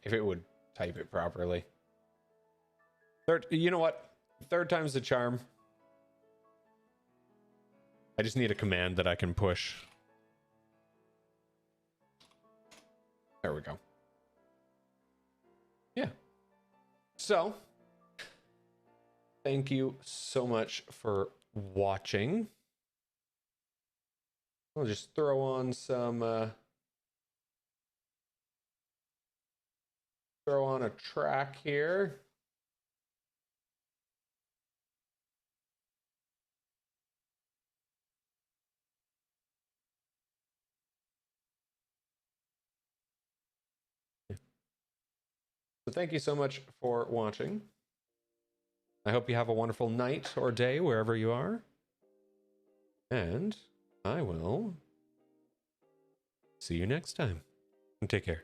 if it would type it properly. You know what? Third time's the charm. I just need a command that I can push. There we go. Yeah. So, thank you so much for watching. I'll just throw on some... throw on a track here. So thank you so much for watching. I hope you have a wonderful night or day wherever you are. And I will see you next time. Take care.